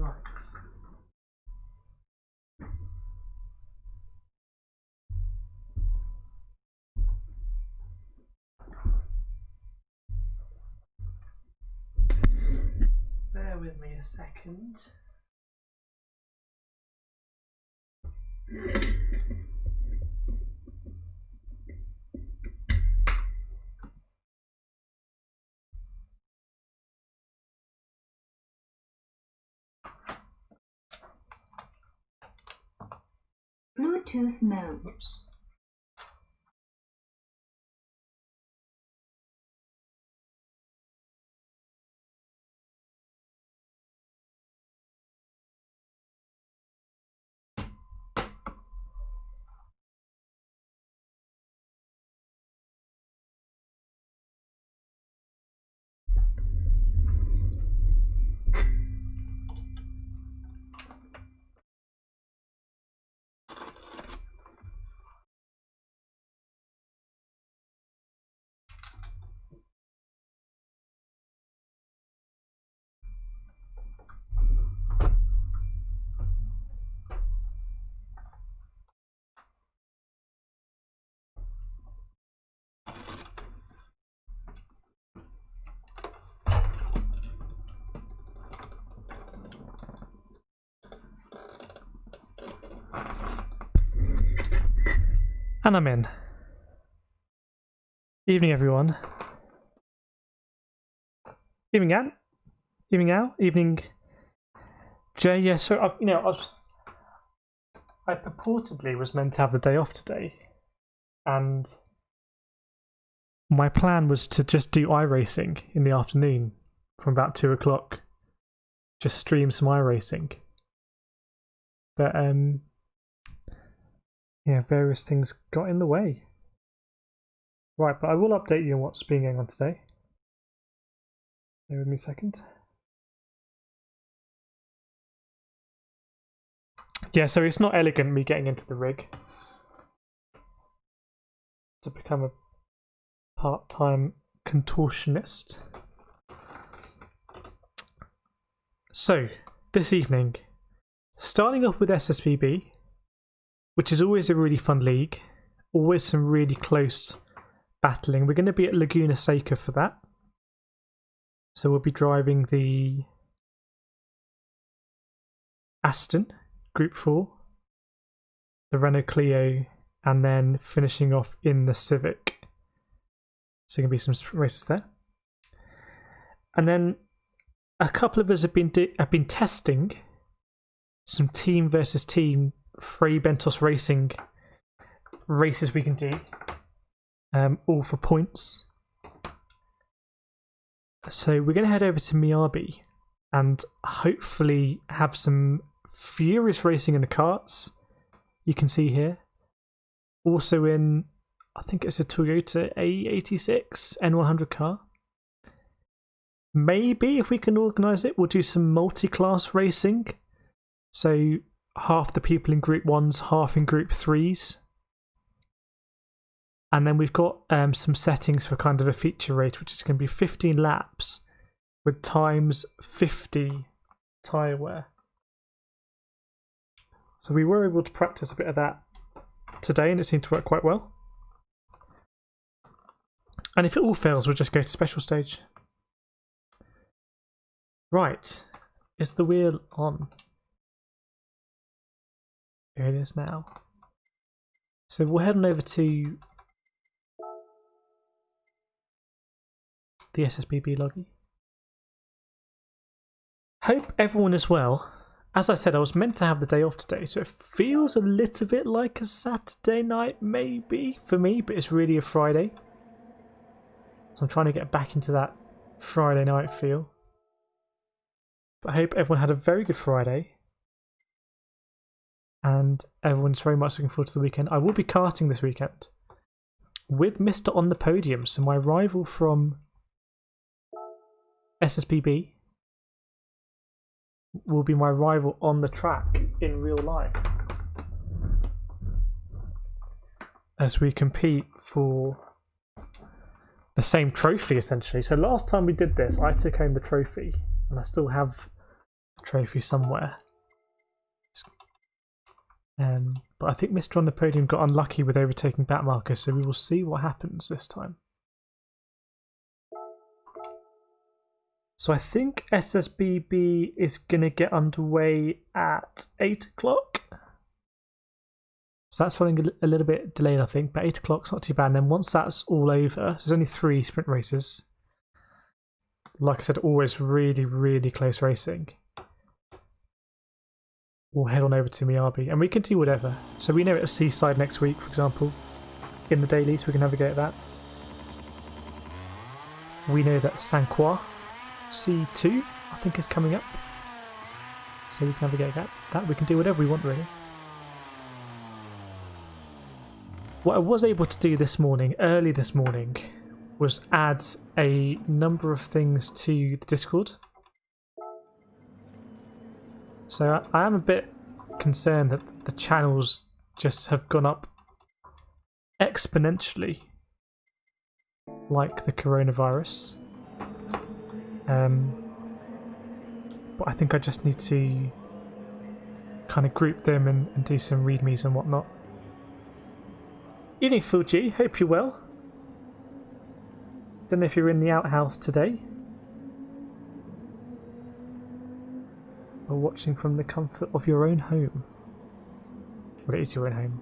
Right. Bear with me a second. Bluetooth mode. Oops. And I'm in. Evening, everyone. Evening, Anne. Evening, Al. Evening, Jay. Yeah, so I purportedly was meant to have the day off today, and my plan was to just do iRacing in the afternoon from about 2 o'clock. Just stream some iRacing. But yeah, various things got in the way. Right, but I will update you on what's been going on today. Bear with me a second. Yeah, so it's not elegant me getting into the rig to become a part-time contortionist. So, this evening, starting off with SSBB, which is always a really fun league, always some really close battling. We're going to be at Laguna Seca for that. So we'll be driving the Aston, Group 4, the Renault Clio, and then finishing off in the Civic. So going to be some races there. And then a couple of us have been testing some team versus team Fray Bentos racing races we can do, all for points. So we're going to head over to Miyabi and hopefully have some furious racing in the karts. You can see here. Also in, I think it's a Toyota A86 N100 car. Maybe if we can organise it, we'll do some multi-class racing. So half the people in Group 1s, half in Group 3s. And then we've got some settings for kind of a feature race, which is going to be 15 laps with times 50 tyre wear. So we were able to practice a bit of that today, and it seemed to work quite well. And if it all fails, we'll just go to special stage. Right, is the wheel on? Here it is now. So we'll head on over to the SSBB loggy. Hope everyone is well. As I said, I was meant to have the day off today, so it feels a little bit like a Saturday night maybe for me, but it's really a Friday. So I'm trying to get back into that Friday night feel. But I hope everyone had a very good Friday. And everyone's very much looking forward to the weekend. I will be karting this weekend with Mr. On the Podium, so my rival from SSBB will be my rival on the track in real life as we compete for the same trophy essentially. So last time we did this, I took home the trophy, and I still have the trophy somewhere. But I think Mr. on the Podium got unlucky with overtaking Backmarker, so we will see what happens this time. So I think SSBB is going to get underway at 8 o'clock. So that's running a little bit delayed, I think, but 8 o'clock's not too bad. And then once that's all over, so there's only 3 sprint races. Like I said, always really, really close racing. We'll head on over to Miyabi, and we can do whatever. So we know it's Seaside next week, for example, in the daily, so we can navigate that. We know that Sanquois C2, I think, is coming up, so we can navigate that. We can do whatever we want, really. What I was able to do this morning, early this morning, was add a number of things to the Discord. So I am a bit concerned that the channels just have gone up exponentially, like the coronavirus. But I think I just need to kind of group them and do some readmes and whatnot. Evening, Fuji. Hope you're well. Don't know if you're in the outhouse today, or watching from the comfort of your own home. Well, it is your own home.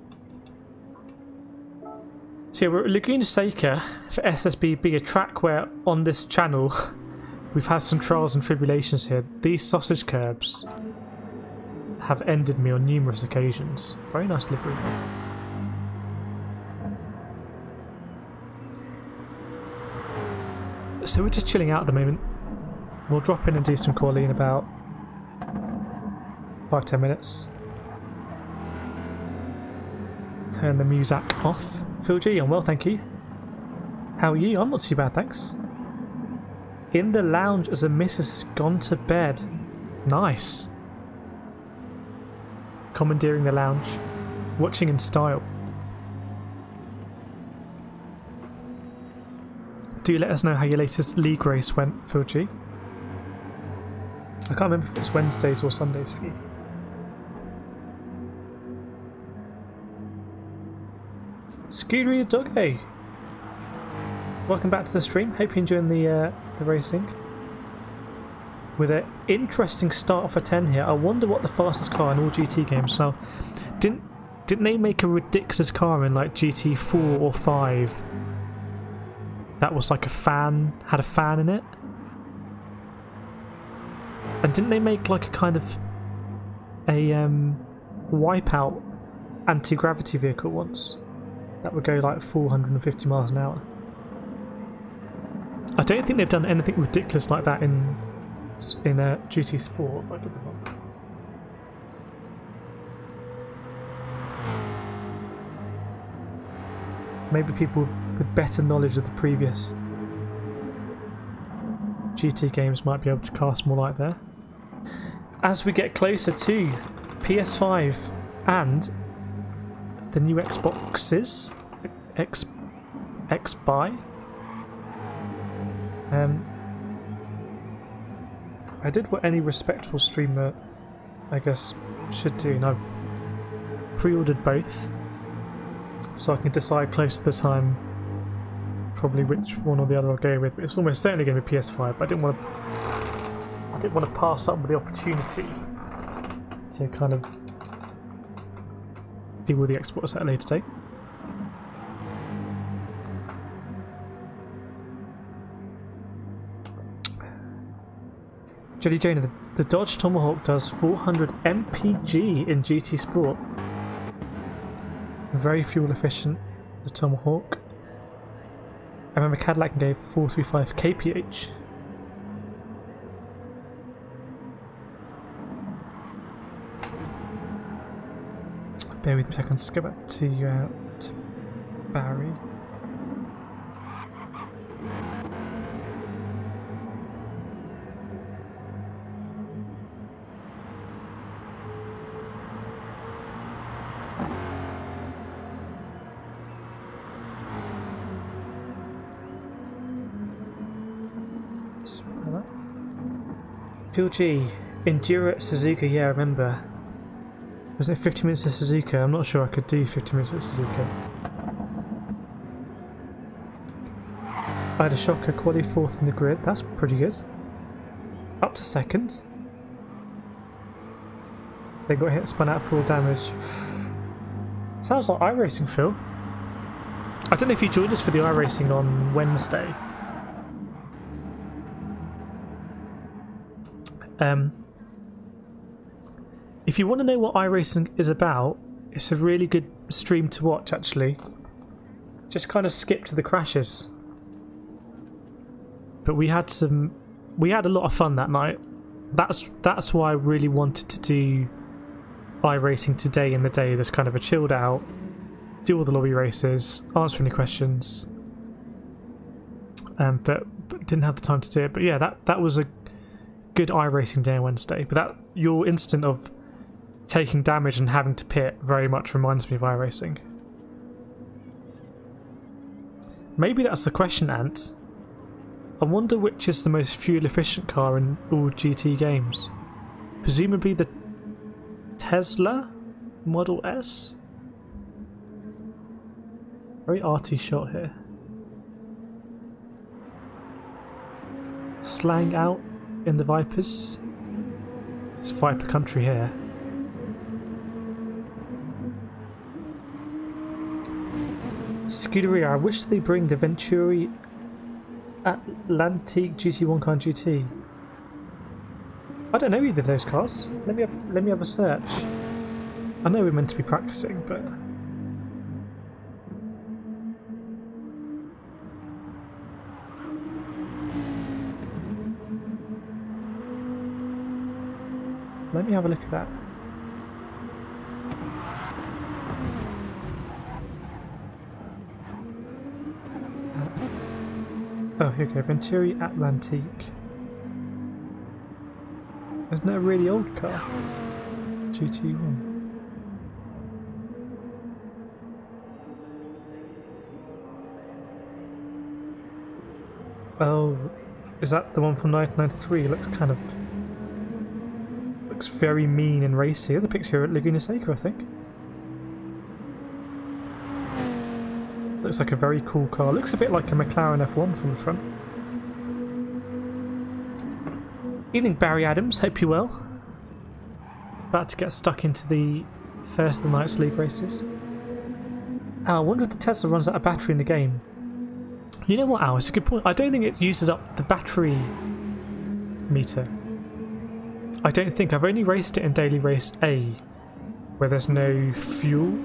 So yeah, we're at Laguna Seca for SSBB, a track where on this channel we've had some trials and tribulations here. These sausage curbs have ended me on numerous occasions. Very nice livery. So we're just chilling out at the moment. We'll drop in and do some quali in about 5-10 minutes. Turn the music off. Phil G, I'm well, thank you. How are you? I'm not too bad, thanks. In the lounge as a missus has gone to bed. Nice. Commandeering the lounge. Watching in style. Do let us know how your latest league race went, Phil G. I can't remember if it's Wednesdays or Sundays for you. Scootery Doggo, welcome back to the stream. Hope you're enjoying the racing. With an interesting start for 10 here. I wonder what the fastest car in all GT games. Now, didn't they make a ridiculous car in like GT4 or 5? That was like a fan, had a fan in it. And didn't they make like a kind of a wipeout anti-gravity vehicle once? That would go like 450 miles an hour. I don't think they've done anything ridiculous like that in GT Sport. I don't know. Maybe people with better knowledge of the previous GT games might be able to cast more light there. As we get closer to PS5 and the new Xboxes, X-Buy. I did what any respectable streamer, I guess, should do, and I've pre-ordered both, so I can decide close to the time probably which one or the other I'll go with. But it's almost certainly going to be PS5. But I didn't want to pass up with the opportunity to kind of deal with the Xbox at a later date. Jelly Jonah, the Dodge Tomahawk does 400 mpg in GT Sport. Very fuel efficient, the Tomahawk. I remember Cadillac can go 435 kph. Bear with me a second, let's go back to Barry. Phil G, Enduro at Suzuka, yeah, I remember. Wasn't it 50 minutes at Suzuka? I'm not sure I could do 50 minutes at Suzuka. I had a shocker quali 4th in the grid, that's pretty good. Up to 2nd. They got hit, spun out full damage. Sounds like iRacing, Phil. I don't know if you joined us for the iRacing on Wednesday. If you want to know what iRacing is about, it's a really good stream to watch actually. Just kind of skip to the crashes. But we had a lot of fun that night. That's why I really wanted to do iRacing today in the day, just kind of a chilled out, do all the lobby races, answer any questions. But didn't have the time to do it. But yeah, that was a good iRacing day on Wednesday. But that your instant of taking damage and having to pit very much reminds me of iRacing. Maybe that's the question, Ant. I wonder which is the most fuel efficient car in all GT games. Presumably the Tesla Model S? Very arty shot here. Slang out in the Vipers. It's Viper country here. Scuderia, I wish they bring the Venturi Atlantique GT1 car and GT. I don't know either of those cars. Let me have a search. I know we're meant to be practicing, but let me have a look at that. Oh, here we go. Venturi Atlantique. Isn't that a really old car? GT1. Oh, is that the one from 1993? It looks very mean and racy. There's a picture at Laguna Seca, I think. Looks like a very cool car. Looks a bit like a McLaren F1 from the front. Evening, Barry Adams. Hope you're well. About to get stuck into the first of the night's league races. I wonder if the Tesla runs out of battery in the game. You know what, Al? It's a good point. I don't think it uses up the battery meter. I don't think. I've only raced it in Daily Race A, where there's no fuel.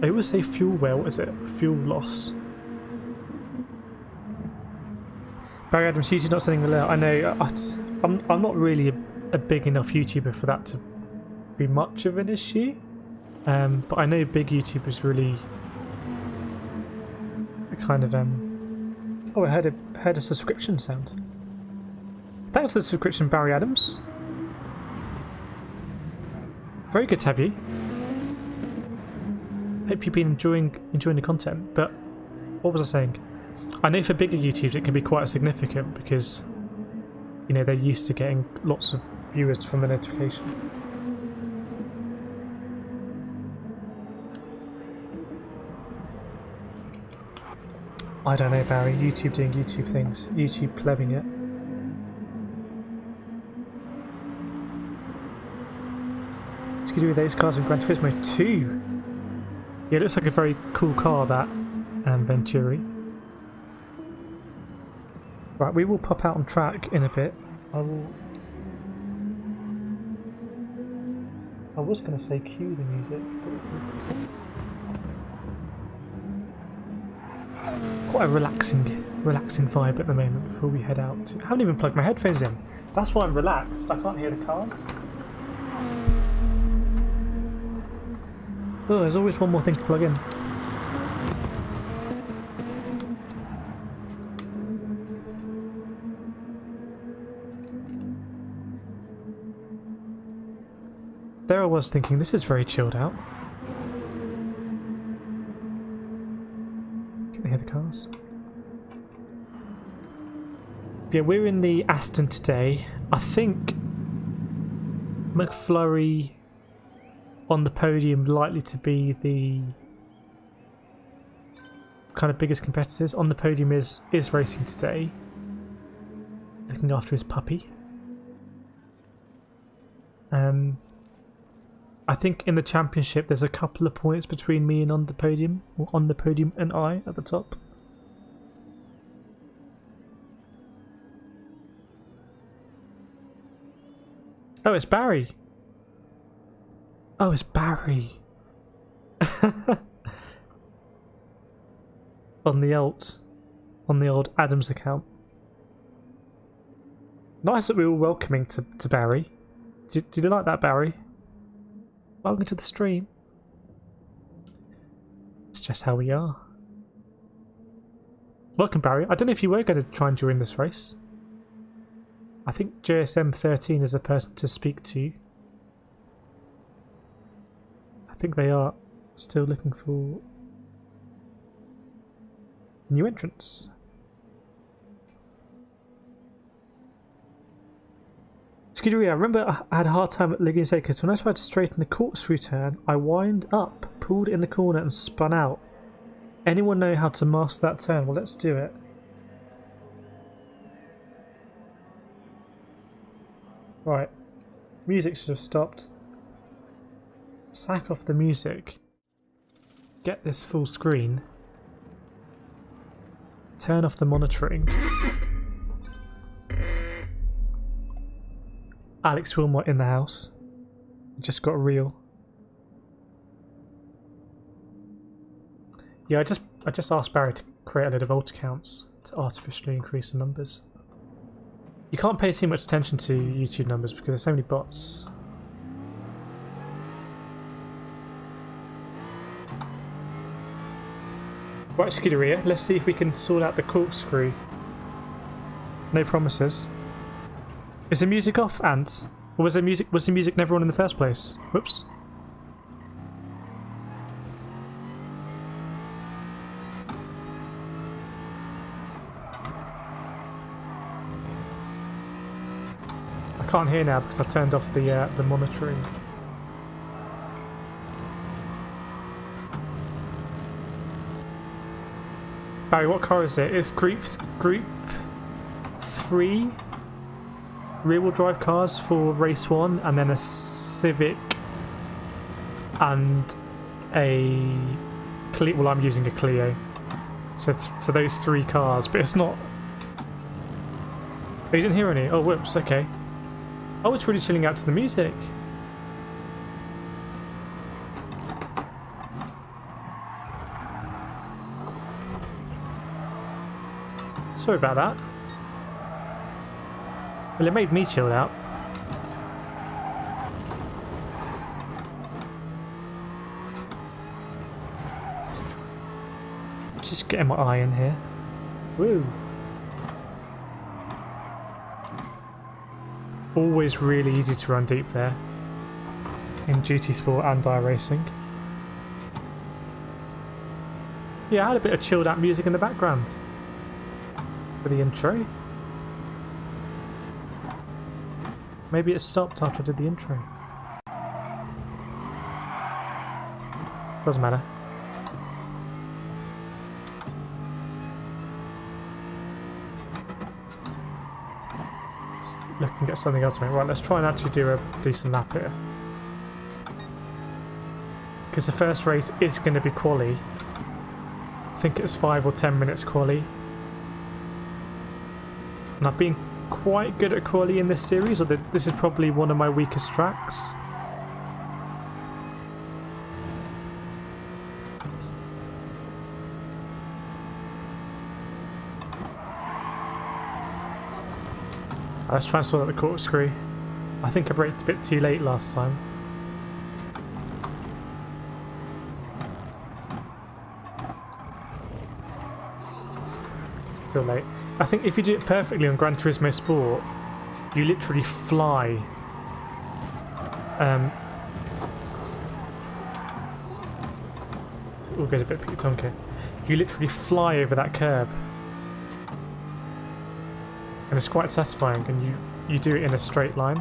I always say fuel well, what is it? Fuel loss. Barry Adams, YouTube's not sending the alert. I know, I'm not really a big enough YouTuber for that to be much of an issue. But I know big YouTubers really kind of oh, I heard a subscription sound. Thanks for the subscription, Barry Adams. Very good to have you. Hope you've been enjoying the content. But what was I saying? I know for bigger YouTubers it can be quite significant because, you know, they're used to getting lots of viewers from the notification. I don't know, Barry. YouTube doing YouTube things. YouTube plebbing it. It's good to do with those cars in Gran Turismo 2. Yeah, it looks like a very cool car, that Venturi. Right, we will pop out on track in a bit. I was going to say cue the music, but it's quite a relaxing vibe at the moment before we head out. I haven't even plugged my headphones in. That's why I'm relaxed. I can't hear the cars. Oh, there's always one more thing to plug in. There I was thinking, this is very chilled out. Can you hear the cars? Yeah, we're in the Aston today. I think McFlurry on the podium likely to be the kind of biggest competitors. On the podium is racing today, looking after his puppy. I think in the championship there's a couple of points between me and on the podium and I at the top. Oh, it's Barry. Oh, it's Barry. on the old Adams account. Nice that we were welcoming to Barry. Did you like that, Barry? Welcome to the stream. It's just how we are. Welcome, Barry. I don't know if you were going to try and join this race. I think JSM 13 is a person to speak to. I think they are still looking for new entrants. Skidoria, I remember I had a hard time at Ligian because when I tried to straighten the corkscrew turn, I wind up, pulled in the corner and spun out. Anyone know how to master that turn? Well, let's do it. Right. Music should have stopped. Sack off the music. Get this full screen. Turn off the monitoring. Alex Wilmot in the house. Just got real. Yeah, I just asked Barry to create a load of alt accounts to artificially increase the numbers. You can't pay too much attention to YouTube numbers because there's so many bots. Right, Skidoria, let's see if we can sort out the corkscrew. No promises. Is the music off, Ant? Or was the music never on in the first place? Whoops. I can't hear now because I turned off the monitoring. Barry, what car is it? It's Group 3 rear-wheel drive cars for race 1, and then a Civic and a Clio. Well, I'm using a Clio. So those 3 cars, but it's not. Oh, you didn't hear any? Oh, whoops. Okay. Oh, it's really chilling out to the music. Sorry about that. Well, it made me chill out. Just getting my eye in here. Woo. Always really easy to run deep there. In GT Sport and Tyre Racing. Yeah, I had a bit of chilled out music in the background. For the intro. Maybe it stopped after I did the intro. Doesn't matter. Just looking at something else. Right, let's try and actually do a decent lap here. Because the first race is going to be quali. I think it's 5 or 10 minutes quali. And I've been quite good at quali in this series, or this is probably one of my weakest tracks. Let's try and sort out the corkscrew. I think I braked a bit too late last time. Still late. I think if you do it perfectly on Gran Turismo Sport, you literally fly. It all goes a bit picky-tonky. You literally fly over that curb. And it's quite satisfying, and you do it in a straight line.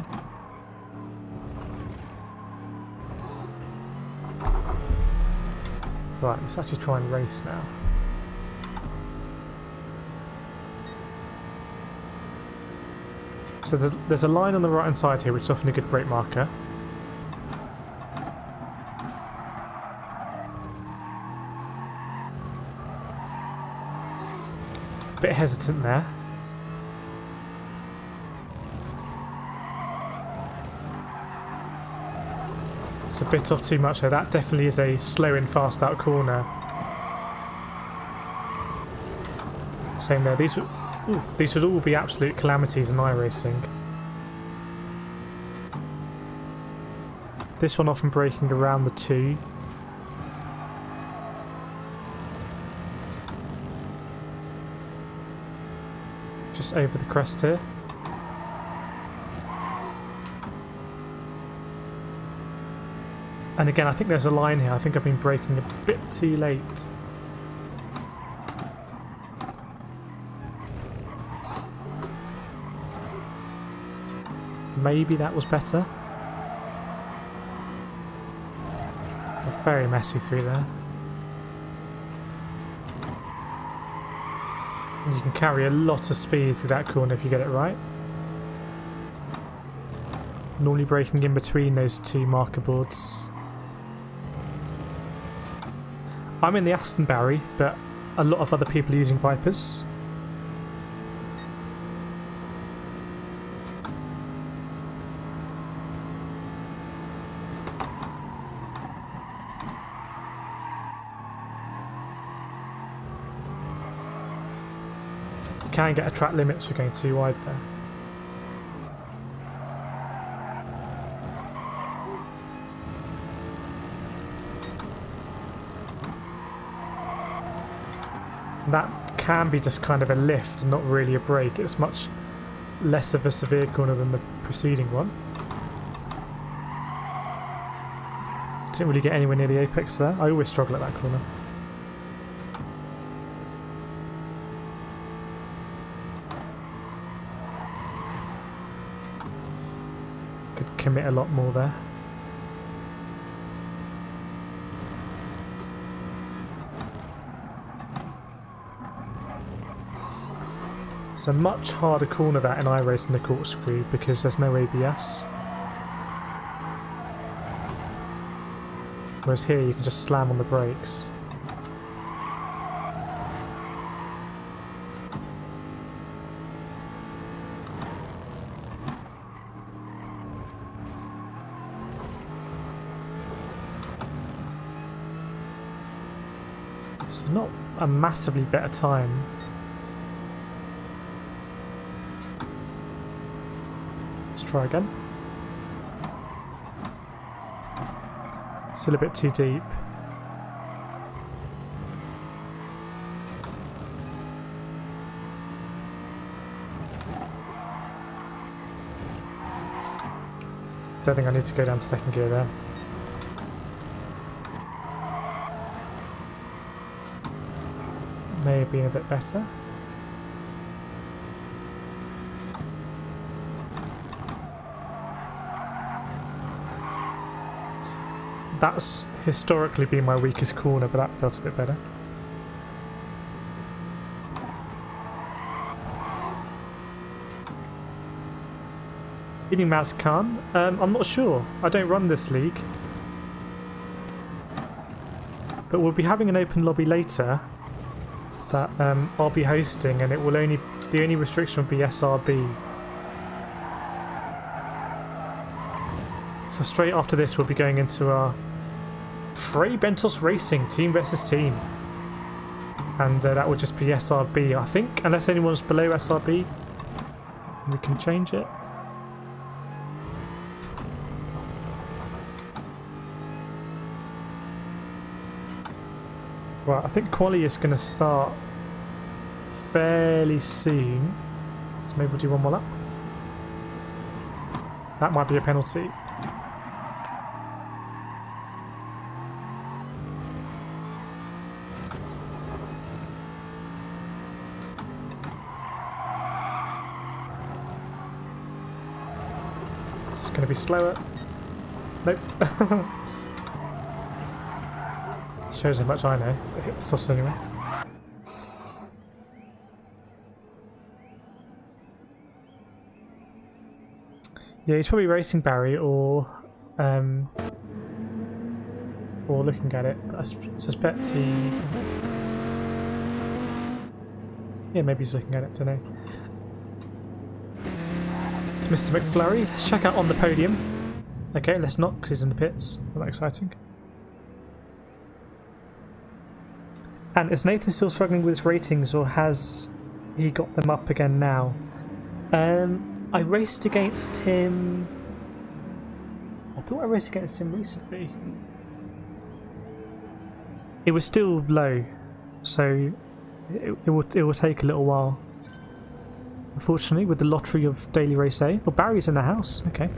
Right, let's actually try and race now. So there's a line on the right hand side here, which is often a good brake marker. Bit hesitant there. It's a bit off too much there. That definitely is a slow in, fast out corner. Same there. These would all be absolute calamities in iRacing. This one often braking around the 2. Just over the crest here. And again, I think there's a line here. I think I've been braking a bit too late. Maybe that was better. Very messy through there. And you can carry a lot of speed through that corner if you get it right. Normally braking in between those 2 marker boards. I'm in the Aston Barry, but a lot of other people are using Vipers. You can get a track limits for going too wide there. That can be just kind of a lift and not really a brake. It's much less of a severe corner than the preceding one. Didn't really get anywhere near the apex there. I always struggle at that corner. Could commit a lot more there. It's a much harder corner that in iRacing the corkscrew because there's no ABS. Whereas here you can just slam on the brakes. It's not a massively better time. Try again. Still a bit too deep. Don't think I need to go down to second gear there. May have been a bit better. That's historically been my weakest corner, but that felt a bit better. Eating Mazcan? I'm not sure. I don't run this league. But we'll be having an open lobby later that I'll be hosting, and the only restriction will be SRB. So straight after this we'll be going into our Fray Bentos Racing team versus team, and that would just be SRB, I think, unless anyone's below SRB we can change it. Right, I think quali is going to start fairly soon, so maybe we'll do one more lap. That might be a penalty. going to be slower. Nope. Shows how much I know. I hit the sauce anyway. Yeah, he's probably racing Barry or looking at it. But I suspect he... Yeah, maybe he's looking at it, don't know. It's Mr. McFlurry. Let's check out on the podium. Okay, let's not, because he's in the pits. Not that exciting. And is Nathan still struggling with his ratings, or has he got them up again now? I raced against him... I thought I raced against him recently. It was still low, so it will take a little while. Unfortunately, with the lottery of Daily Race A. Well, Barry's in the house. Okay.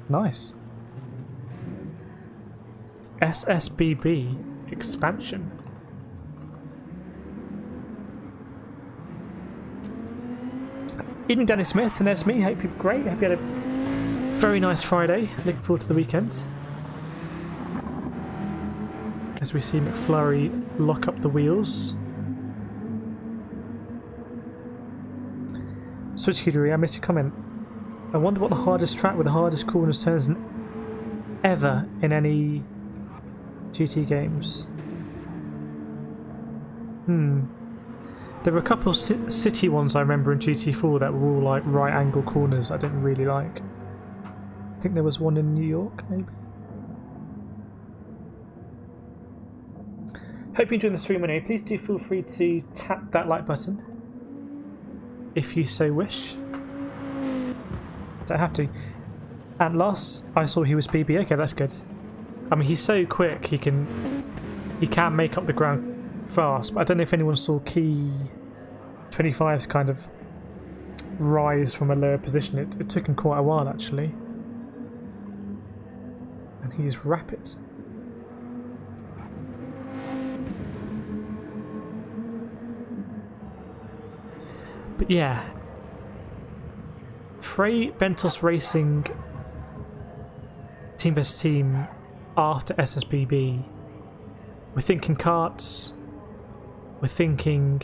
Nice. SSBB expansion. Evening, Danny Smith and Esme. Hope you're great. Hope you had a very nice Friday. Looking forward to the weekend. As we see McFlurry lock up the wheels. Switch Kiduri, I missed your comment. I wonder what the hardest track with the hardest corners turns ever in any GT games. There were a couple of city ones I remember in GT4 that were all like right angle corners I didn't really like. I think there was one in New York, maybe. Hope you enjoyed the stream anyway. Please do feel free to tap that like button if you so wish. Don't have to. And last I saw he was BB. Okay, that's good. I mean, he's so quick. He can make up the ground fast. But I don't know if anyone saw Key 25's kind of rise from a lower position. It took him quite a while actually, and he's rapid. But yeah, Fray Bentos Racing team vs team after SSBB. We're thinking karts. We're thinking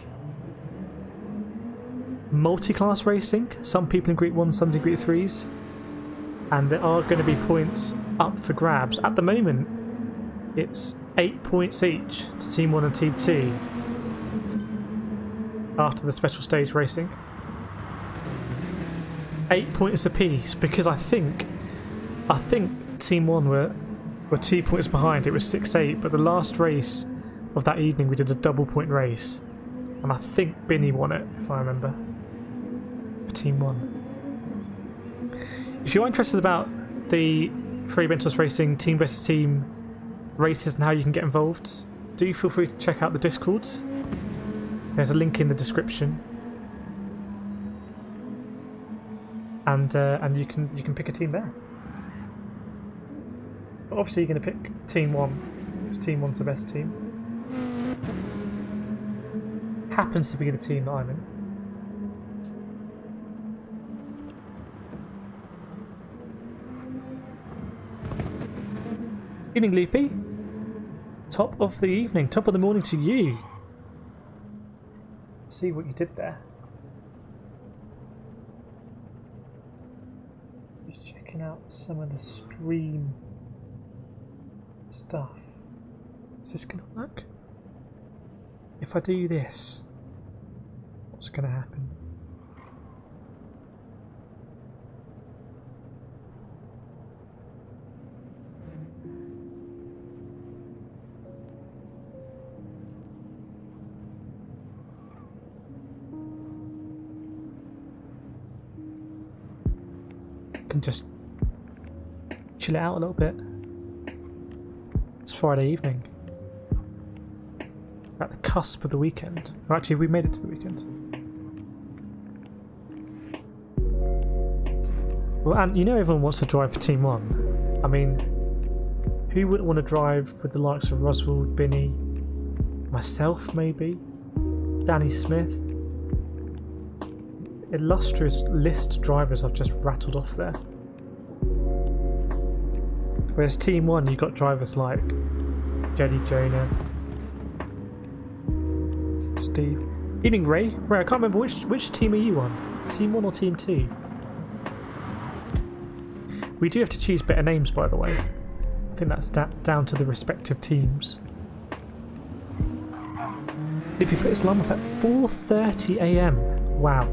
multi-class racing. Some people in Group 1, some in Group 3s. And there are going to be points up for grabs. At the moment, it's 8 points each to Team 1 and Team 2 after the special stage racing. 8 points apiece, because I think Team 1 were 2 points behind. It was 6-8, but the last race of that evening we did a double point race, and I think Binny won it, if I remember, for Team 1. If you're interested about the Fray Bentos Racing team vs team races and how you can get involved, do feel free to check out the Discord. There's a link in the description, and you can pick a team there. But obviously, you're going to pick Team 1, because Team 1's the best team. Happens to be the team that I'm in. Evening, Loopy. Top of the evening, top of the morning to you. See what you did there. Just checking out some of the stream stuff. Is this going to work? If I do this, what's going to happen? Can just chill it out a little bit. It's Friday evening. We're at the cusp of the weekend. Or actually, we made it to the weekend. Well, and you know everyone wants to drive for Team 1. I mean, who wouldn't want to drive with the likes of Roswell, Binny, myself maybe, Danny Smith? Illustrious list of drivers I've just rattled off there. Whereas Team 1, you got drivers like Jedi Jonah, Steve. Evening, Ray. Ray, I can't remember which team are you on? Team 1 or Team 2? We do have to choose better names, by the way. I think that's down to the respective teams. Loopy put his alarm off at 4:30 AM. Wow.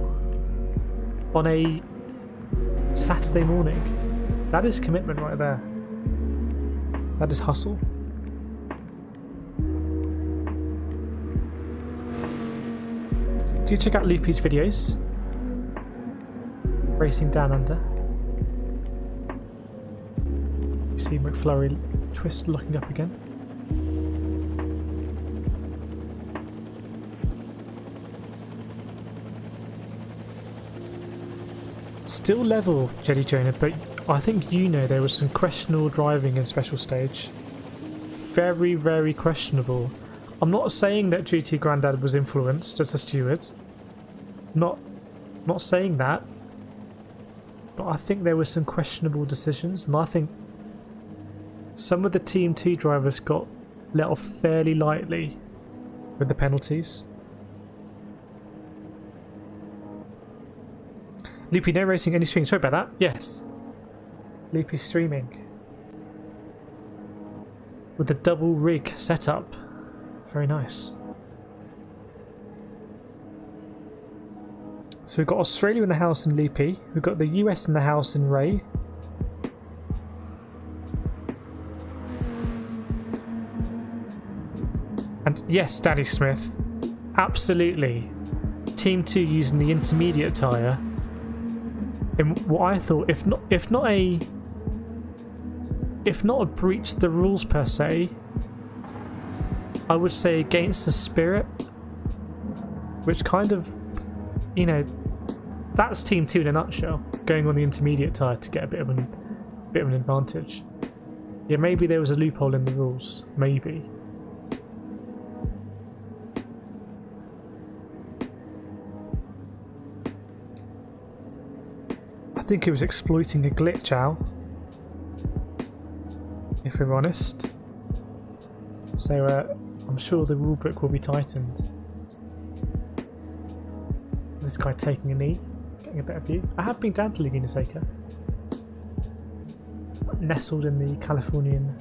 On a Saturday morning. That is commitment right there. That is hustle. Do check out Loopy's videos. Racing Down Under. You see McFlurry twist locking up again. Still level, Jedi Jonah, but I think you know there was some questionable driving in Special Stage. Very, very questionable. I'm not saying that GT Grandad was influenced as a steward. Not saying that. But I think there were some questionable decisions, and I think some of the Team 2 drivers got let off fairly lightly with the penalties. Loopy, no racing, any streaming. Sorry about that. Yes. Loopy streaming. With the double rig setup. Very nice. So we've got Australia in the house in Loopy. We've got the US in the house in Ray. And yes, Daddy Smith. Absolutely. Team 2 using the intermediate tyre. In what I thought, if not a breach the rules per se, I would say against the spirit, which kind of, you know, that's Team 2 in a nutshell, going on the intermediate tyre to get a bit of an advantage. Yeah, maybe there was a loophole in the rules, maybe. I think it was exploiting a glitch, Al, if we're honest. So I'm sure the rulebook will be tightened. This guy taking a knee, getting a better view. I have been down to Laguna Seca, nestled in the Californian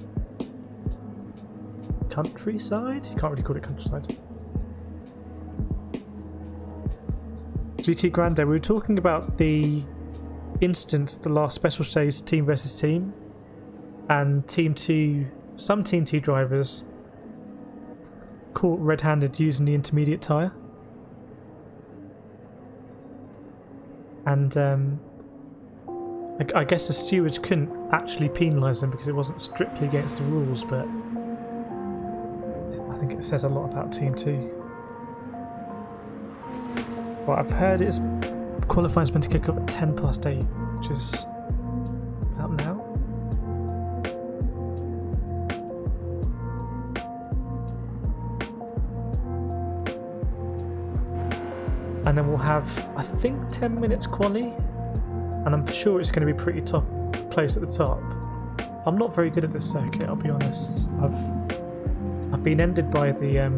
countryside. You can't really call it countryside. GT Grande, we were talking about the instance, the last special stage team versus team, and Team 2, some Team 2 drivers caught red-handed using the intermediate tyre. And I guess the stewards couldn't actually penalise them because it wasn't strictly against the rules, but I think it says a lot about Team 2. Well, I've heard it's qualifying's meant to kick off at 8:10, which is about now. And then we'll have, I think, 10 minutes quali, and I'm sure it's going to be pretty close at the top. I'm not very good at this circuit, I'll be honest. I've been ended by the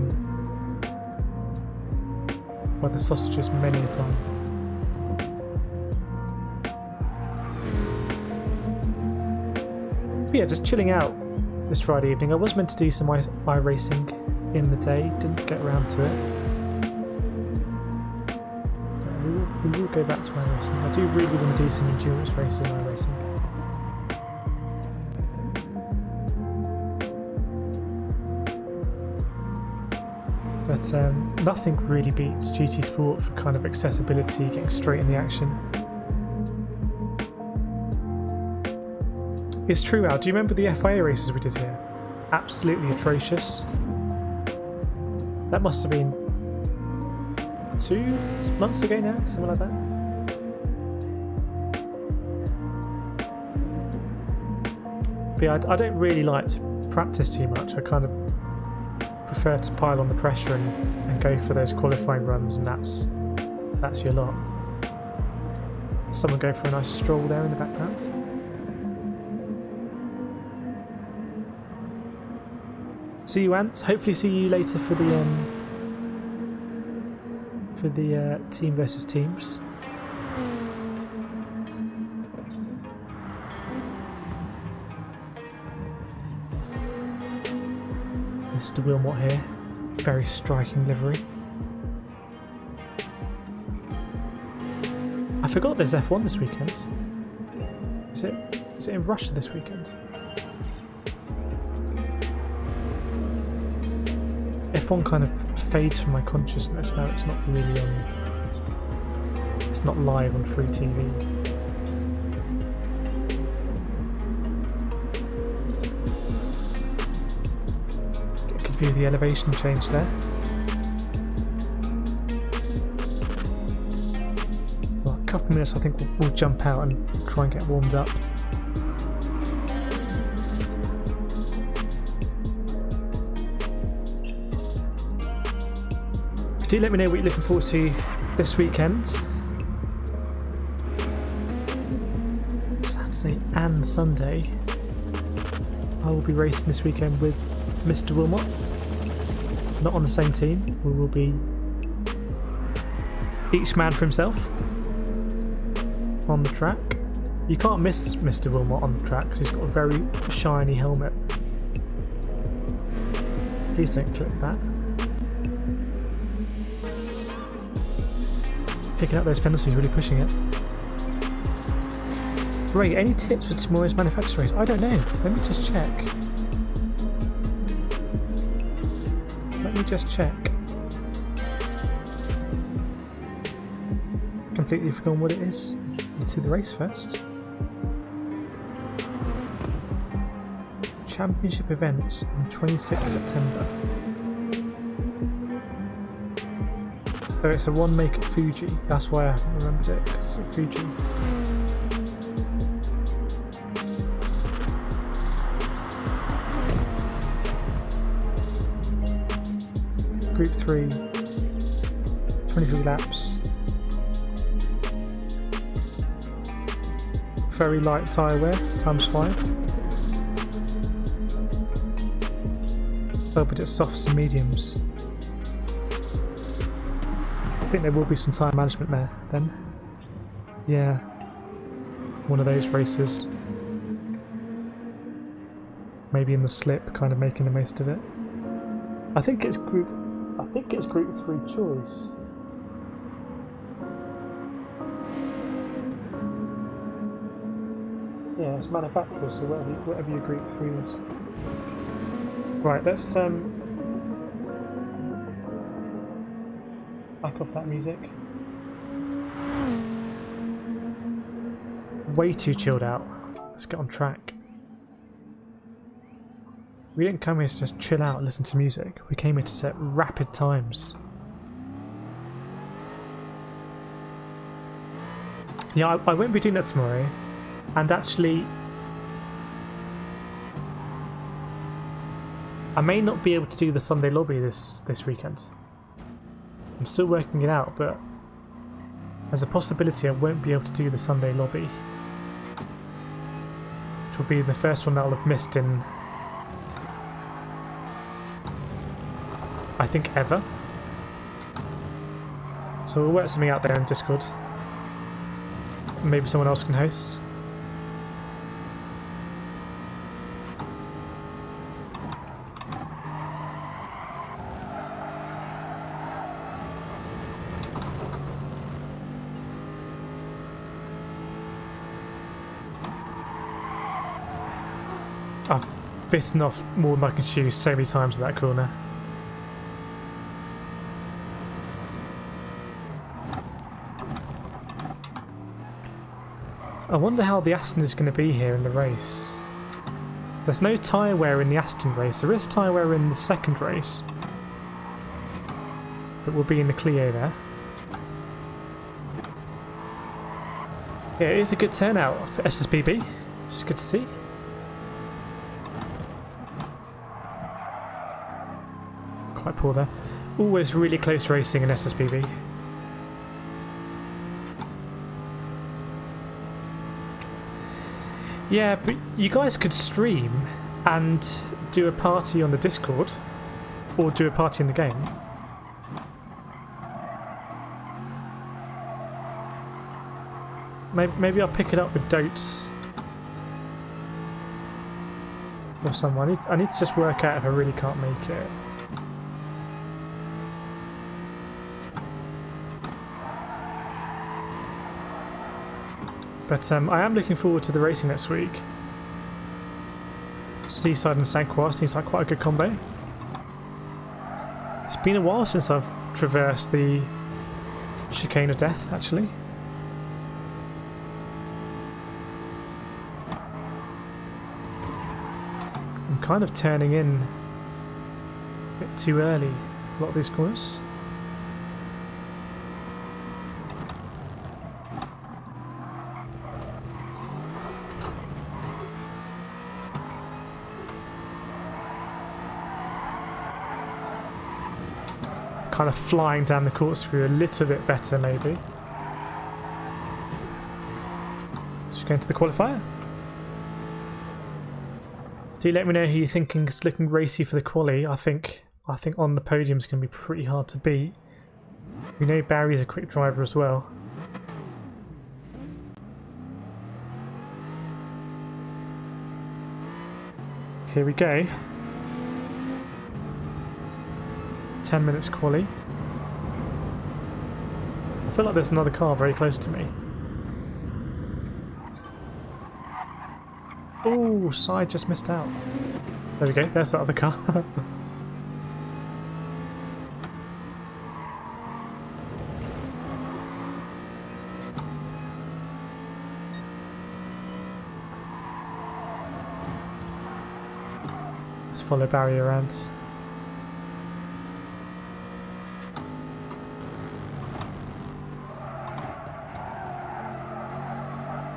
sausages many a time. But yeah, just chilling out this Friday evening. I was meant to do some iRacing in the day, didn't get around to it. We will go back to iRacing. I do really want to do some endurance races in iRacing. But nothing really beats GT Sport for kind of accessibility, getting straight in the action. It's true, Al. Do you remember the FIA races we did here? Absolutely atrocious. That must have been 2 months ago now, something like that. But yeah, I don't really like to practice too much. I kind of prefer to pile on the pressure and go for those qualifying runs, and that's your lot. Someone go for a nice stroll there in the background. See you, Ant. Hopefully see you later for the team versus teams. Mr. Wilmot here. Very striking livery. I forgot there's F1 this weekend. Is it in Russia this weekend? F1 kind of fades from my consciousness now. It's not really on. It's not live on free TV. Could view the elevation change there. Well, a couple of minutes, I think we'll jump out and try and get warmed up. Do let me know what you're looking forward to this weekend. Saturday and Sunday. I will be racing this weekend with Mr. Wilmot. Not on the same team. We will be each man for himself on the track. You can't miss Mr. Wilmot on the track because he's got a very shiny helmet. Please don't click that. Picking up those penalties, really pushing it. Great, any tips for tomorrow's manufacturer race? I don't know. Let me just check. Completely forgotten what it is. Let's see the race first. Championship events on 26th September. So it's a one make at Fuji. That's why I remembered it, because it's at Fuji. Group 3, 23 laps. Very light tyre wear, ×5. Oh, but it's softs and mediums. I think there will be some tyre management there then. Yeah. One of those races. Maybe in the slip, kind of making the most of it. I think it's group 3 choice. Yeah, it's manufacturer, so whatever your group 3 is. Right, let's back off that music. Way too chilled out. Let's get on track. We didn't come here to just chill out and listen to music. We came here to set rapid times. Yeah, I won't be doing that tomorrow. And actually, I may not be able to do the Sunday lobby this weekend. I'm still working it out, but there's a possibility I won't be able to do the Sunday lobby. Which will be the first one that I'll have missed in, I think, ever. So we'll work something out there in Discord. Maybe someone else can host. I've bitten off more than I can chew so many times at that corner. I wonder how the Aston is going to be here in the race. There's no tyre wear in the Aston race. There is tyre wear in the second race. But we'll be in the Clio there. Yeah, it is a good turnout for SSBB. It's good to see. Quite poor there. Always really close racing in SSBB. Yeah, but you guys could stream and do a party on the Discord, or do a party in the game. Maybe I'll pick it up with Dotes or someone. I need to just work out if I really can't make it. But I am looking forward to the racing next week. Seaside and Sanquois seems like quite a good combo. It's been a while since I've traversed the Chicane of Death, actually. I'm kind of turning in a bit too early, a lot of these corners. Kind of flying down the corkscrew a little bit better, maybe. Just going to the qualifier. Do let me know who you're thinking is looking racy for the quali. I think on the podium is going to be pretty hard to beat. We know Barry's a quick driver as well. Here we go. 10 minutes quali. I feel like there's another car very close to me. Oh, side just missed out. There we go, there's that other car. Let's follow Barry around.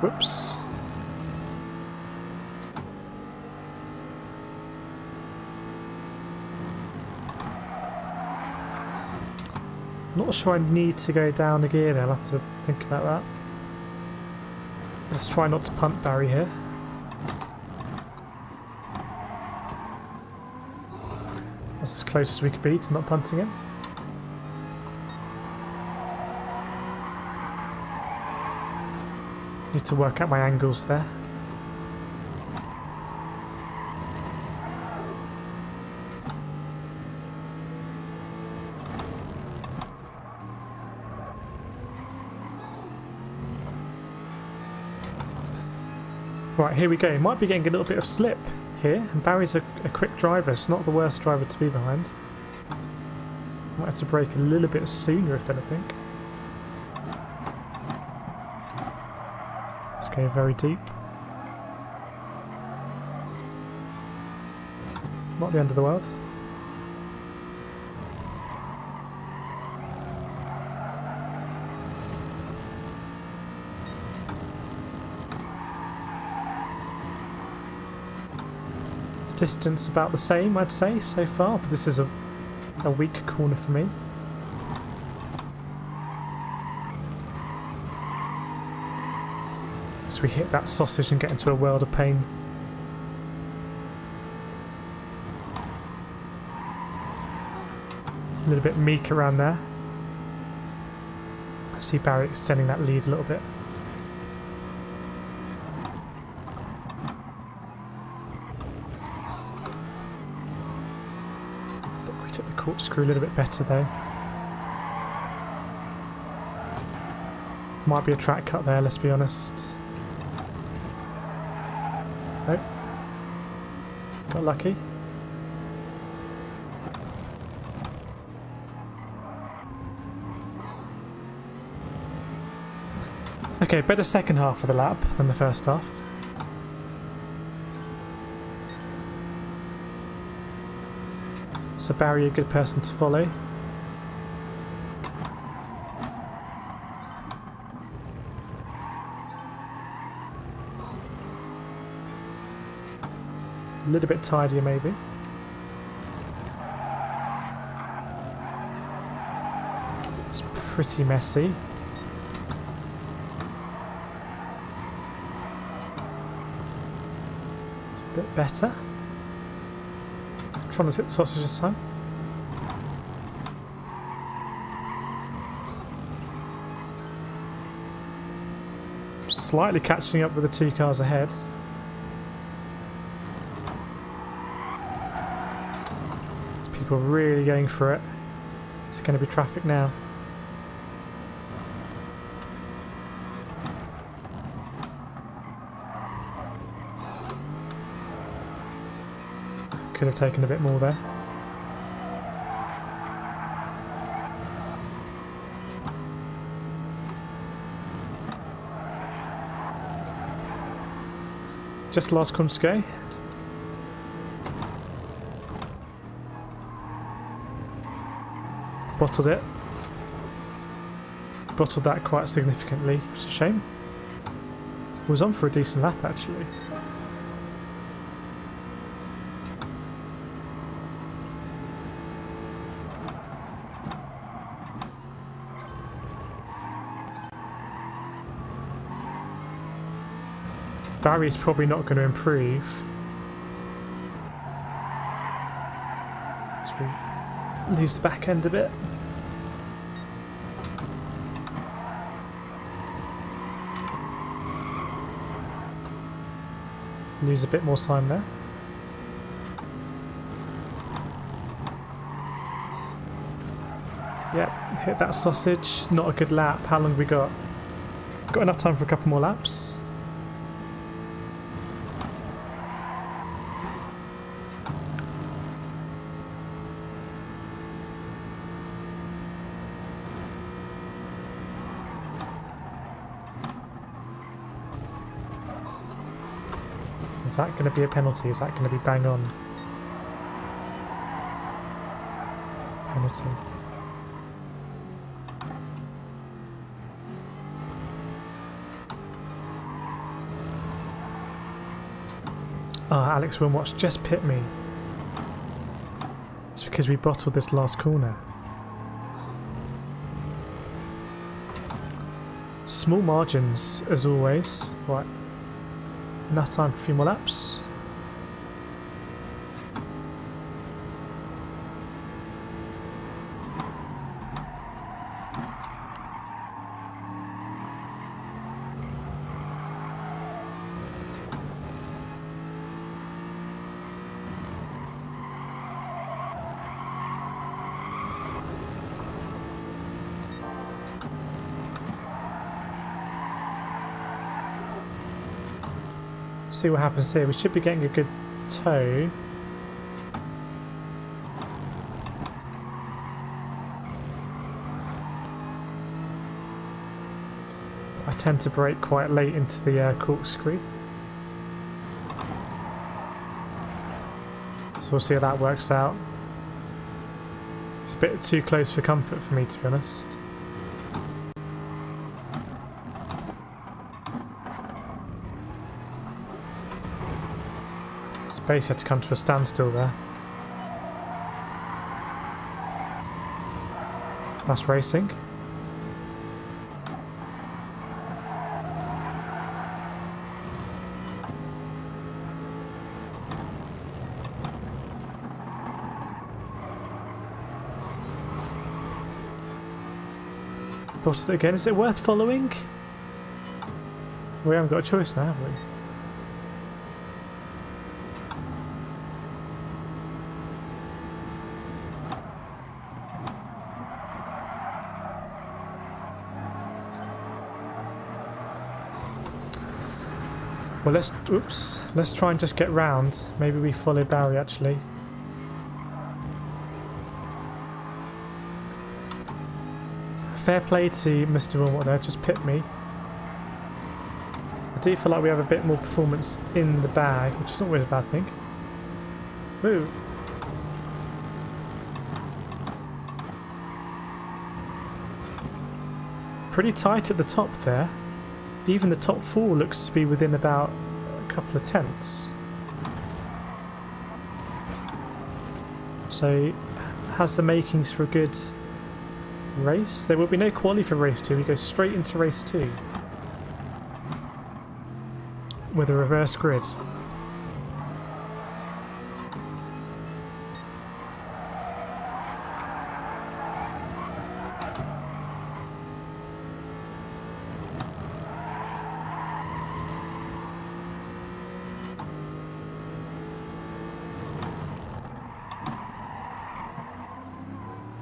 Whoops. Not sure I need to go down a gear there, I'll have to think about that. Let's try not to punt Barry here. That's as close as we could be to not punting him. Need to work out my angles there. Right, here we go. Might be getting a little bit of slip here. And Barry's a quick driver. It's not the worst driver to be behind. Might have to brake a little bit sooner, if anything. Let's go very deep. Not the end of the world. Distance about the same, I'd say, so far, but this is a weak corner for me. So we hit that sausage and get into a world of pain. A little bit meek around there. I see Barry extending that lead a little bit. We took the corkscrew a little bit better though. Might be a track cut there, let's be honest. Nope. Got lucky. Okay, better second half of the lap than the first half. So Barry, a good person to follow. A little bit tidier maybe. It's pretty messy. It's a bit better. front of the sausage this time. Slightly catching up with the 2 cars ahead. There's people really going for it. It's going to be traffic now. Could have taken a bit more there. Just last corner to go. Bottled it. Bottled that quite significantly, which is a shame. Was on for a decent lap actually. Barry's probably not going to improve. So we lose the back end a bit. Lose a bit more time there. Yep, hit that sausage. Not a good lap. How long have we got? Got enough time for a couple more laps. Is that going to be a penalty? Is that going to be bang on? Penalty. Ah, Alex Wilmot's just pit me. It's because we bottled this last corner. Small margins, as always. Right. Enough time for a few more laps. See what happens here. We should be getting a good tow. I tend to brake quite late into the corkscrew. So we'll see how that works out. It's a bit too close for comfort for me, to be honest. Basically had to come to a standstill there. That's racing. Bottled it again. Is it worth following? We haven't got a choice now, have we? Well, let's try and just get round. Maybe we follow Barry actually. Fair play to Mr. Wilmot there, just pit me. I do feel like we have a bit more performance in the bag, which is not always a bad thing. Woo! Pretty tight at the top there. Even the top 4 looks to be within about a couple of tenths. So, has the makings for a good race. There will be no quali for race 2. We go straight into race 2 with a reverse grid.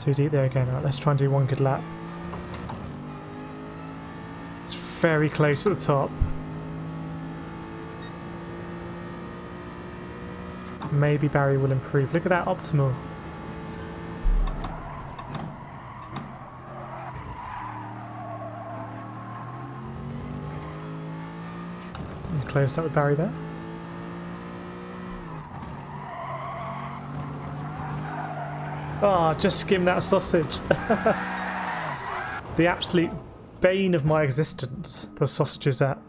Too deep there again. Right, let's try and do one good lap. It's very close at the top. Maybe Barry will improve. Look at that optimal. Closed up with Barry there. Ah, oh, just skimmed that sausage. The absolute bane of my existence. The sausages at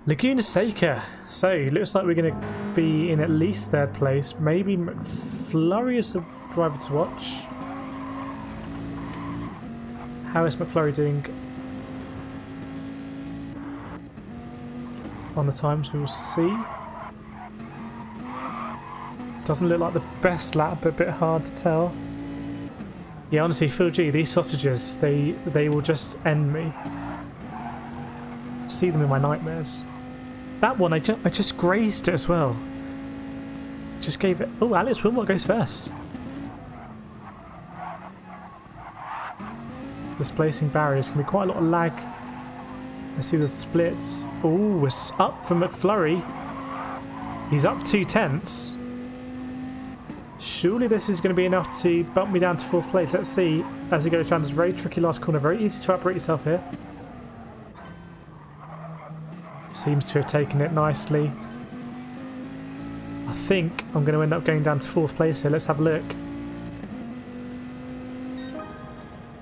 Laguna Seca. So, looks like we're going to be in at least third place. Maybe McFlurry is the driver to watch. How is McFlurry doing on the times? We will see. Doesn't look like the best lap, but a bit hard to tell. Yeah, honestly, Phil G, these sausages, they will just end me. See them in my nightmares. That one, I just grazed it as well. Just gave it... Oh, Alex Wilmot goes first. Displacing barriers can be quite a lot of lag. I see the splits. Oh, it's up for McFlurry. He's up 2/10. Surely this is going to be enough to bump me down to fourth place. Let's see as he goes down this very tricky last corner. Very easy to operate yourself here. Seems to have taken it nicely. I think I'm going to end up going down to fourth place here. Let's have a look.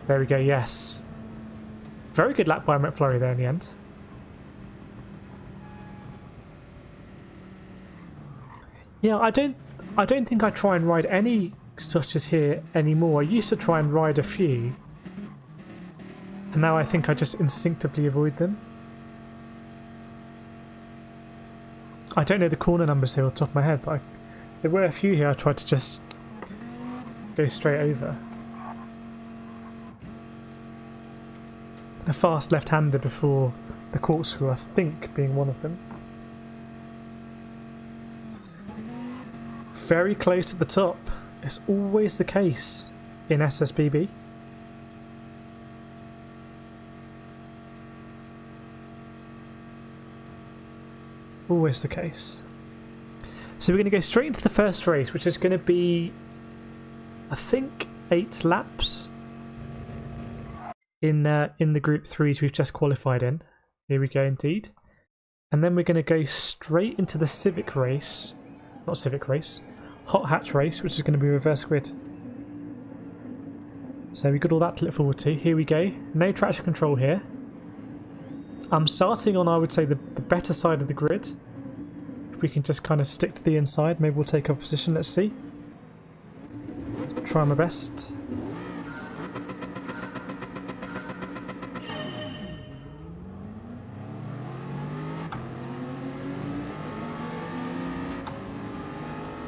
There we go, yes. Very good lap by McFlurry there in the end. Yeah, I don't think I try and ride any sausages here anymore. I used to try and ride a few. And now I think I just instinctively avoid them. I don't know the corner numbers here off the top of my head, but there were a few here I tried to just go straight over. The fast left-hander before the corkscrew, I think, being one of them. Very close to the top. It's always the case in SSBB. Always the case. So we're going to go straight into the first race, which is going to be, I think, 8 laps in the Group 3s we've just qualified in. Here we go, indeed. And then we're going to go straight into the Civic race. Not Civic race. Hot Hatch race, which is going to be reverse grid. So we've got all that to look forward to. Here we go. No traction control here. I'm starting on, I would say, the better side of the grid. If we can just kind of stick to the inside, maybe we'll take our position. Let's see. Try my best.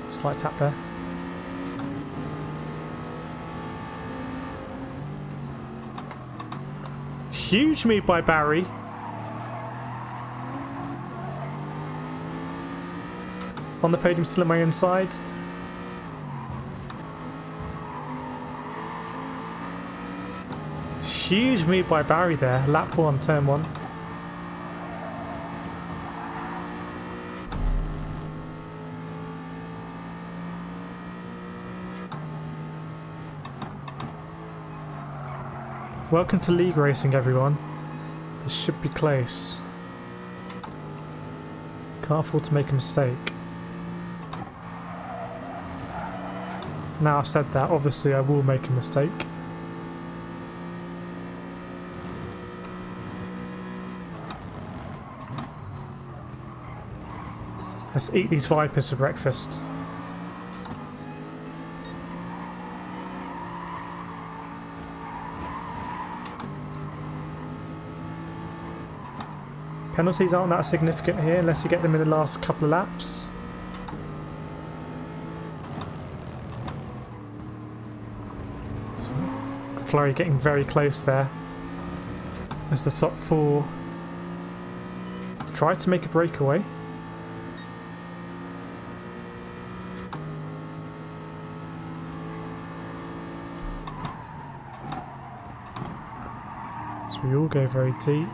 Slight tap there. Huge move by Barry. On the podium, still on my inside. Huge move by Barry there. Lap 1, turn 1. Welcome to league racing, everyone. This should be close. Can't afford to make a mistake. Now I've said that, obviously I will make a mistake. Let's eat these vipers for breakfast. Penalties aren't that significant here unless you get them in the last couple of laps. Flurry getting very close there. As the top 4 try to make a breakaway. Should we all go very deep?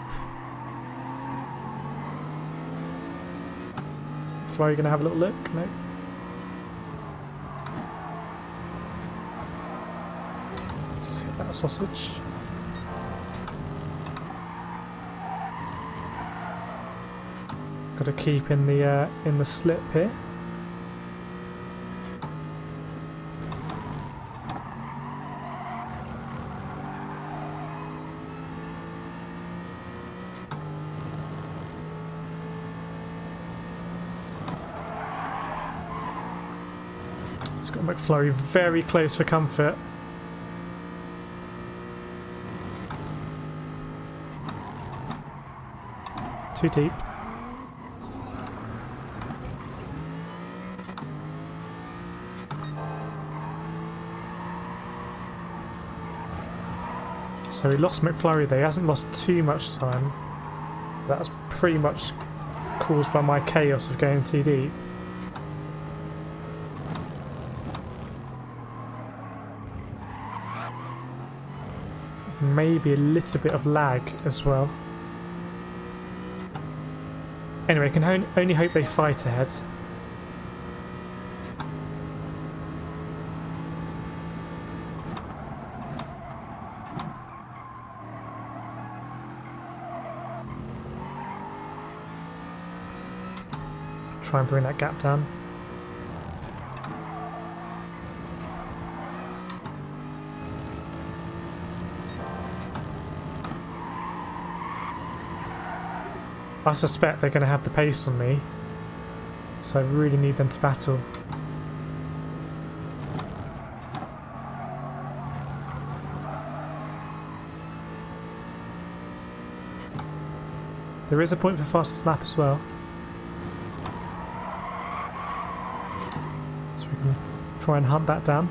Flo, you gonna have a little look? No. Just hit that sausage. Got to keep in the slip here. It's got McFlurry very close for comfort. Too deep. So he lost McFlurry there. He hasn't lost too much time. That's pretty much caused by my chaos of going too deep. Maybe a little bit of lag as well. Anyway, can only hope they fight ahead. Try and bring that gap down. I suspect they're going to have the pace on me, so I really need them to battle. There is a point for fastest lap as well, so we can try and hunt that down.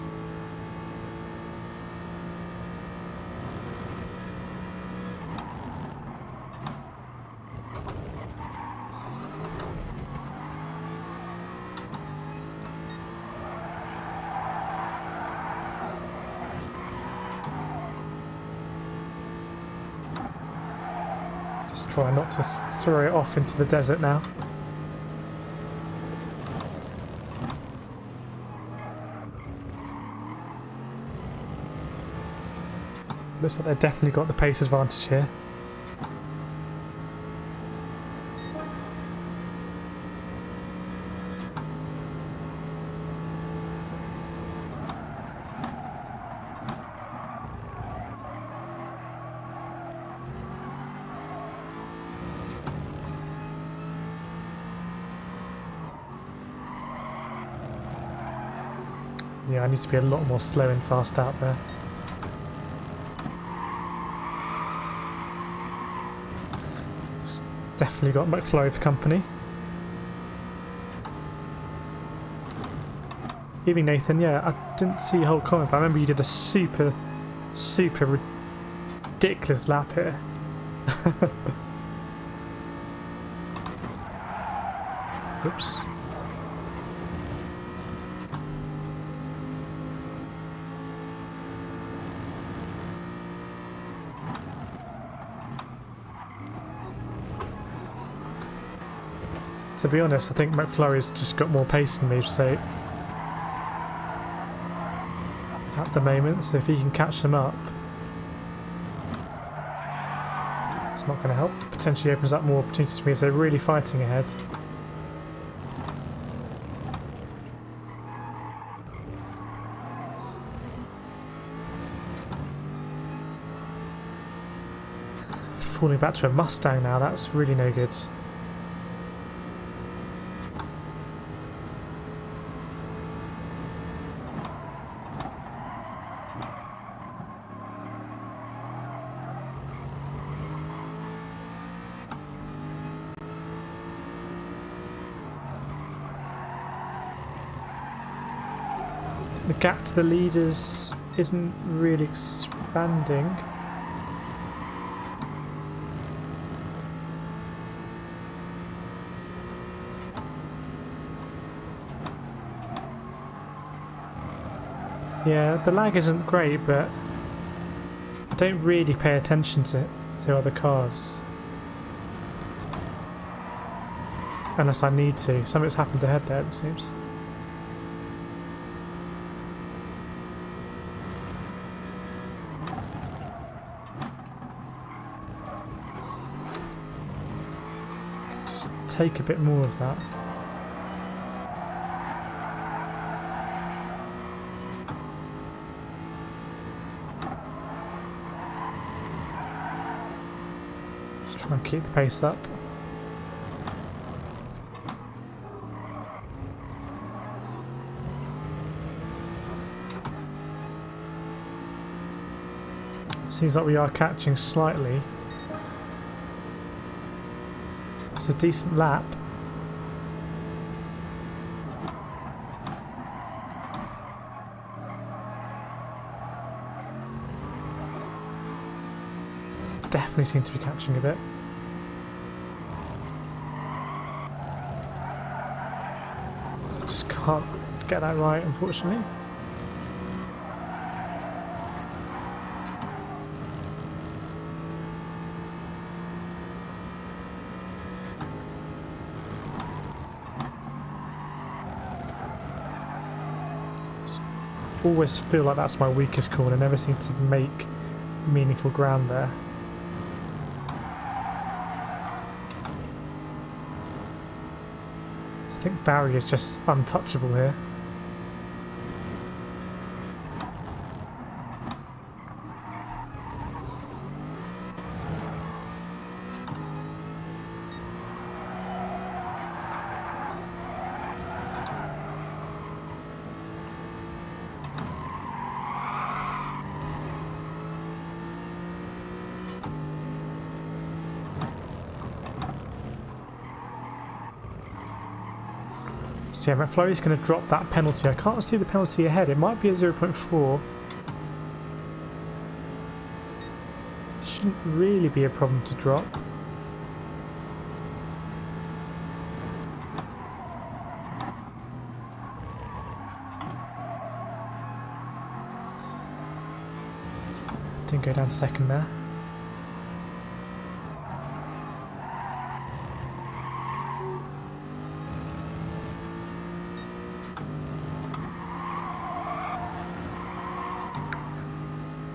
Just try not to throw it off into the desert now. Looks like they've definitely got the pace advantage here. Yeah, I need to be a lot more slow and fast out there. It's definitely got McFlurry for company. Evening, Nathan. Yeah, I didn't see your whole comment, but I remember you did a super ridiculous lap here. Oops. To be honest, I think McFlurry's just got more pace than me, so at the moment, so if he can catch them up, it's not going to help. Potentially opens up more opportunities for me as they're really fighting ahead. Falling back to a Mustang now, that's really no good. The gap to the leaders isn't really expanding. Yeah, the lag isn't great, but I don't really pay attention to to other cars. Unless I need to. Something's happened ahead there, it seems. Just take a bit more of that. Let's try and keep the pace up. Seems like we are catching slightly. It's a decent lap. Definitely seem to be catching a bit. Just can't get that right, unfortunately. Always feel like that's my weakest corner. Never seem to make meaningful ground there. I think Barry is just untouchable here. So yeah, McFlurry's going to drop that penalty. I can't see the penalty ahead. It might be a 0.4. Shouldn't really be a problem to drop. Didn't go down second there.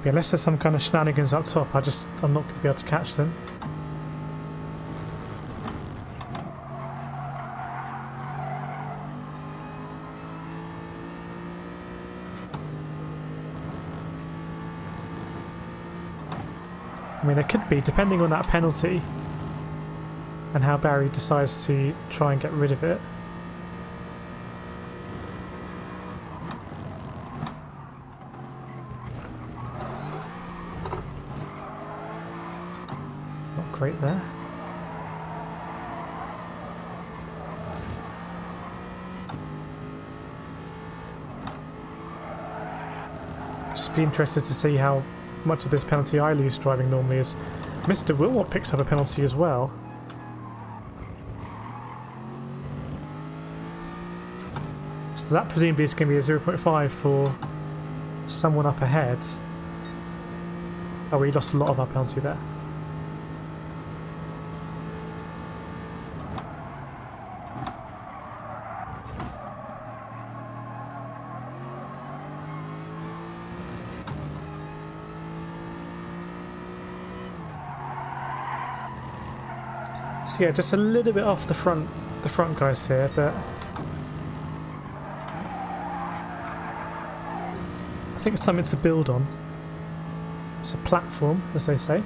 Yeah, unless there's some kind of shenanigans up top, I'm not going to be able to catch them. I mean, there could be, depending on that penalty and how Barry decides to try and get rid of it. Right there. Just be interested to see how much of this penalty I lose driving normally, as Mr. Wilmot picks up a penalty as well. So that presumably is going to be a 0.5 for someone up ahead. Oh, we lost a lot of our penalty there. So yeah, just a little bit off the front guys here, but I think it's something to build on. It's a platform, as they say.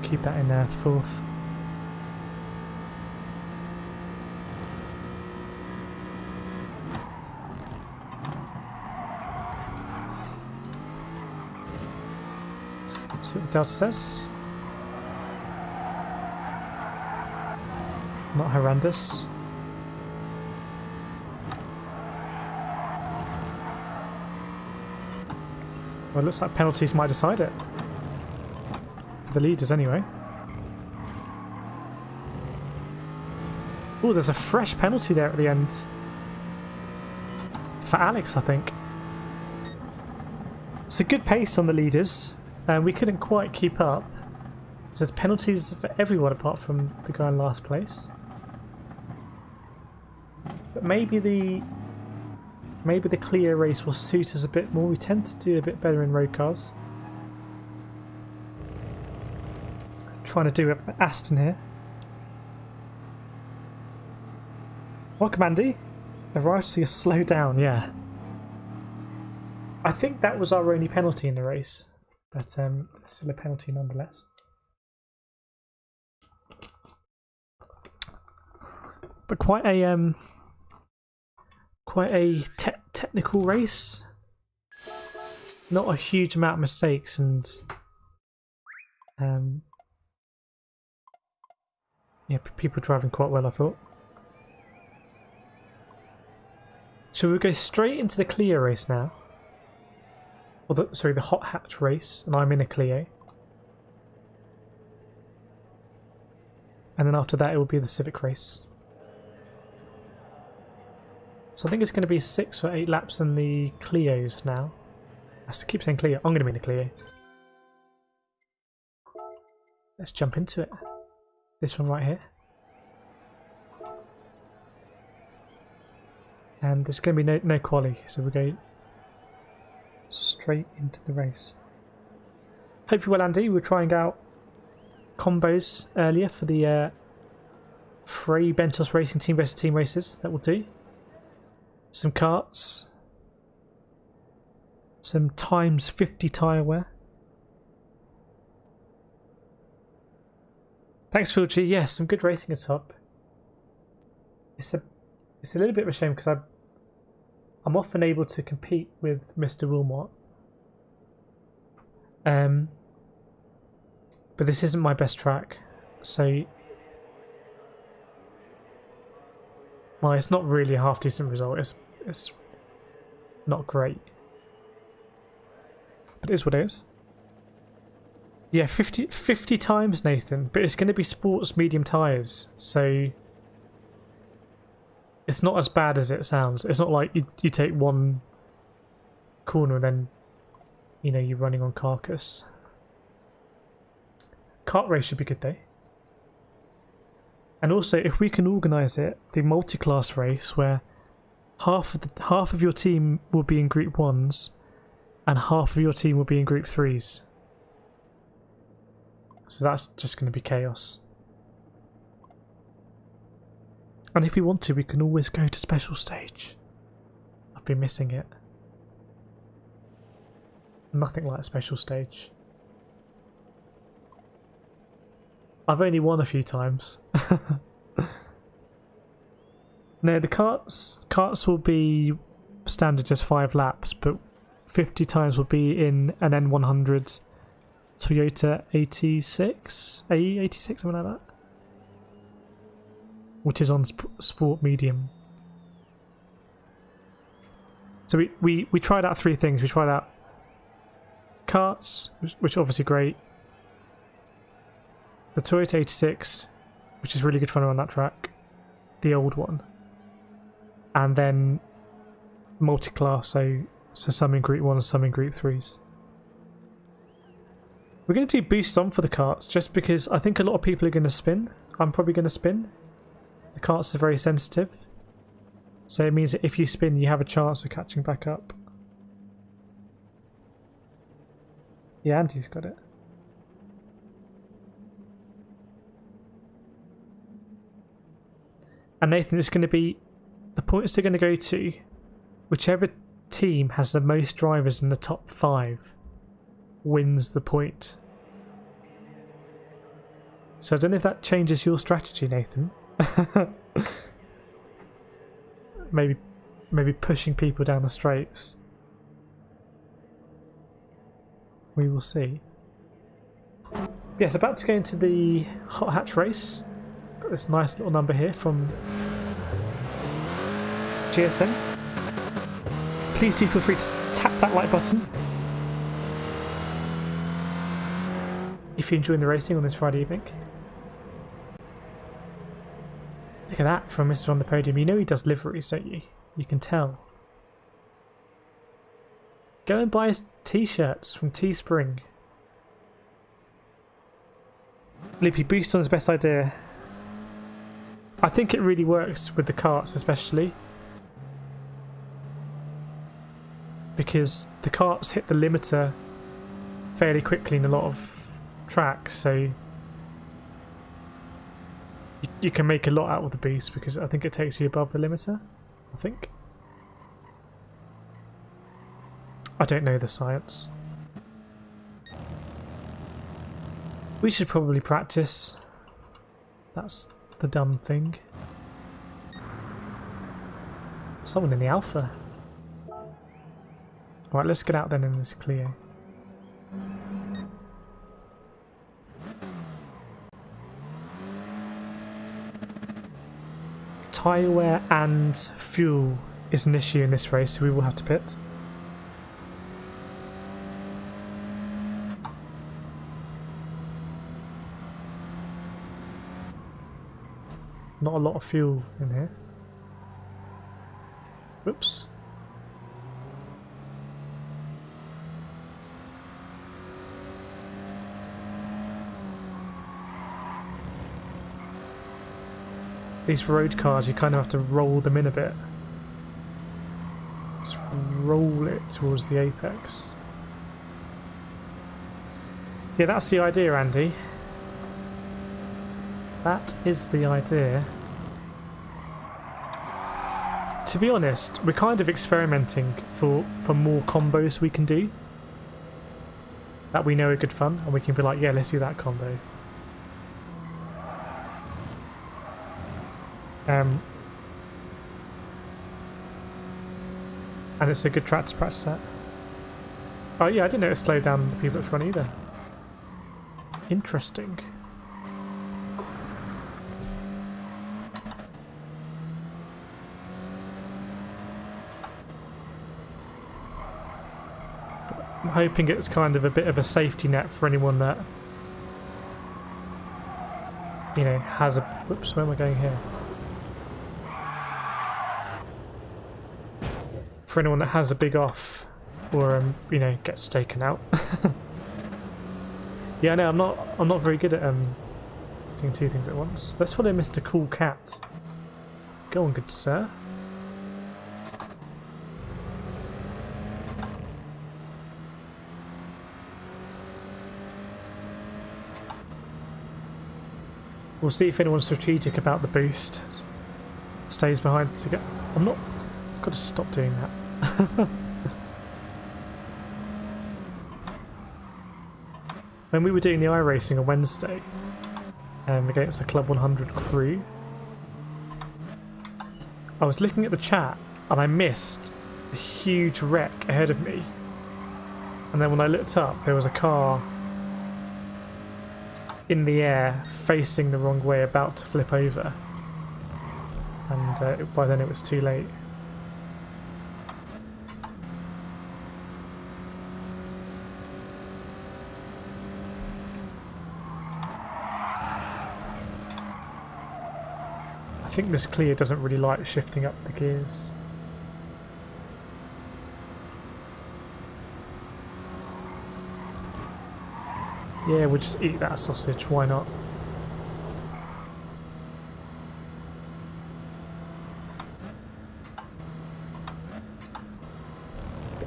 Keep that in there, fourth. See what the Delta says. Not horrendous. Well, it looks like penalties might decide it. For the leaders anyway. Oh, there's a fresh penalty there at the end. For Alex, I think. It's a good pace on the leaders. And we couldn't quite keep up. So there's penalties for everyone apart from the guy in last place. But maybe the Clio race will suit us a bit more. We tend to do a bit better in road cars. Trying to do it for Aston here. Welcome, Andy. Arrived to see us slow down, yeah. I think that was our only penalty in the race, but still a penalty nonetheless. But quite a technical race. Not a huge amount of mistakes, and yeah, people driving quite well, I thought. So we'll go straight into the Clio race now. Or the hot hatch race, and I'm in a Clio. And then after that it will be the Civic race. So I think it's going to be 6 or 8 laps in the Clios now. I have to keep saying Clio. I'm going to be in a Clio. Let's jump into it. This one right here. And there's going to be no quali, so we'll go straight into the race. Hope you're well, Andy. We're trying out combos earlier for the Fray Bentos Racing Team versus Team races. That will do. Some karts. Some times 50 tyre wear. Thanks, Phil G. Yes, some good racing at top. It's a little bit of a shame because I'm often able to compete with Mr. Wilmot. But this isn't my best track, so well, it's not really a half decent result. It's not great, but it is what it is. Yeah, 50 times, Nathan, but it's going to be sports medium tyres, so it's not as bad as it sounds. It's not like you take one corner and then, you know, you're running on carcass. Kart race should be good though. And also, if we can organise it, the multi-class race where half of your team will be in Group 1s and half of your team will be in Group 3s. So that's just going to be chaos. And if we want to, we can always go to special stage. I've been missing it. Nothing like special stage. I've only won a few times. No, the karts will be standard just 5 laps, but 50 times will be in an N100 Toyota 86? AE86, something like that. Which is on sport medium. So we tried out 3 things. We tried out karts, which are obviously great. The Toyota 86, which is really good fun on that track. The old one. And then multi-class, so some in Group 1 and some in Group 3s. We're going to do boost on for the karts, just because I think a lot of people are going to spin. I'm probably going to spin. The karts are very sensitive, so it means that if you spin, you have a chance of catching back up. Yeah, Andy's got it. And Nathan, it's going to be the points they're going to go to whichever team has the most drivers in the top 5 wins the point. So I don't know if that changes your strategy, Nathan. maybe pushing people down the straights. We will see. Yes, about to go into the hot hatch race. Got this nice little number here from GSM. Please do feel free to tap that like button. if you're enjoying the racing on this Friday evening. Look at that from Mr. on the Podium. You know he does liveries, don't you? You can tell. Go and buy his t-shirts from Teespring. Loopy, boost on his best idea. I think it really works with the karts especially. Because the karts hit the limiter fairly quickly in a lot of tracks, so you can make a lot out of the boost because I think it takes you above the limiter, I think. I don't know the science. We should probably practice. That's the dumb thing. Someone in the Alpha. Right, let's get out then in this Clio. Tyre wear and fuel is an issue in this race, so we will have to pit. Not a lot of fuel in here. Whoops. These road cars, you kind of have to roll them in a bit. Just roll it towards the apex. Yeah, that's the idea, Andy. That is the idea. To be honest, we're kind of experimenting for more combos we can do. That we know are good fun, and we can be like, yeah, let's do that combo. And it's a good track to practice that. Oh yeah, I didn't know it slowed down the people at the front either. Interesting. I'm hoping it's kind of a bit of a safety net for anyone that, you know, has a... Whoops, where am I going here? For anyone that has a big off, or you know, gets taken out. Yeah, no, I'm not very good at doing two things at once. Let's follow Mr. Cool Cat. Go on, good sir. We'll see if anyone's strategic about the boost. Stays behind to get... I'm not... I've got to stop doing that. When we were doing the iRacing on Wednesday against the Club 100 crew, I was looking at the chat and I missed a huge wreck ahead of me. And then when I looked up, there was a car in the air facing the wrong way, about to flip over. And by then it was too late. I think this Clio doesn't really like shifting up the gears. Yeah, we'll just eat that sausage, why not?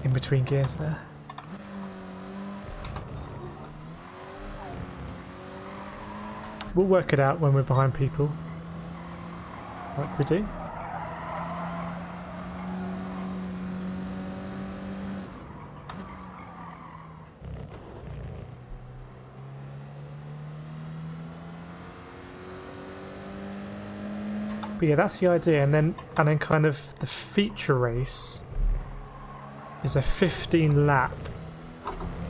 In between gears there. We'll work it out when we're behind people. Like we do. But yeah, that's the idea, and then kind of the feature race is a 15 lap.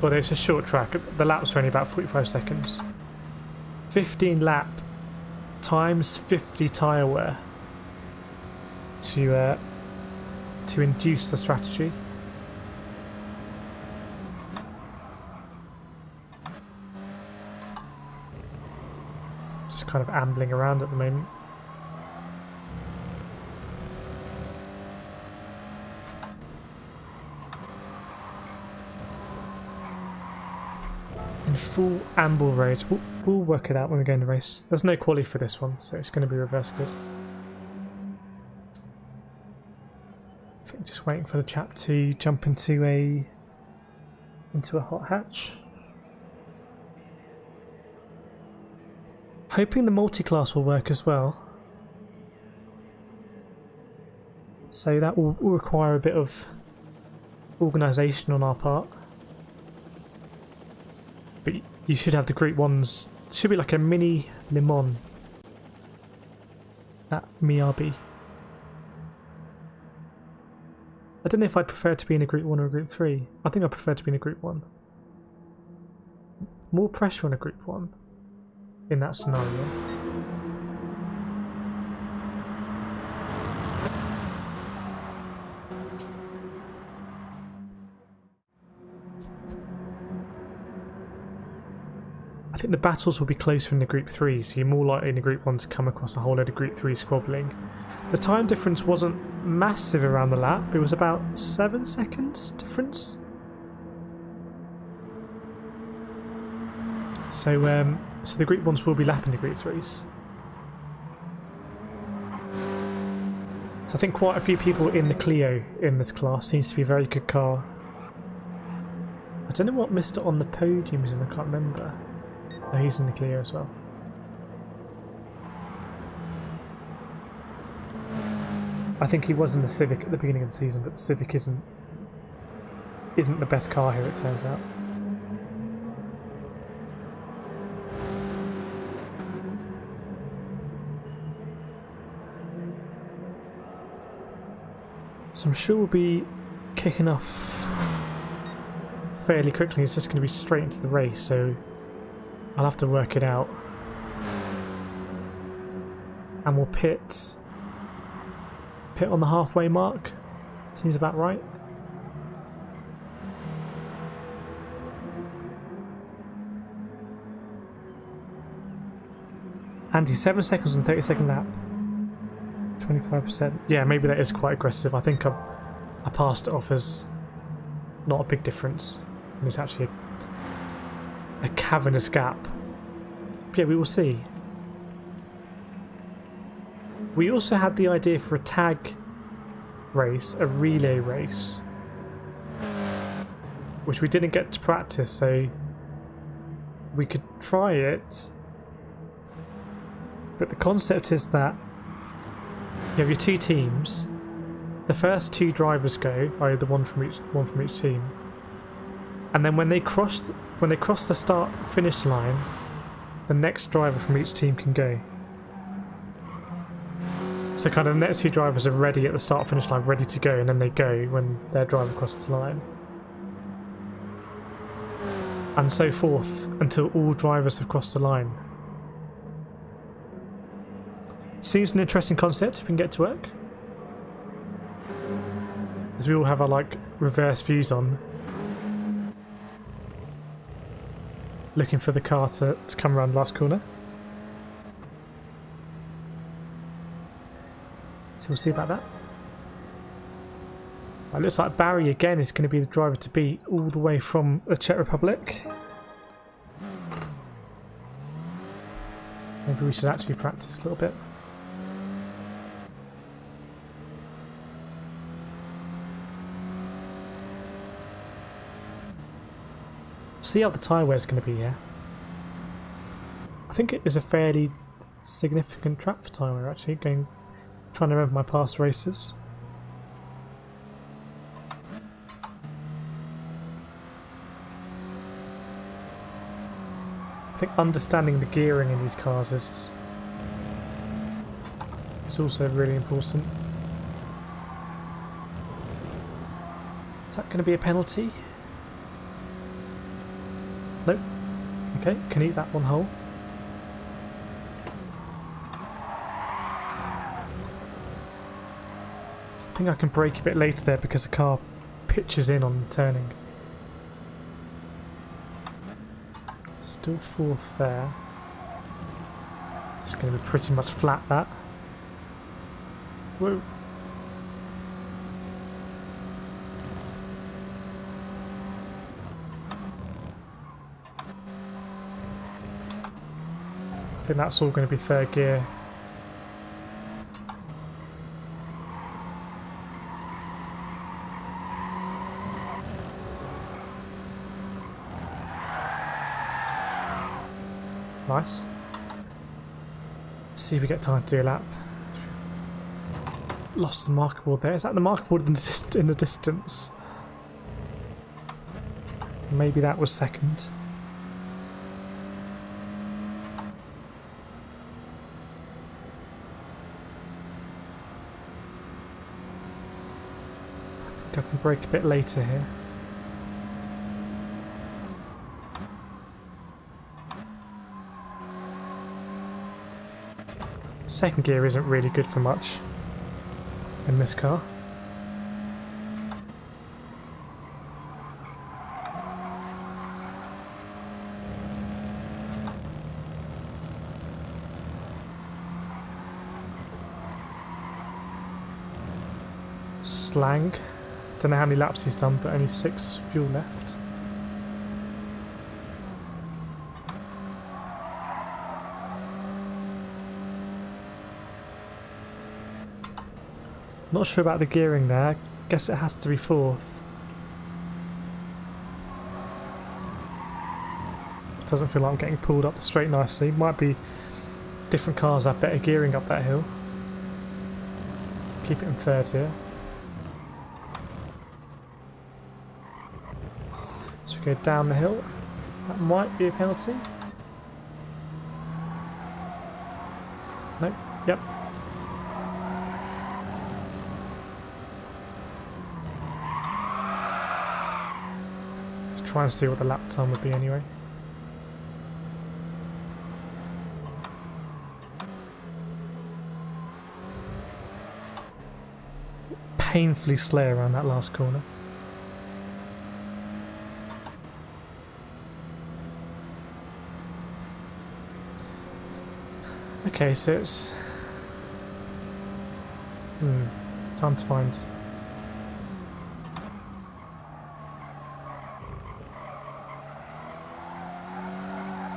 Well, it's a short track. The laps are only about 45 seconds. 15 lap times 50 tyre wear to induce the strategy. just kind of ambling around at the moment. In full amble road. We'll work it out when we go in the race. There's no quali for this one, so it's going to be reverse grid. I think just waiting for the chap to jump into a hot hatch. Hoping the multi-class will work as well. So that will require a bit of organisation on our part. But you should have the Group 1s. Should be like a mini Le Mans at Miyabi. I don't know if I'd prefer to be in a Group 1 or a Group 3. I think I prefer to be in a Group 1. More pressure on a Group 1 in that scenario. I think the battles will be closer in the Group 3, so you're more likely in the Group 1 to come across a whole load of Group 3 squabbling. The time difference wasn't massive around the lap, it was about 7 seconds difference. So the Group 1s will be lapping the Group 3s. So I think quite a few people in the Clio in this class. Seems to be a very good car. I don't know what Mr. on the podium is in, I can't remember. Oh, he's in the Clio as well. I think he was in the Civic at the beginning of the season, but the Civic isn't the best car here, it turns out. So I'm sure we'll be kicking off fairly quickly. It's just going to be straight into the race, so I'll have to work it out. And we'll pit on the halfway mark. Seems about right. Andy, 7 seconds on 30-second lap. 25%. Yeah, maybe that is quite aggressive. I think I passed it off as not a big difference. And it's actually a cavernous gap. But yeah, we will see. We also had the idea for a tag race, a relay race, which we didn't get to practice, so we could try it. But the concept is that you have your two teams. The first two drivers go, i.e. the one from each team, and then when they cross the start-finish line, the next driver from each team can go. So kind of the next two drivers are ready at the start-finish line, ready to go, and then they go when their driver crosses the line. And so forth until all drivers have crossed the line. Seems an interesting concept if we can get to work. As we all have our like reverse views on. Looking for the car to come around the last corner. So we'll see about that. It looks like Barry again is going to be the driver to beat all the way from the Czech Republic. Maybe we should actually practice a little bit. See how the tyre wear is going to be here. I think it is a fairly significant track for tyre wear actually, trying to remember my past races. I think understanding the gearing in these cars is also really important. Is that going to be a penalty? Nope. Okay, can eat that one whole. I think I can brake a bit later there because the car pitches in on turning. Still fourth there. It's going to be pretty much flat, that. Whoa. I think that's all going to be third gear. Nice. Let's see if we get time to do a lap. Lost the marker board there. Is that the marker board in the distance? Maybe that was second. I think I can brake a bit later here. Second gear isn't really good for much in this car. Slang. Don't know how many laps he's done, but only 6 fuel left. Not sure about the gearing there. Guess it has to be fourth. Doesn't feel like I'm getting pulled up the straight nicely. Might be different cars have better gearing up that hill. Keep it in third here. So we go down the hill. That might be a penalty. Nope. Yep. Try and see what the lap time would be anyway. Painfully slow around that last corner. Okay, so it's time to find.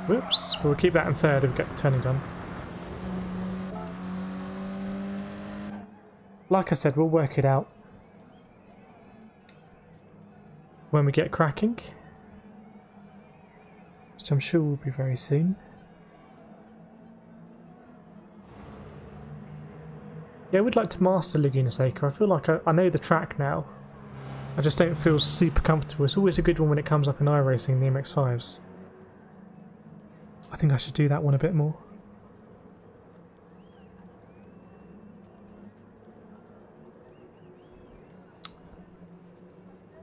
Whoops, we'll keep that in third if we get the turning done. Like I said, we'll work it out when we get cracking, which I'm sure will be very soon. Yeah, I would like to master Laguna Seca. I feel like I know the track now. I just don't feel super comfortable. It's always a good one when it comes up in iRacing, the MX-5s. I think I should do that one a bit more.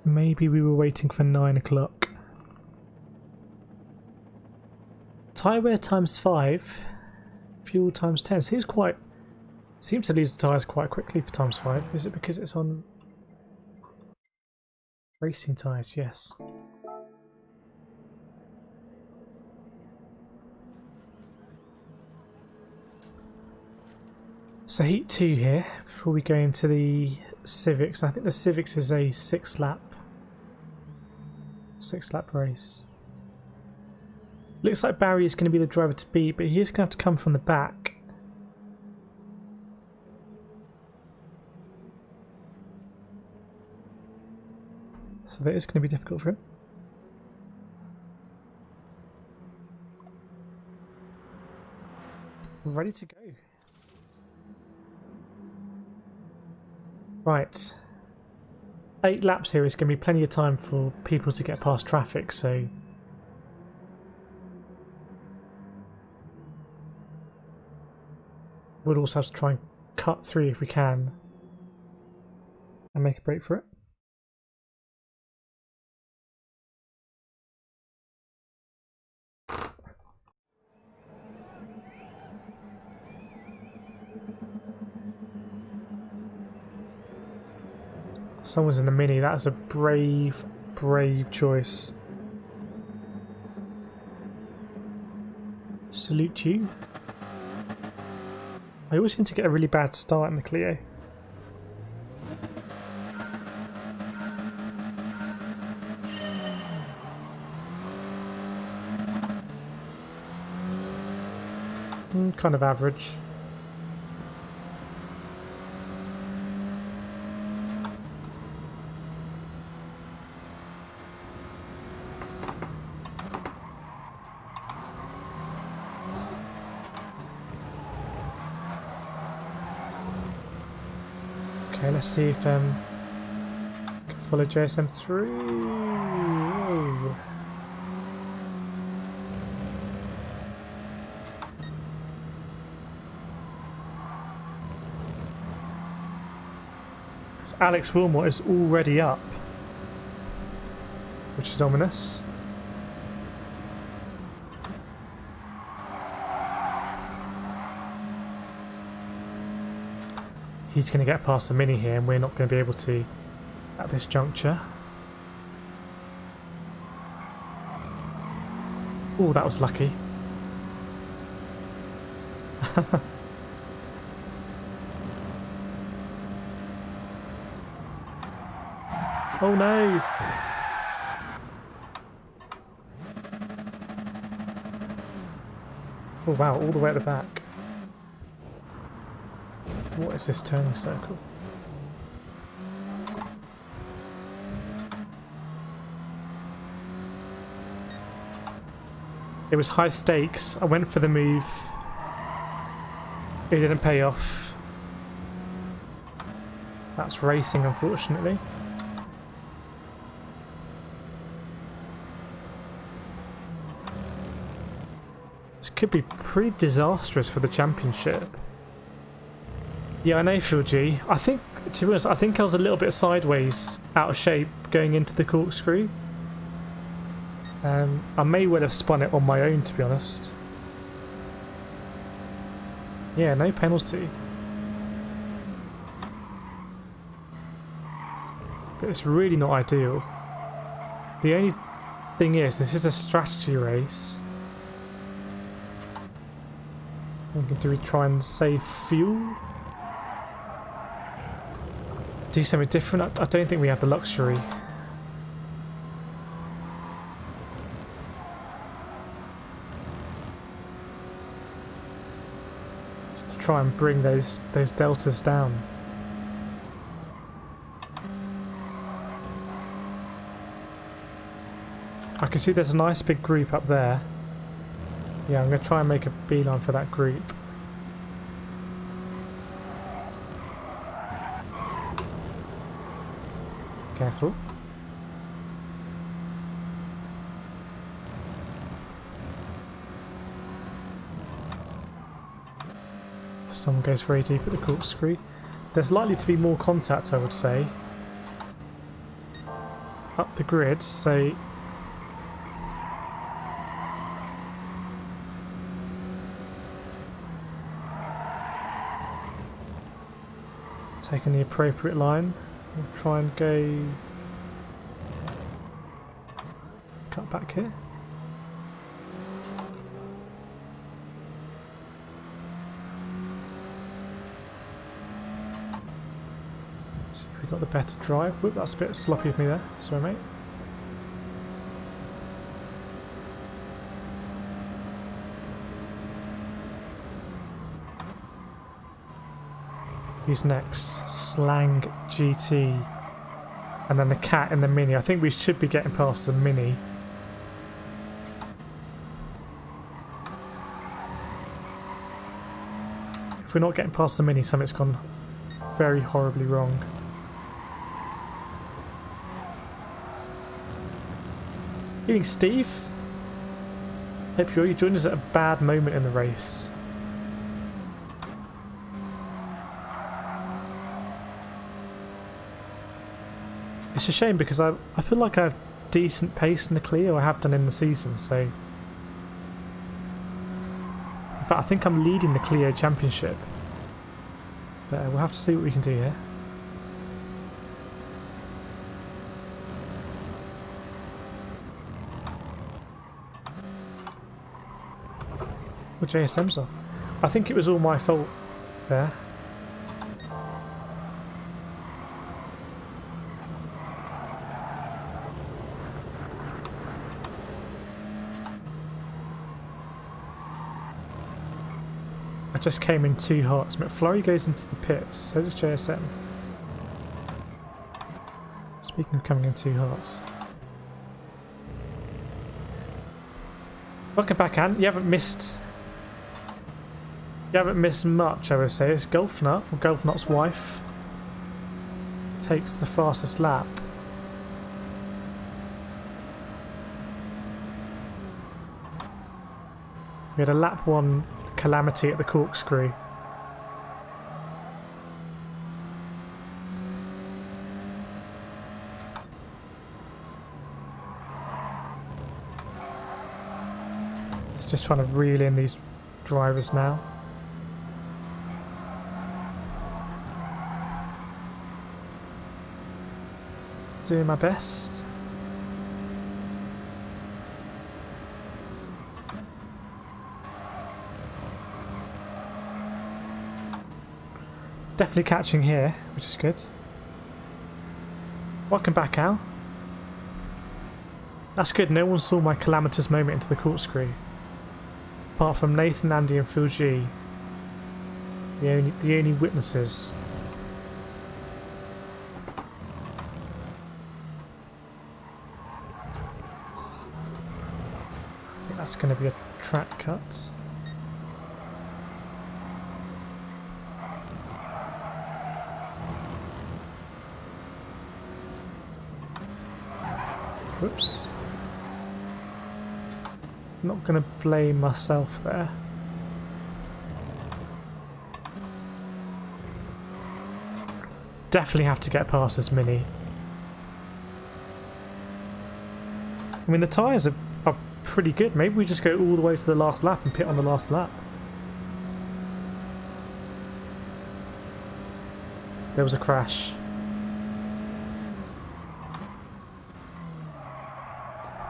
Maybe we were waiting for 9 o'clock. Tyre wear times 5, fuel times 10. Seems to lose the tyres quite quickly for times 5. Is it because it's on racing tyres? Yes. So heat 2 here, before we go into the Civics. I think the Civics is a 6 lap race. Looks like Barry is going to be the driver to beat, but he is going to have to come from the back. So that is going to be difficult for him. Ready to go. Right, 8 laps here is going to be plenty of time for people to get past traffic, so we'll also have to try and cut through if we can and make a break for it. Someone's in the Mini. That's a brave, brave choice. Salute you. I always seem to get a really bad start in the Clio. Kind of average. Okay, let's see if can follow JSM through. Whoa. So Alex Wilmot is already up, which is ominous. He's going to get past the Mini here and we're not going to be able to at this juncture. Oh, that was lucky. Oh no! Oh wow, all the way at the back. What is this turning circle? It was high stakes. I went for the move. It didn't pay off. That's racing, unfortunately. This could be pretty disastrous for the championship. Yeah, I know, Phil G. I think, to be honest, I think I was a little bit sideways, out of shape, going into the corkscrew. I may well have spun it on my own, to be honest. Yeah, no penalty. But it's really not ideal. The only thing is, this is a strategy race. Do we try and save fuel? Do something different? I don't think we have the luxury. Just to try and bring those deltas down. I can see there's a nice big group up there. Yeah, I'm going to try and make a beeline for that group. Careful. Someone goes very deep at the corkscrew. There's likely to be more contact, I would say, up the grid, so taking the appropriate line. We'll try and go cut back here. See if we got the better drive. Whoop, that's a bit sloppy of me there. Sorry, mate. Who's next? Slang GT. And then the cat and the Mini. I think we should be getting past the Mini. If we're not getting past the Mini, something's gone very horribly wrong. Evening, Steve. Hope you joined us at a bad moment in the race. It's a shame because I feel like I have decent pace in the Clio. I have done in the season, so in fact I think I'm leading the Clio Championship, but we'll have to see what we can do here. Well, JSM's off. I think it was all my fault there. I just came in too hot. McFlurry goes into the pits, so does JSM. Speaking of coming in too hot. Welcome back, Ant. You haven't missed much, I would say. It's Golfnut, or Golfnut's wife, takes the fastest lap. We had a lap 1 calamity at the corkscrew. It's just trying to reel in these drivers now. Doing my best. Definitely catching here, which is good. Welcome back, Al. That's good, no one saw my calamitous moment into the corkscrew. Apart from Nathan, Andy and Phil G. The only witnesses. I think that's going to be a track cut. Whoops. Not going to blame myself there. Definitely have to get past this Mini. I mean, the tyres are pretty good. Maybe we just go all the way to the last lap and pit on the last lap. There was a crash.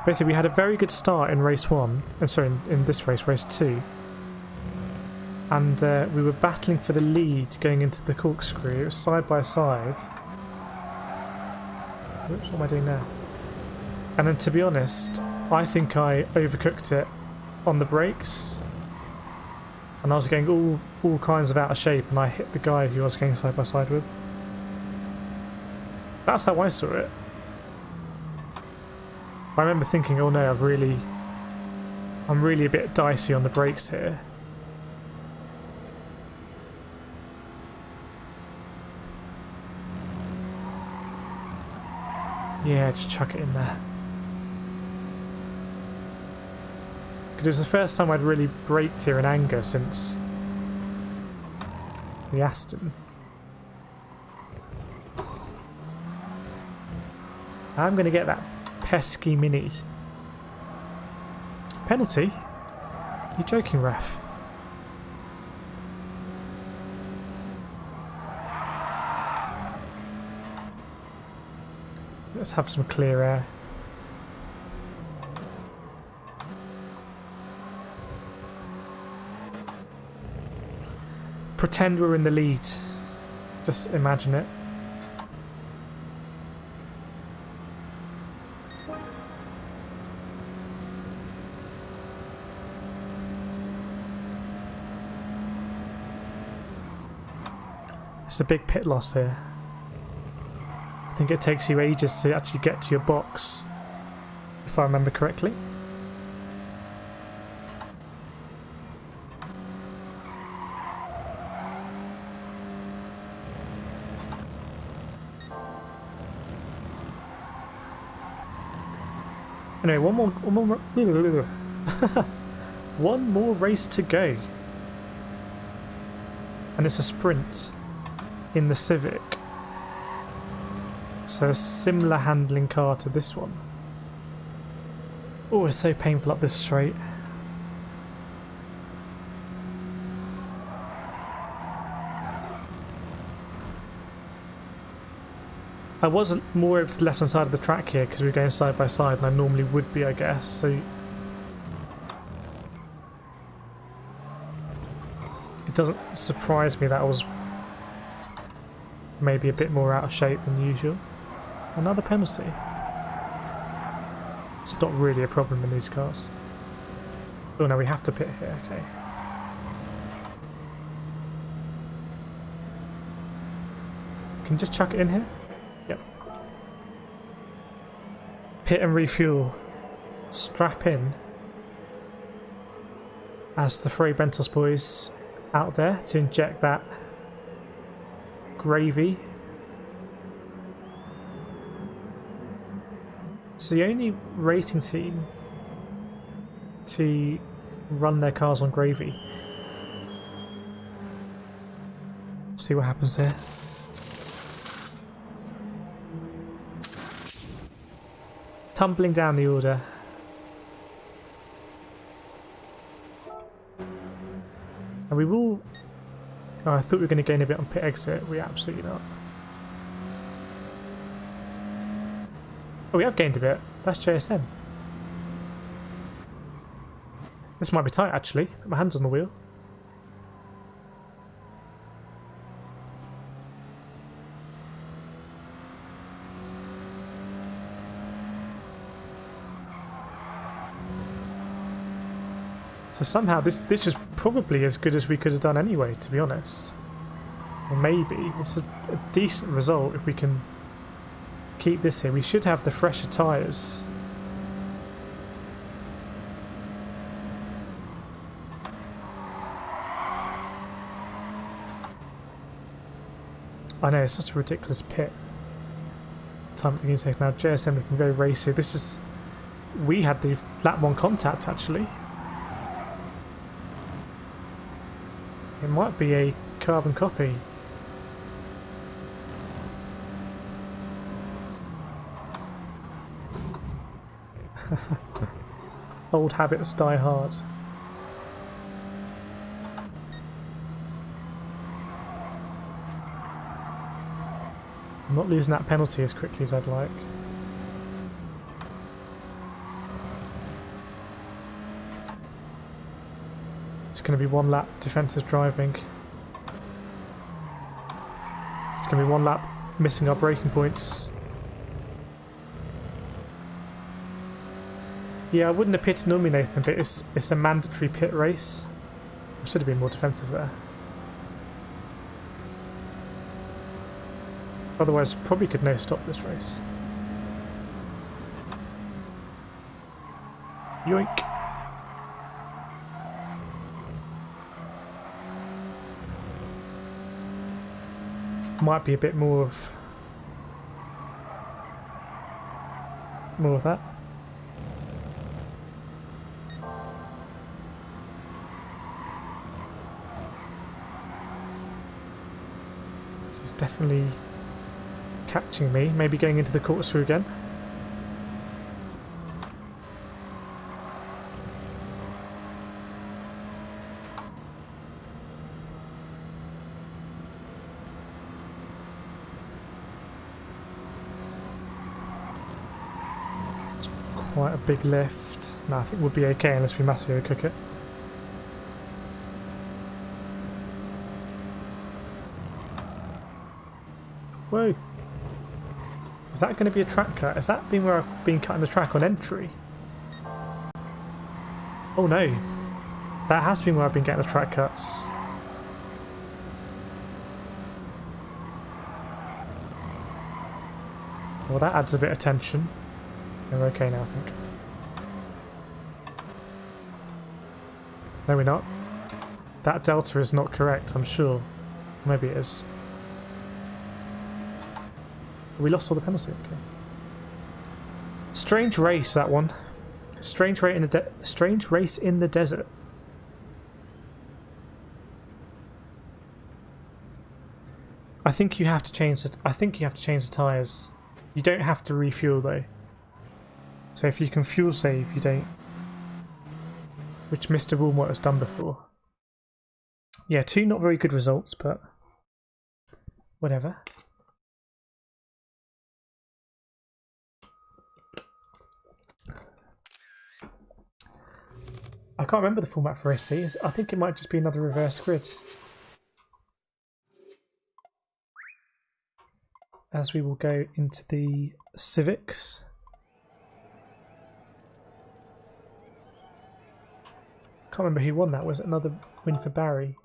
Basically, we had a very good start in race 1, in this race, race 2. And we were battling for the lead going into the corkscrew. It was side by side. Oops, what am I doing now? And then, to be honest, I think I overcooked it on the brakes. And I was getting all kinds of out of shape, and I hit the guy who I was going side by side with. That's how I saw it. I remember thinking, oh no, I'm really a bit dicey on the brakes here. Yeah, just chuck it in there. Because it was the first time I'd really braked here in anger since the Aston. I'm going to get that pesky Mini. Penalty? You joking, ref? Let's have some clear air. Pretend we're in the lead. Just imagine it. It's a big pit loss here. I think it takes you ages to actually get to your box, if I remember correctly. Anyway, one more race to go, and it's a sprint in the Civic. So a similar handling car to this one. Oh, it's so painful up this straight. I was more over to the left hand side of the track here because we were going side by side than I normally would be, I guess. So it It doesn't surprise me that I was maybe a bit more out of shape than usual. Another penalty. It's not really a problem in these cars. Oh no, we have to pit here, okay. Can you just chuck it in here? Yep. Pit and refuel. Strap in. As the Fray Bentos boys out there to inject that gravy. It's the only racing team to run their cars on gravy. See what happens there. Tumbling down the order. And we will... Oh, I thought we were going to gain a bit on pit exit. We're absolutely not. Oh, we have gained a bit. That's JSM. This might be tight, actually. Put my hands on the wheel. So somehow this is probably as good as we could have done anyway, to be honest. Or maybe. It's a decent result if we can keep this here. We should have the fresher tyres. I know, it's such a ridiculous pit. Time at the intake now. JSM looking very racy. This is... We had the lap 1 contact, actually. It might be a carbon copy. Old habits die hard. I'm not losing that penalty as quickly as I'd like. It's going to be 1 lap defensive driving. It's going to be 1 lap missing our braking points. Yeah, I wouldn't have pitted normally, Nathan, but it's a mandatory pit race. I should have been more defensive there. Otherwise, probably could no stop this race. Yoink. Might be a bit more of that. This is definitely catching me. Maybe going into the corkscrew again. Quite a big lift. No, I think we'll be okay unless we massively cook it. Whoa! Is that going to be a track cut? Has that been where I've been cutting the track on entry? Oh no! That has been where I've been getting the track cuts. Well, that adds a bit of tension. We're okay now, I think. No, we're not. That delta is not correct, I'm sure. Maybe it is. We lost all the penalty, okay. Strange race, that one. Strange race in the desert. I think you have to change the tyres. You don't have to refuel though. So if you can fuel save, you don't. Which Mr. Walmart has done before. Yeah, 2 not very good results, but whatever. I can't remember the format for SC. I think it might just be another reverse grid. as we will go into the Civics. Can't remember who won that. Was it another win for Barry?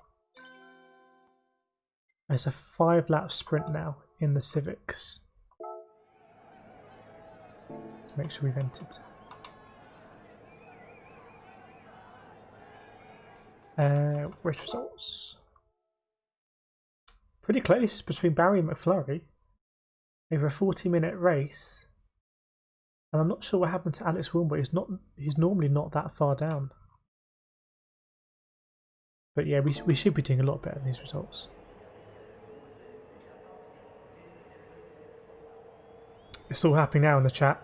It's a 5-lap sprint now in the Civics. So make sure we've entered. Race results. Pretty close between Barry and McFlurry. Over a 40-minute race. And I'm not sure what happened to Alex Wilmot. He's normally not that far down. But yeah, we should be doing a lot better than these results. It's all happening now in the chat.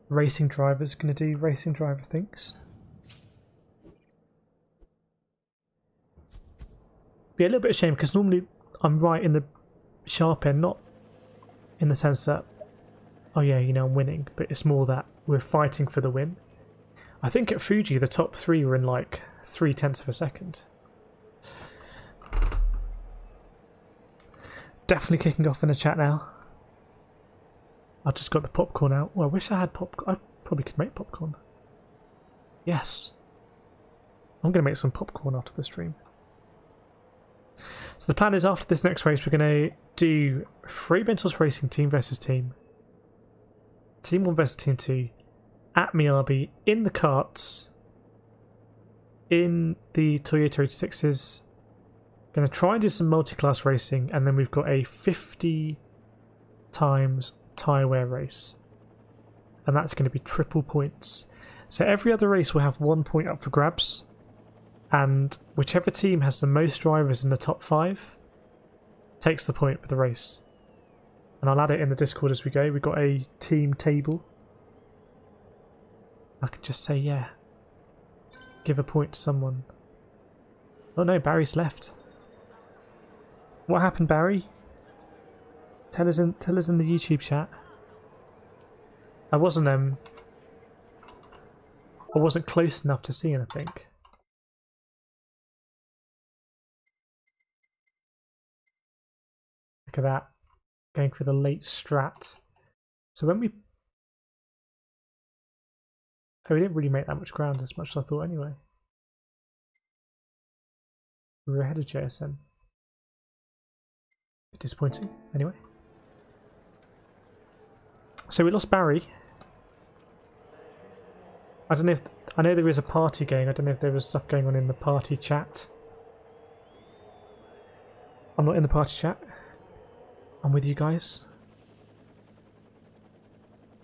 Racing drivers going to do racing driver things. Be a little bit of shame because normally I'm right in the sharp end, not in the sense that, oh yeah, you know, I'm winning, but it's more that we're fighting for the win. I think at Fuji the top 3 were in like 0.3 of a second. Definitely kicking off in the chat now. I've just got the popcorn out. Well, I wish I had popcorn. I probably could make popcorn. Yes. I'm going to make some popcorn after the stream. So the plan is after this next race we're going to do Fray Bentos Racing team versus team. Team 1 versus Team 2. At Miyabi, in the karts. In the Toyota 86s. Going to try and do some multi-class racing, and then we've got a 50 times tyre wear race. And that's going to be triple points. So every other race will have 1 point up for grabs. And whichever team has the most drivers in the top 5 takes the point for the race. And I'll add it in the Discord as we go. We've got a team table. I could just say, yeah. Give a point to someone. Oh no, Barry's left. What happened, Barry? Tell us in the YouTube chat. I wasn't close enough to see anything. Look at that. Going for the late strat. So when we... Oh, we didn't really make that much ground as much as I thought anyway. We were ahead of JSN. Bit disappointing, anyway. So we lost Barry. I don't know if... I know there is a party going. I don't know if there was stuff going on in the party chat. I'm not in the party chat. I'm with you guys.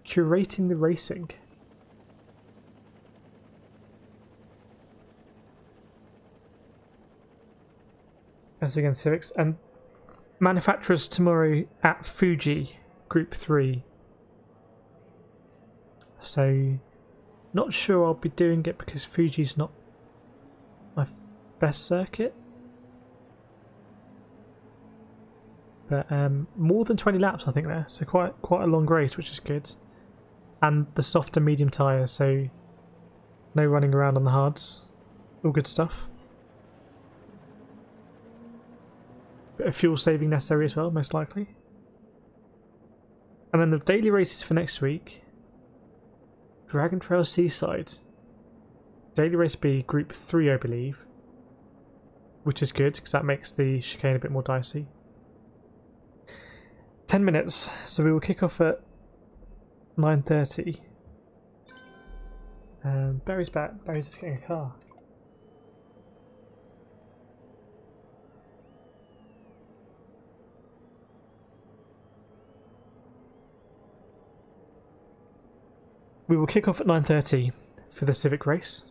Curating the racing. As against Civics. And manufacturers tomorrow at Fuji, Group 3. So, not sure I'll be doing it because Fuji's not my best circuit. But more than 20 laps I think there, so quite a long race, which is good. And the soft and medium tyre, so no running around on the hards. All good stuff. Bit of fuel saving necessary as well, most likely. And then the daily races for next week. Dragon Trail Seaside. Daily race B, Group 3 I believe. Which is good, because that makes the chicane a bit more dicey. 10 minutes, so we will kick off at 9:30. Barry's back. Barry's just getting a car. We will kick off at 9:30 for the Civic race.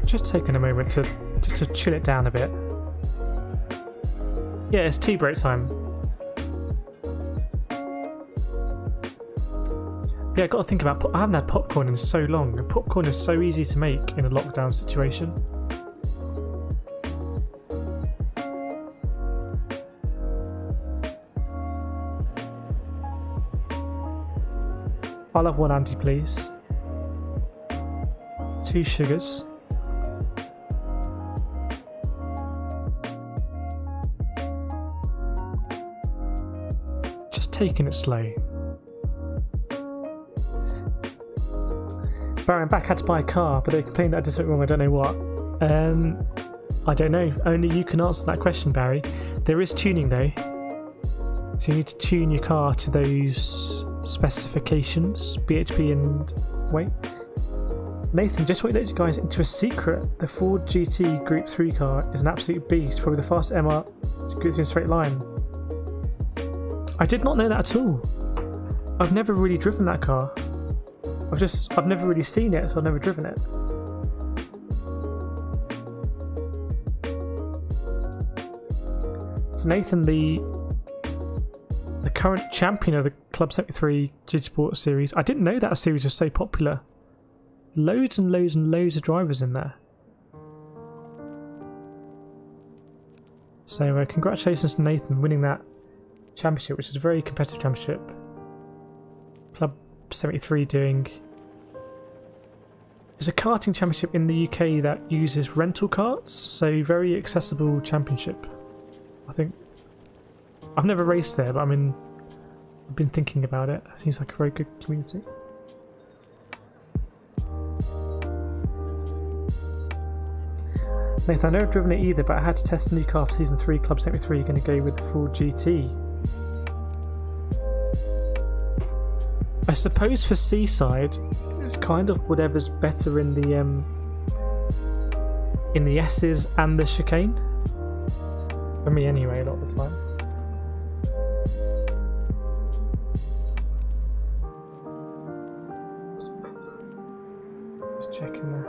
Just taking a moment to chill it down a bit. Yeah, it's tea break time. Yeah, I got to think about. I haven't had popcorn in so long. And popcorn is so easy to make in a lockdown situation. I'll have 1 anti, please. 2 sugars. Just taking it slow. Barry, I'm back. Had to buy a car, but they complained that I did something wrong. I don't know what. I don't know. Only you can answer that question, Barry. There is tuning though, so you need to tune your car to those specifications, BHP and wait. Nathan, just wait, let you guys into a secret. The Ford GT Group 3 car is an absolute beast, probably the fastest MR to go through a straight line. I did not know that at all. I've never really driven that car. I've never really seen it, so I've never driven it. So Nathan, the current champion of the Club 73 GT Sport series, I didn't know that series was so popular. Loads and loads and loads of drivers in there. So congratulations to Nathan winning that championship, which is a very competitive championship. Club 73 doing... It's a karting championship in the UK that uses rental karts, so very accessible championship. I think... I've never raced there, but I've been thinking about it. It seems like a very good community. Nathan, I've never driven it either, but I had to test a new car for Season 3 Club 73. You're going to go with the Ford GT. I suppose for Seaside, it's kind of whatever's better in the S's and the chicane. For me anyway, a lot of the time. Just checking there.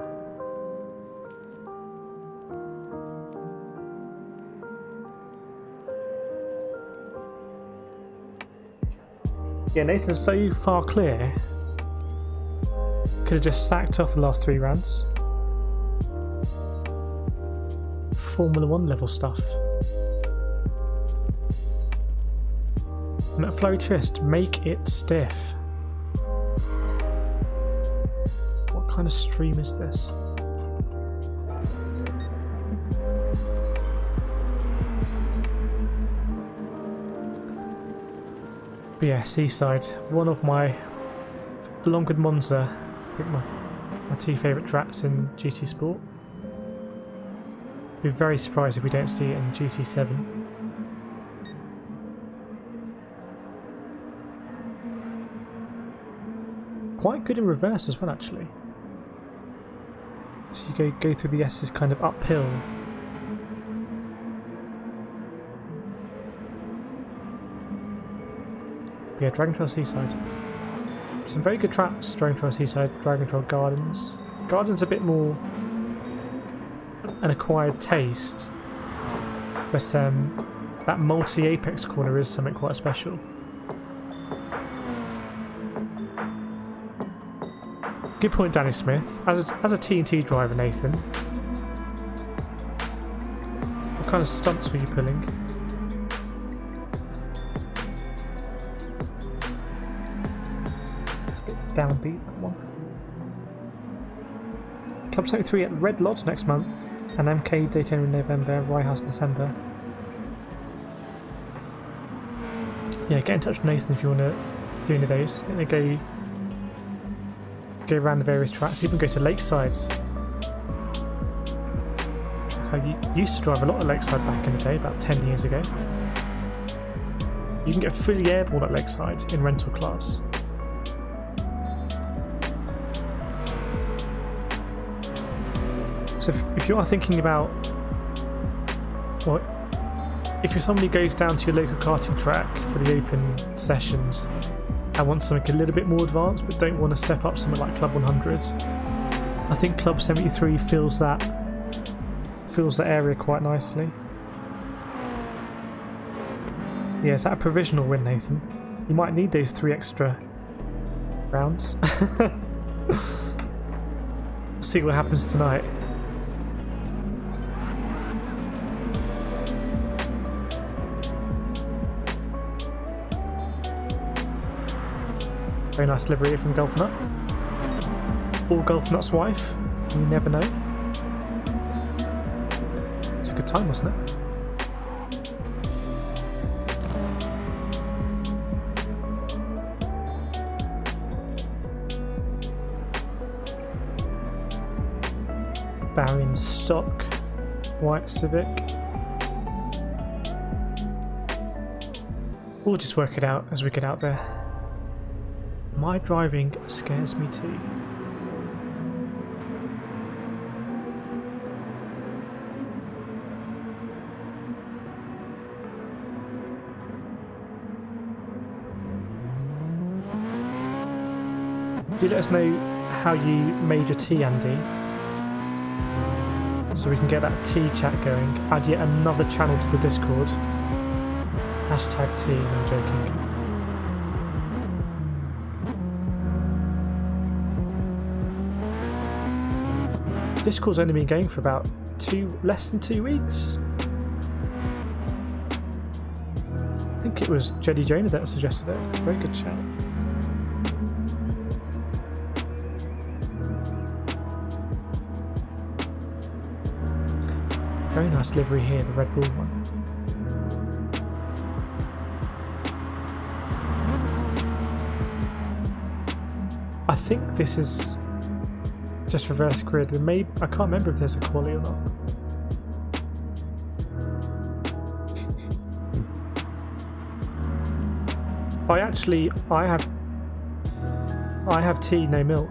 Yeah, Nathan's so far clear. Could have just sacked off the last 3 rounds. Formula 1 level stuff. McFlurry twist, make it stiff. What kind of stream is this? But yeah, Seaside, one of my, along with Monza, I think my 2 favourite tracks in GT Sport. Be very surprised if we don't see it in GT7. Quite good in reverse as well, actually. So you go through the S's kind of uphill. But yeah, Dragon Trail Seaside. Some very good tracks, Dragon Trail Seaside, Dragon Trail Gardens. Gardens a bit more an acquired taste, but that multi-apex corner is something quite special. Good point, Danny Smith. As a TNT driver, Nathan, what kind of stunts were you pulling? It's a bit downbeat, that one. Club 73 at Red Lodge next month, and MK Daytona in November, Rye House in December. Yeah, get in touch with Nathan if you want to do any of those. I think they go around the various tracks, even go to Lakeside. I used to drive a lot at Lakeside back in the day, about 10 years ago. You can get fully airborne at Lakeside in rental class. So if you are thinking about, well, if you're somebody who goes down to your local karting track for the open sessions and want something a little bit more advanced but don't want to step up something like Club 100, I think Club 73 fills that area quite nicely. Yeah, is that a provisional win, Nathan? You might need those 3 extra rounds. See what happens tonight. Very nice livery from Golf Nut. Or Golf Nut's wife. You never know. It's a good time, wasn't it? Baron stock, white Civic. We'll just work it out as we get out there. My driving scares me too. Do let us know how you made your tea, Andy, so we can get that tea chat going. Add yet another channel to the Discord. Hashtag tea, I'm joking. Discord's only been going for about less than 2 weeks. I think it was Jedi Jonah that suggested it. Very good chat. Very nice livery here, the Red Bull one. I think this is just reverse grid. I can't remember if there's a quality or not. I have tea, no milk.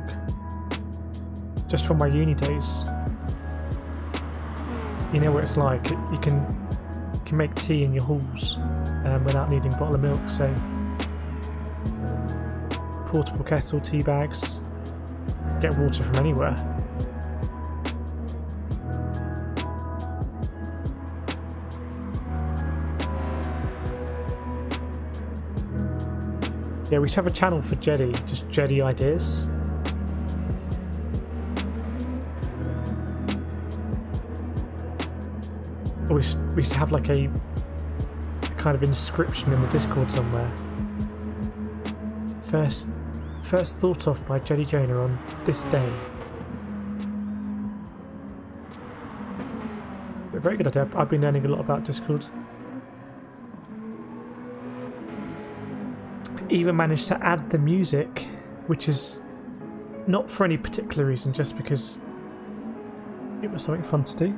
Just from my uni days. You know what it's like. You can make tea in your halls without needing a bottle of milk. So portable kettle, tea bags, get water from anywhere. Yeah, we should have a channel for Jedi, just Jedi ideas. We should have like a kind of inscription in the Discord somewhere. First thought of by Jedi Jonah on this day. A very good idea. I've been learning a lot about Discord. Even managed to add the music, which is not for any particular reason, just because it was something fun to do.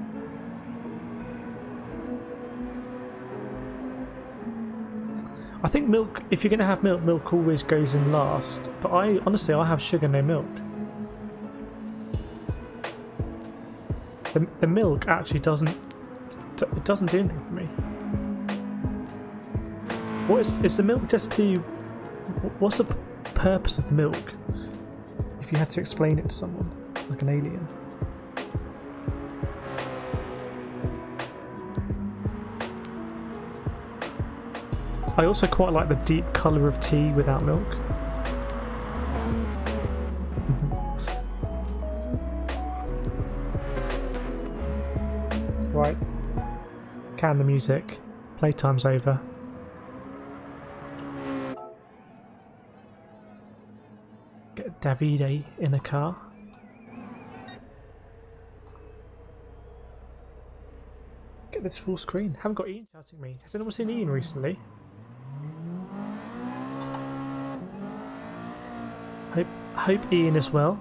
I think milk, if you're going to have milk, milk always goes in last. But honestly, I have sugar, no milk. The milk actually doesn't do anything for me. What is the milk just to? What's the purpose of the milk? If you had to explain it to someone, like an alien. I also quite like the deep colour of tea without milk. Right. Can the music. Playtime's over. Get Davide in a car. Get this full screen. Haven't got Ian shouting at me. Has anyone seen Ian recently? Hope Ian is well.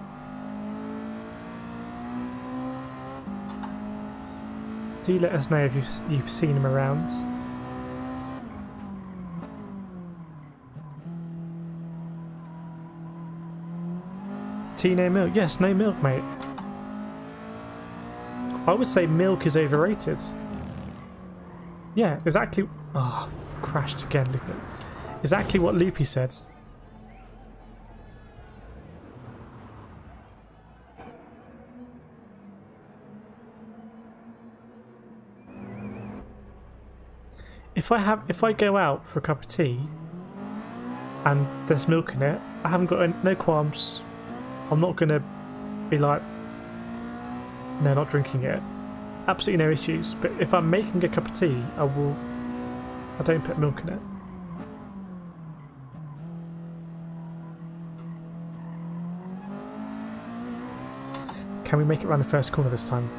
Do let us know if you've seen him around. Tea, no milk? Yes, no milk, mate. I would say milk is overrated. Yeah, exactly. Oh, crashed again. Look at it. Exactly what Loopy said. If I go out for a cup of tea and there's milk in it, I haven't got no qualms. I'm not gonna be like, no, not drinking it. Absolutely no issues. But if I'm making a cup of tea, I don't put milk in it. Can we make it around the first corner this time?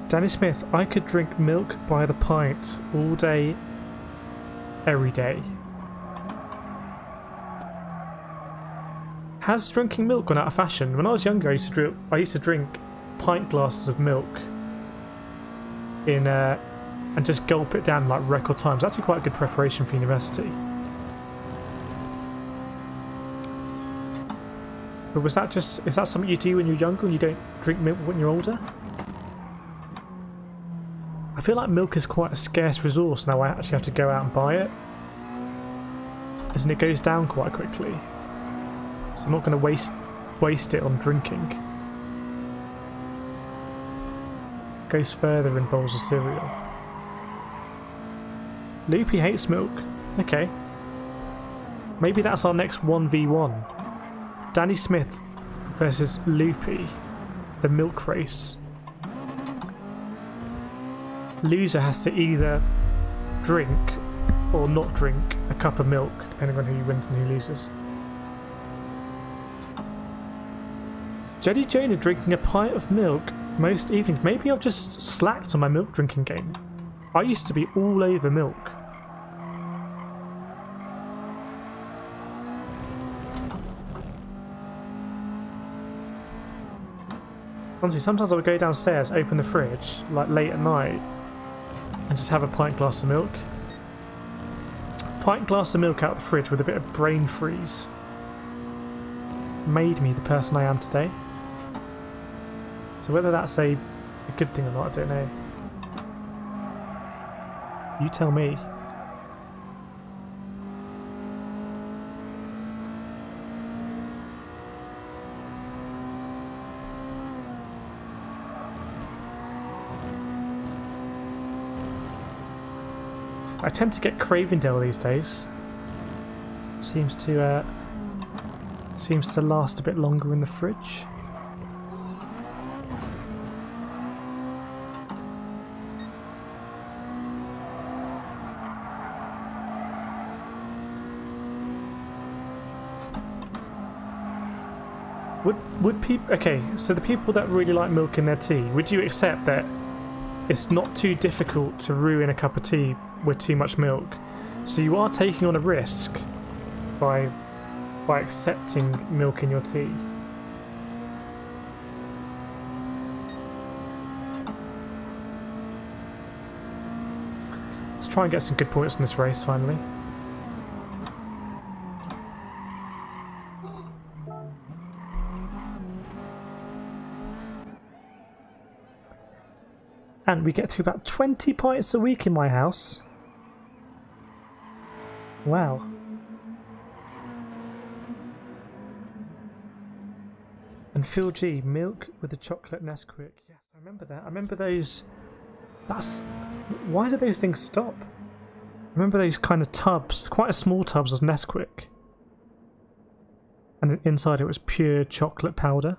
Danny Smith, I could drink milk by the pint all day, every day. Has drinking milk gone out of fashion? When I was younger, I used to drink pint glasses of milk in and just gulp it down in like record time. It's actually quite a good preparation for university. But is that something you do when you're younger and you don't drink milk when you're older? I feel like milk is quite a scarce resource now. I actually have to go out and buy it, as in it goes down quite quickly. So I'm not going to waste it on drinking. It goes further in bowls of cereal. Loopy hates milk. Okay. Maybe that's our next 1v1. Danny Smith versus Loopy, the milk race. Loser has to either drink or not drink a cup of milk, depending on who wins and who loses. Jenny Jonah drinking a pint of milk most evenings. Maybe I've just slacked on my milk drinking game. I used to be all over milk. Honestly, sometimes I would go downstairs, open the fridge, like late at night, and just have a pint glass of milk. Pint glass of milk out of the fridge with a bit of brain freeze made me the person I am today. So whether that's a good thing or not, I don't know. You tell me. I tend to get Cravendale these days. Seems to last a bit longer in the fridge. Would people... Okay, so the people that really like milk in their tea, would you accept that it's not too difficult to ruin a cup of tea with too much milk? So you are taking on a risk by accepting milk in your tea. Let's try and get some good points in this race finally. And we get through about 20 pints a week in my house. Wow. And Phil G, milk with the chocolate Nesquik. Yes, I remember that. I remember those. Why do those things stop? I remember those kind of tubs, quite a small tubs of Nesquik. And inside it was pure chocolate powder.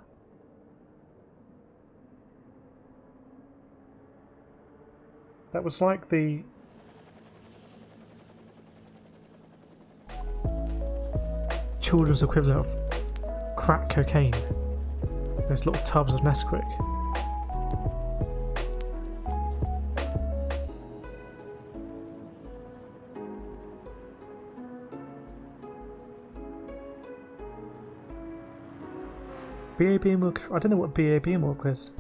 That was like the children's equivalent of crack cocaine. Those little tubs of Nesquik. BAB milk. I don't know what BAB milk is.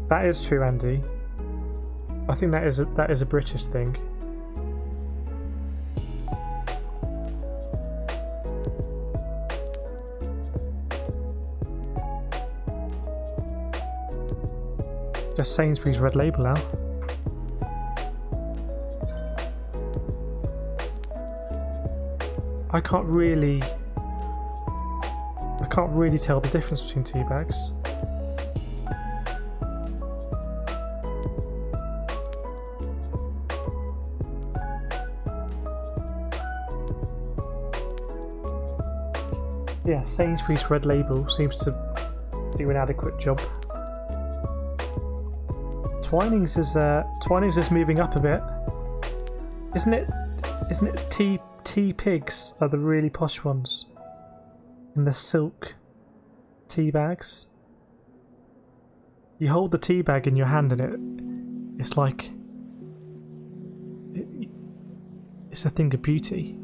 That is true, Andy. I think that is a British thing. Just Sainsbury's Red Label now. I can't really tell the difference between tea bags. Yeah, Sainsbury's Red Label seems to do an adequate job. Twinings is moving up a bit, isn't it? Isn't it? Tea pigs are the really posh ones, in the silk tea bags. You hold the tea bag in your hand and it's like it's a thing of beauty.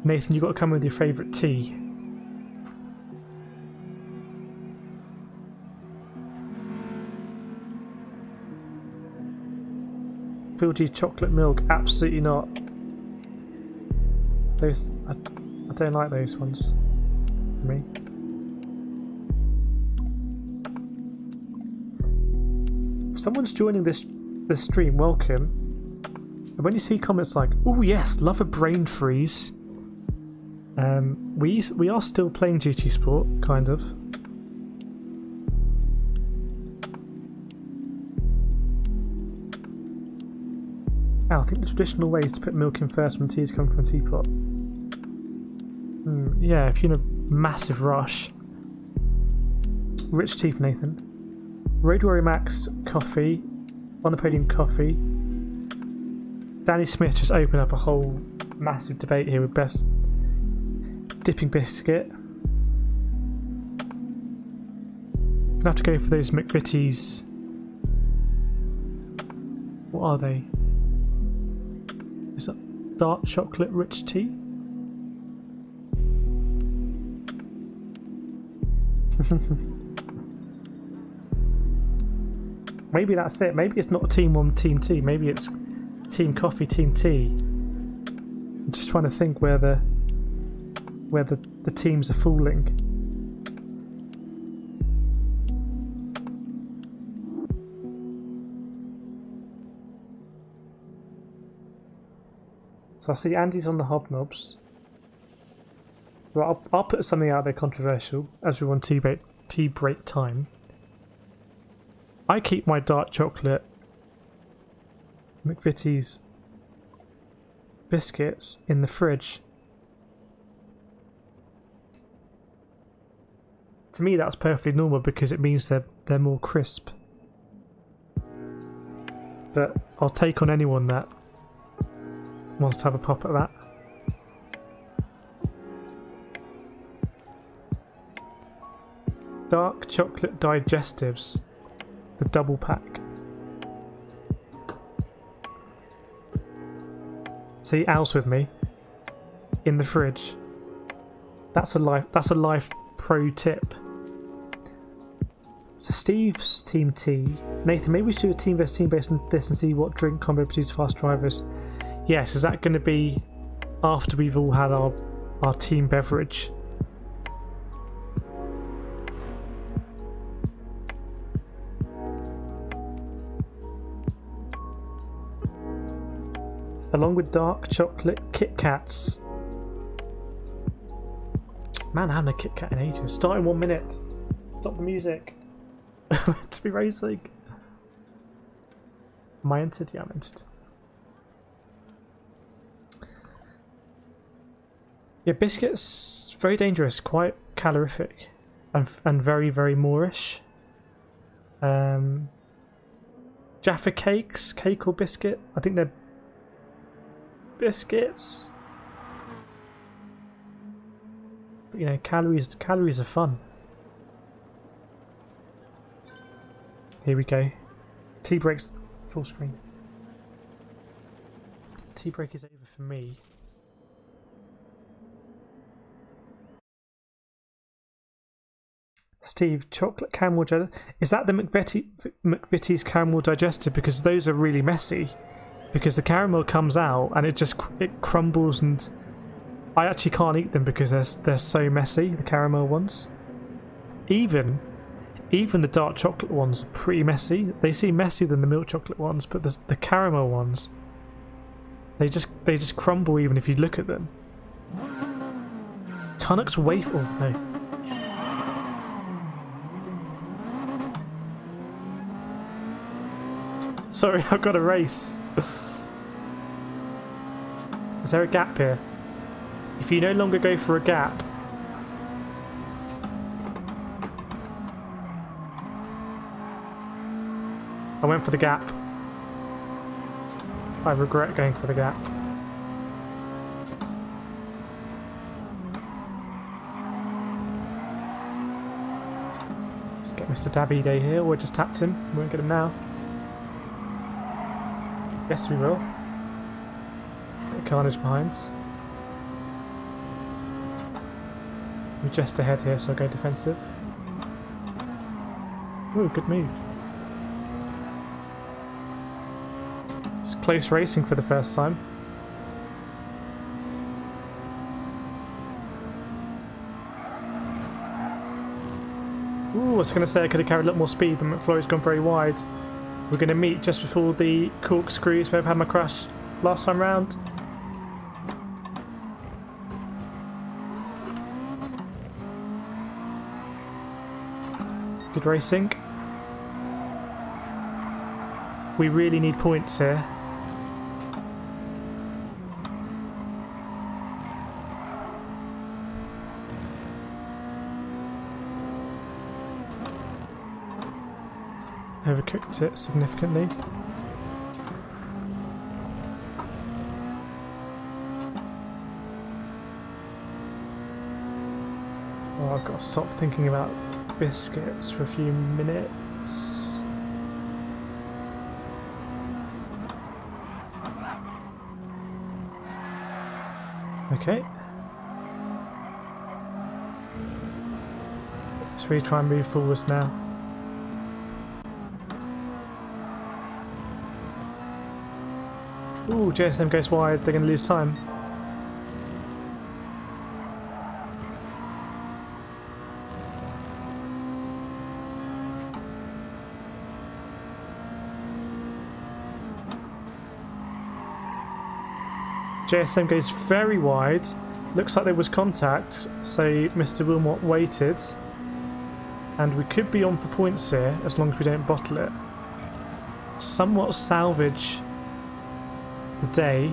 Nathan, you got to come with your favourite tea. Fuji chocolate milk, absolutely not. Those I don't like those ones. For me. If someone's joining this stream, welcome. And when you see comments like, "Oh yes, love a brain freeze," we are still playing GT Sport, kind of. I think the traditional way is to put milk in first when tea is coming from a teapot. Yeah, if you're in a massive rush. Rich tea for Nathan. Road Warrior Max coffee. On the podium coffee. Danny Smith just opened up a whole massive debate here with best dipping biscuit. Gonna have to go for those McVitie's. What are they? Is that dark chocolate rich tea? Maybe that's it. Maybe it's not team 1, team 2. Maybe it's team coffee, team tea. I'm just trying to think where the teams are falling. So I see Andy's on the hobnobs. Well, I'll put something out there controversial as we want tea break time. I keep my dark chocolate McVitie's biscuits in the fridge. To me, that's perfectly normal because it means they're more crisp. But I'll take on anyone that wants to have a pop at that. Dark chocolate digestives, the double pack. See, Al's with me in the fridge. That's a life pro tip. So Steve's team T. Nathan, maybe we should do a team based on this and see what drink combo produces fast drivers. Yes, is that going to be after we've all had our team beverage? Along with dark chocolate Kit Kats. Man, I haven't had a Kit Kat in ages. Start in 1 minute. Stop the music. Meant to be racing. Am I entered? Yeah, I'm entered. Yeah, biscuits, very dangerous, quite calorific, and very, very Moorish. Jaffa cakes, cake or biscuit? I think they're biscuits. But, you know, calories are fun. Here we go. Tea break's full screen. Tea break is over for me. Steve, chocolate caramel digestive. Is that the McVitie's caramel digestive? Because those are really messy. Because the caramel comes out and it crumbles, and I actually can't eat them because they're so messy. The caramel ones, even the dark chocolate ones are pretty messy. They seem messier than the milk chocolate ones, but the caramel ones, they just crumble even if you look at them. Tunnock's wafer. Oh no. Sorry, I've got a race. Is there a gap here? If you no longer go for a gap, I went for the gap. I regret going for the gap. Let's get Mr. Dabby Day here. We just tapped him. We won't get him now. Yes, we will. Bit of carnage behind. We're just ahead here, so I'll go defensive. Ooh, good move. It's close racing for the first time. Ooh, I was going to say I could have carried a lot more speed, but McFlurry's gone very wide. We're going to meet just before the corkscrews where I've had my crash last time round. Good racing. We really need points here. Overcooked it significantly. Oh, I've got to stop thinking about biscuits for a few minutes. Okay. Let's really try and move forwards now. Ooh, JSM goes wide, they're going to lose time. JSM goes very wide. Looks like there was contact, so Mr. Wilmot waited. And we could be on for points here, as long as we don't bottle it. Somewhat salvage the day,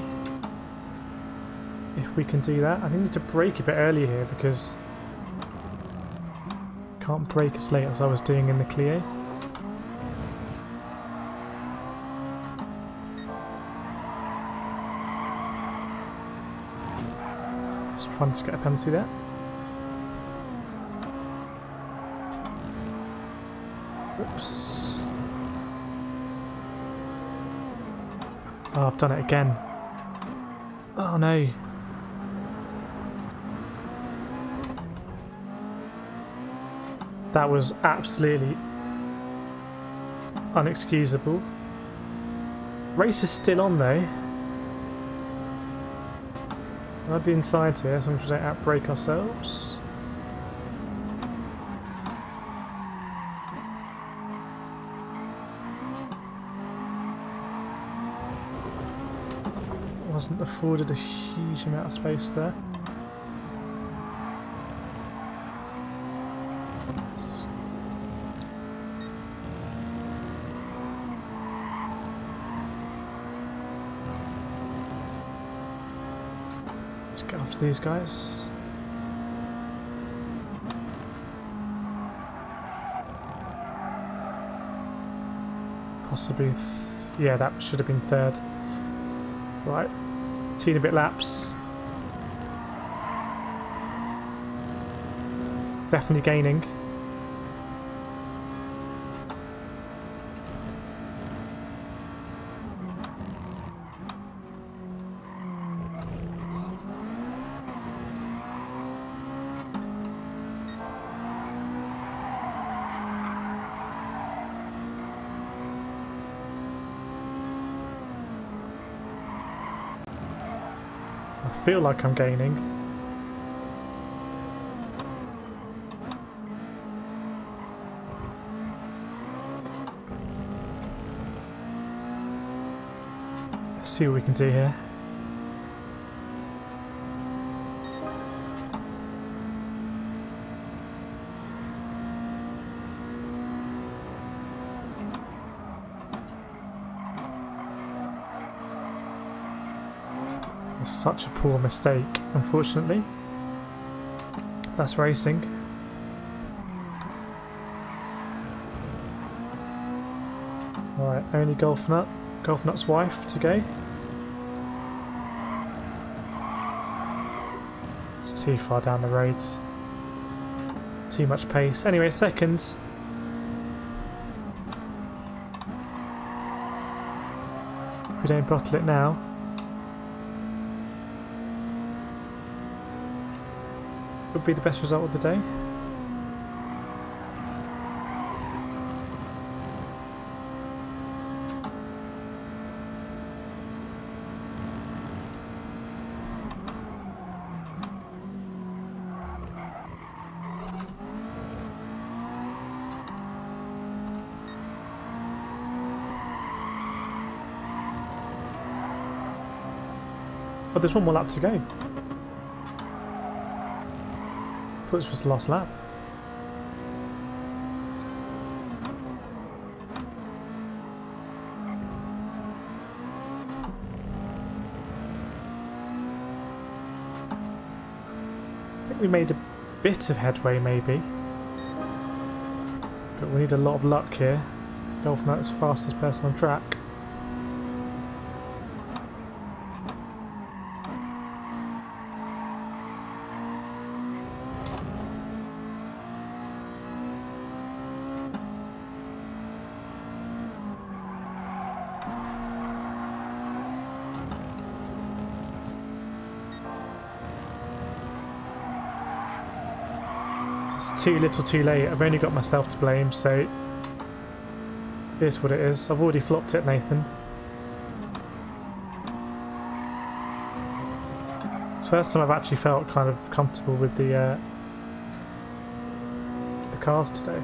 if we can do that. I think we need to brake a bit earlier here, because can't brake as late as I was doing in the Clio. Just trying to get a penalty there. Oops. Oh, I've done it again. Oh no. That was absolutely unexcusable. Race is still on though. We'll have the inside here, so we don't outbrake ourselves. Wasn't afforded a huge amount of space there. Let's get after these guys. Possibly, yeah, that should have been third. Right. Teeny bit laps. Definitely gaining. I feel like I'm gaining. Let's see what we can do here. It's such a poor mistake, unfortunately. That's racing. Alright, only Golf Nut's wife to go. It's too far down the road. Too much pace. Anyway, second. If we don't bottle it now. Would be the best result of the day. Oh, there's one more lap to go. I thought this was the last lap. I think we made a bit of headway maybe. But we need a lot of luck here. Golf Nut's fastest person on track. It's too little too late. I've only got myself to blame, so it is what it is. I've already flopped it, Nathan. It's the first time I've actually felt kind of comfortable with the cars today.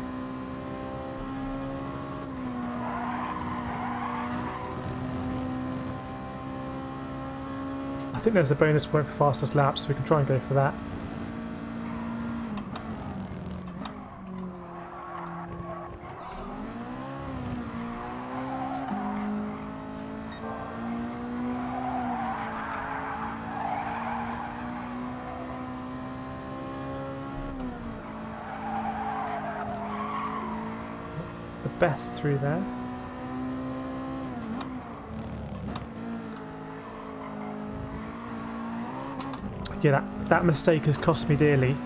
I think there's a bonus point for fastest lap, so we can try and go for that. Best through there. Yeah, that mistake has cost me dearly.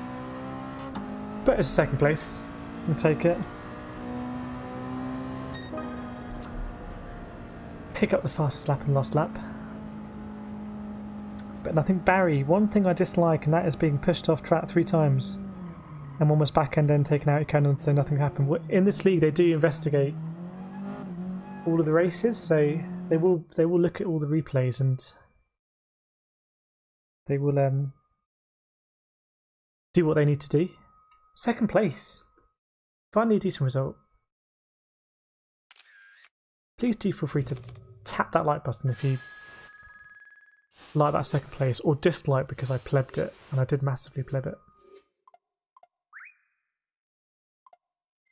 But it's a second place. I'll take it. Pick up the fastest lap and last lap. But I think Barry, one thing I dislike, and that is being pushed off track 3 times. And one was back end then taken out, you can say nothing happened. In this league they do investigate all of the races, so they will look at all the replays and they will do what they need to do. Second place. Finally a decent result. Please do feel free to tap that like button if you like that second place, or dislike because I plebbed it, and I did massively pleb it.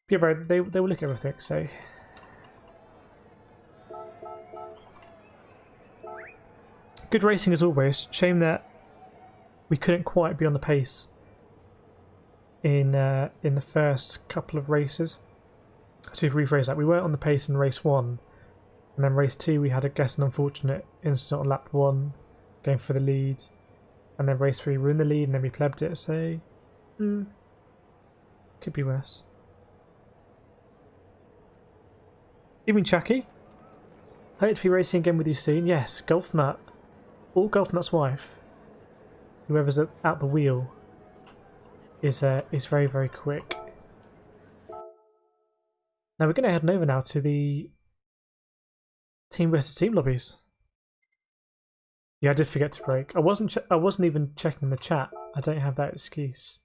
Yeah, bro, they will look at everything, so... Good racing as always. Shame that we couldn't quite be on the pace in the first couple of races. To rephrase that, we weren't on the pace in race 1, and then race 2 we had an unfortunate incident on lap 1, going for the lead, and then race 3 we were in the lead and then we plebbed it, so... could be worse. Evening, Chucky. Hope to be racing again with you soon. Yes, Golf Nut. Or Golf Nut's wife. Whoever's at the wheel is very, very quick. Now we're going to head over now to the team versus team lobbies. Yeah, I did forget to break. I wasn't even checking the chat. I don't have that excuse.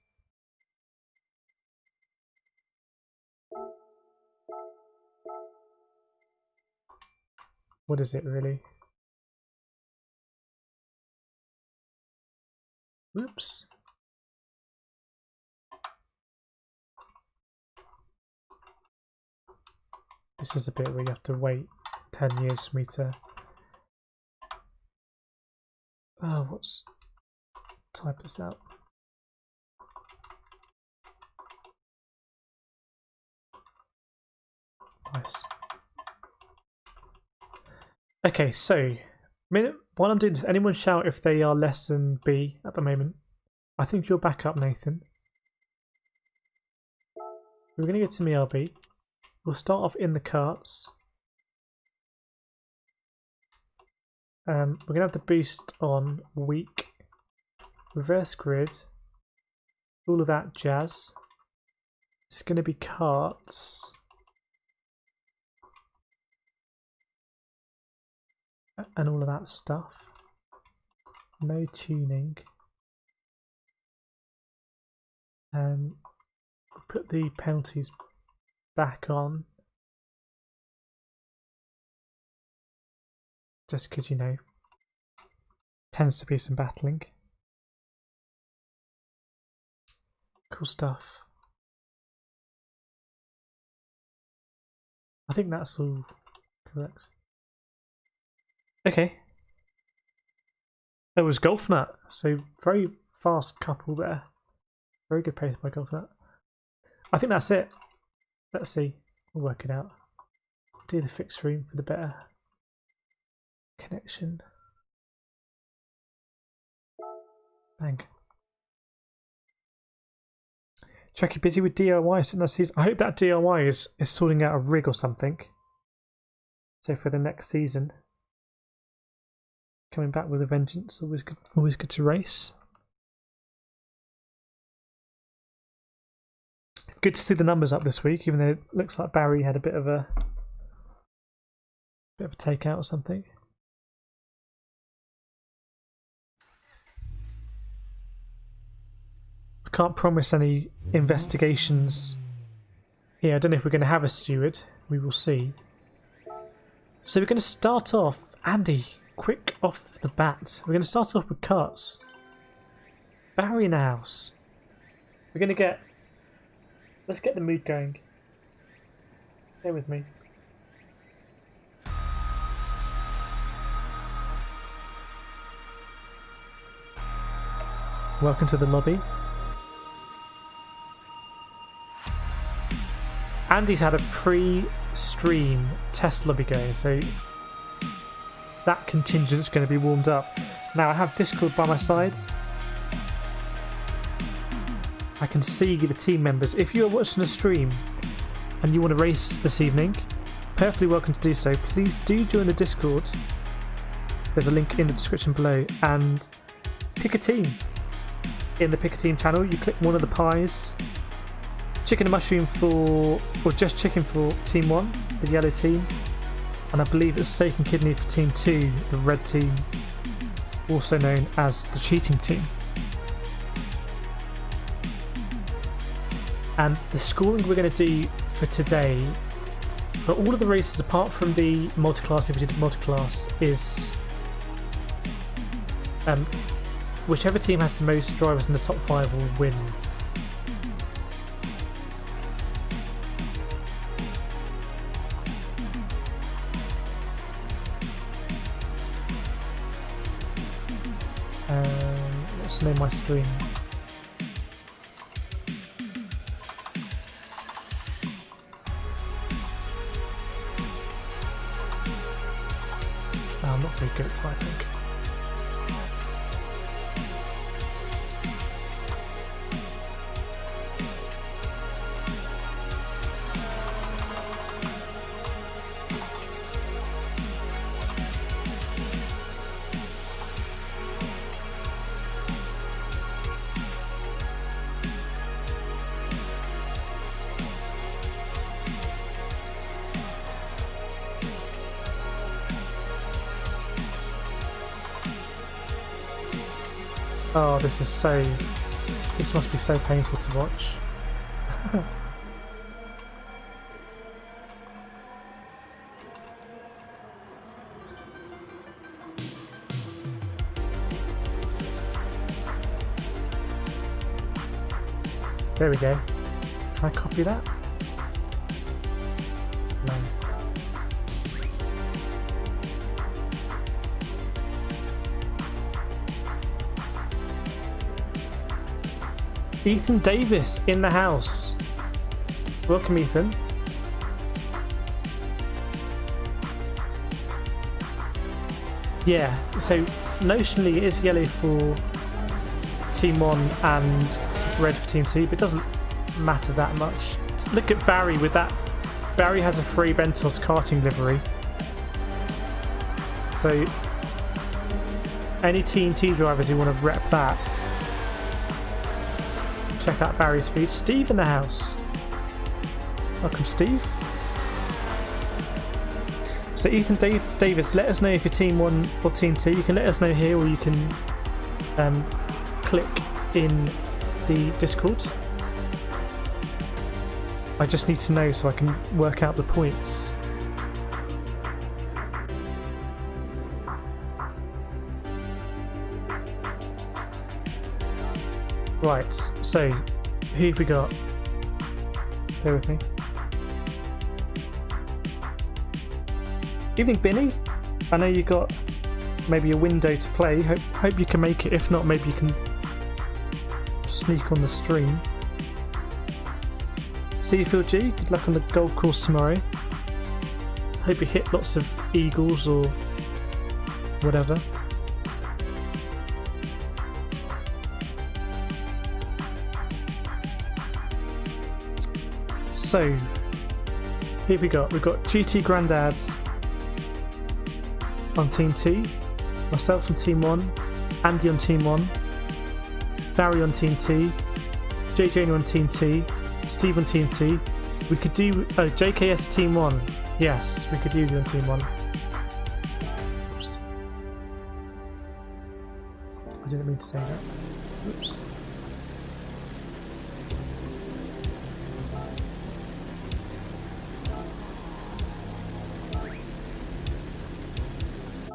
What is it really? Oops. This is a bit where you have to wait 10 years for me to Oh, what's... Type this out. Nice. Okay, so while I'm doing this, anyone shout if they are less than B at the moment? I think you're back up, Nathan. We're going to go to MRB. We'll start off in the carts. We're going to have the boost on weak, reverse grid, all of that jazz. It's going to be carts. And all of that stuff. No tuning. Put the penalties back on. Just because, you know, tends to be some battling. Cool stuff. I think that's all correct. Okay. It was GolfNut, so very fast couple there. Very good pace by GolfNut. I think that's it. Let's see. We'll work it out. Do the fixed room for the better connection. Bang. Chucky busy with DIY. I hope that DIY is sorting out a rig or something. So for the next season. Coming back with a vengeance. Always good to race. Good to see the numbers up this week, even though it looks like Barry had a bit of a takeout or something. I can't promise any investigations here. I don't know if we're going to have a steward. We will see. So we're going to start off, Andy, quick off the bat. We're going to start off with carts. Barry in the house. We're going to get... Let's get the mood going. Bear with me. Welcome to the lobby. Andy's had a pre-stream test lobby going, so that contingent's going to be warmed up. Now I have Discord by my side. I can see the team members. If you are watching a stream and you want to race this evening, perfectly welcome to do so. Please do join the Discord. There's a link in the description below, and pick a team. In the pick a team channel, you click one of the pies. Chicken and mushroom for, or just chicken for team 1, the yellow team. And I believe it's steak and kidney for team 2, the red team, also known as the cheating team. And the scoring we're going to do for today, for all of the races apart from the multi-class, if we did multi-class, is whichever team has the most drivers in the top 5 will win. Let's name my stream. I'm not very good at typing. Oh, this must be so painful to watch. There we go. Can I copy that? No. Ethan Davis in the house. Welcome, Ethan. Yeah, so notionally it is yellow for Team 1 and red for Team 2, but it doesn't matter that much. Look at Barry with that. Barry has a Fray Bentos karting livery. So any Team 2 drivers who want to rep that, check out Barry's feed. Steve in the house. Welcome, Steve. So Ethan Davis, let us know if you're Team 1 or Team 2. You can let us know here, or you can click in the Discord. I just need to know so I can work out the points. Right, so who have we got? Bear with me. Evening, Binny. I know you got maybe a window to play. Hope you can make it. If not, maybe you can sneak on the stream. Seafield G, good luck on the golf course tomorrow. Hope you hit lots of eagles or whatever. So, here we got. We've got GT Granddads on Team 2, myself on Team 1, Andy on Team 1, Barry on Team 2, JJ on Team 2, Steve on Team 2. We could do JKS Team 1. Yes, we could do you on Team 1. Oops. I didn't mean to say that. Oops.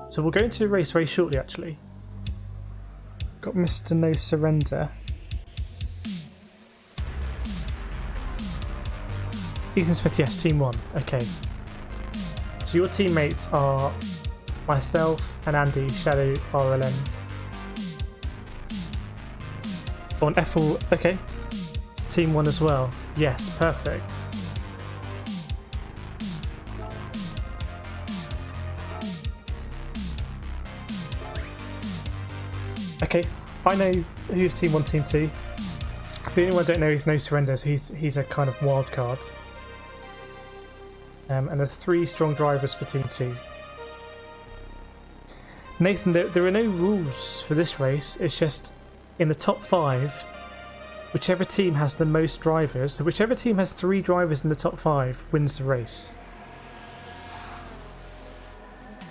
So we'll go into a race very shortly, actually. Got Mr. No Surrender. Ethan Smith, yes, Team 1. Okay. So your teammates are myself and Andy, Shadow RLN. On F4, okay. Team 1 as well. Yes, perfect. Okay, I know who's Team 1, Team 2. The only one I don't know is No Surrenders. He's a kind of wild card. And there's 3 strong drivers for Team 2. Nathan, there are no rules for this race. It's just in the top 5, whichever team has the most drivers. So whichever team has 3 drivers in the top 5 wins the race.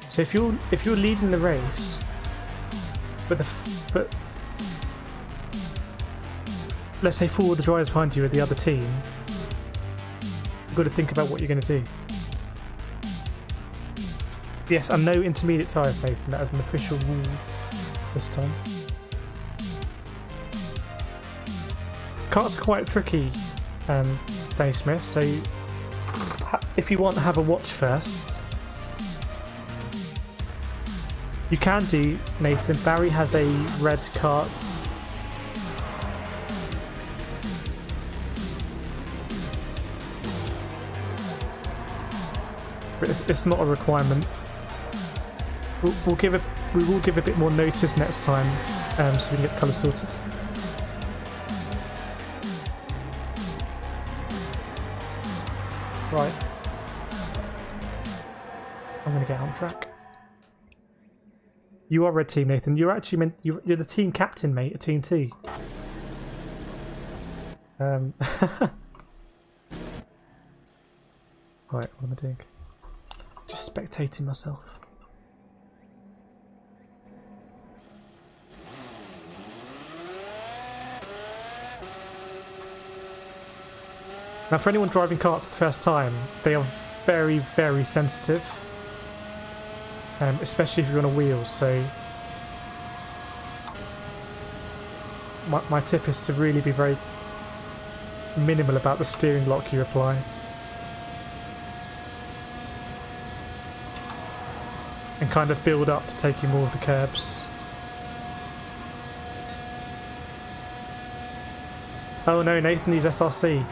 So if you're leading the race, but let's say 4 of the drivers behind you are the other team, you've got to think about what you're going to do. Yes, and no intermediate tyres, Nathan. That is an official rule this time. Karts are quite tricky, Danny Smith, so if you want to have a watch first, you can do, Nathan. Barry has a red kart. But it's not a requirement. We will give a bit more notice next time, so we can get the colour sorted. Right. I'm going to get on track. You are red team, Nathan. You're actually you're the team captain, mate, at Team 2. Right, what am I doing? Just spectating myself. Now, for anyone driving karts the first time, they are very, very sensitive. Especially if you're on a wheel, so my tip is to really be very minimal about the steering lock you apply. And kind of build up to taking more of the curbs. Oh no, Nathan needs SRC.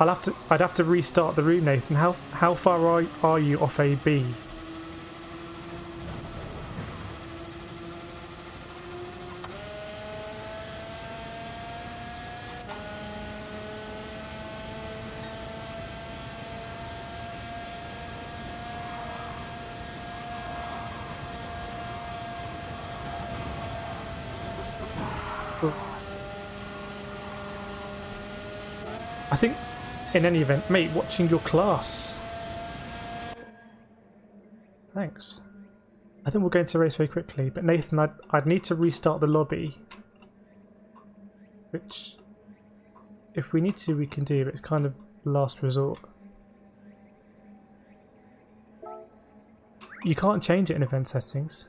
I'd have to restart the room, Nathan. How far are you off a B? I think, in any event, mate, watching your class. Thanks. I think we'll go into the race very quickly, but Nathan, I'd need to restart the lobby. Which, if we need to, we can do, but it's kind of last resort. You can't change it in event settings.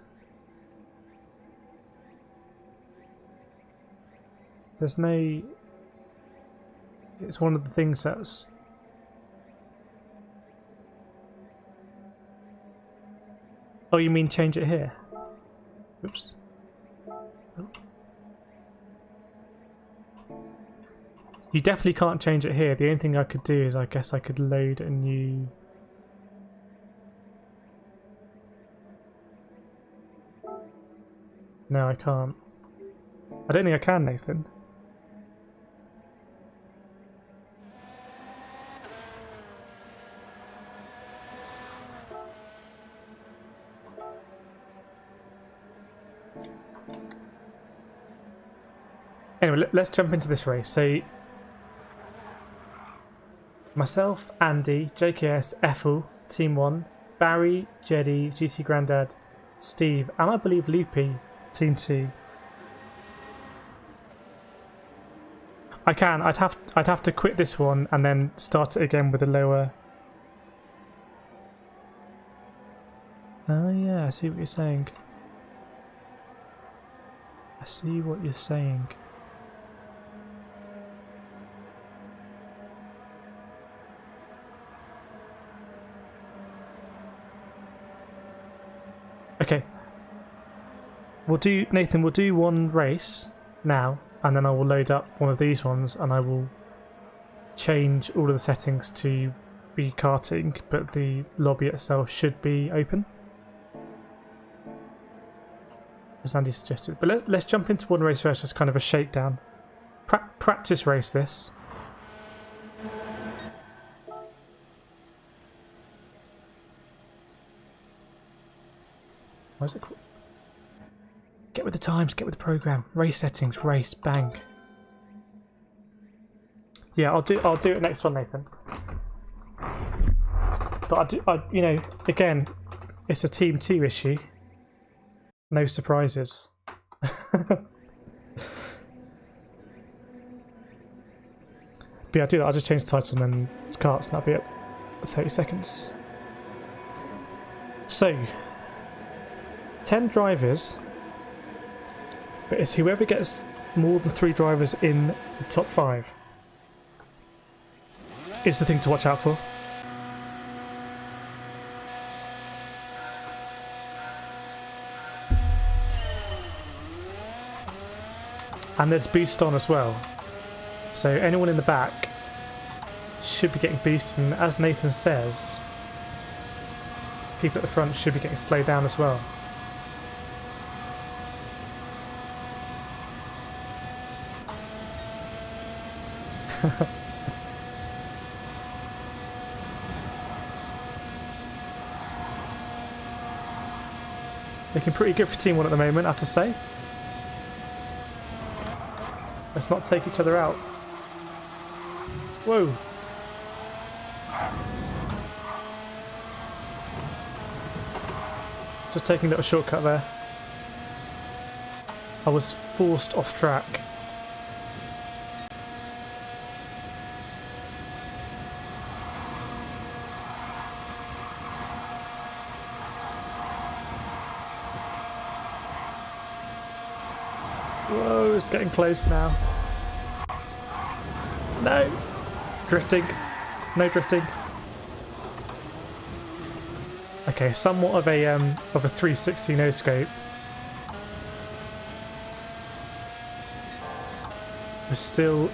There's no... It's one of the things that's... Oh, you mean change it here? Oops. Oh. You definitely can't change it here. The only thing I could do is I guess I could load a new... No, I can't. I don't think I can, Nathan. Anyway, let's jump into this race. So, myself, Andy, JKS, Ethel, Team 1, Barry, Jeddy, GT Grandad, Steve, and I believe Loopy, Team 2. I can. I'd have to quit this one and then start it again with a lower. Oh yeah, I see what you're saying. I see what you're saying. Okay. Nathan, we'll do one race now, and then I will load up one of these ones, and I will change all of the settings to be karting, but the lobby itself should be open, as Andy suggested. But let's jump into one race first, just kind of a shakedown. Practice race this. What is it called? Get with the times, get with the program. Race settings, race, bang. Yeah, I'll do it next one, Nathan. But you know, again, it's a Team 2 issue. No surprises. But yeah, I'll do that. I'll just change the title and then carts, and that'll be it. 30 seconds. So, 10 drivers, but it's whoever gets more than 3 drivers in the top 5 is the thing to watch out for. And there's boost on as well, so anyone in the back should be getting boosted, and as Nathan says, people at the front should be getting slowed down as well. Looking pretty good for Team 1 at the moment, I have to say. Let's not take each other out. Whoa. Just taking a little shortcut there. I was forced off track. Whoa, it's getting close now. No! Drifting. No drifting. Okay, somewhat of a 360 no scope. We're still...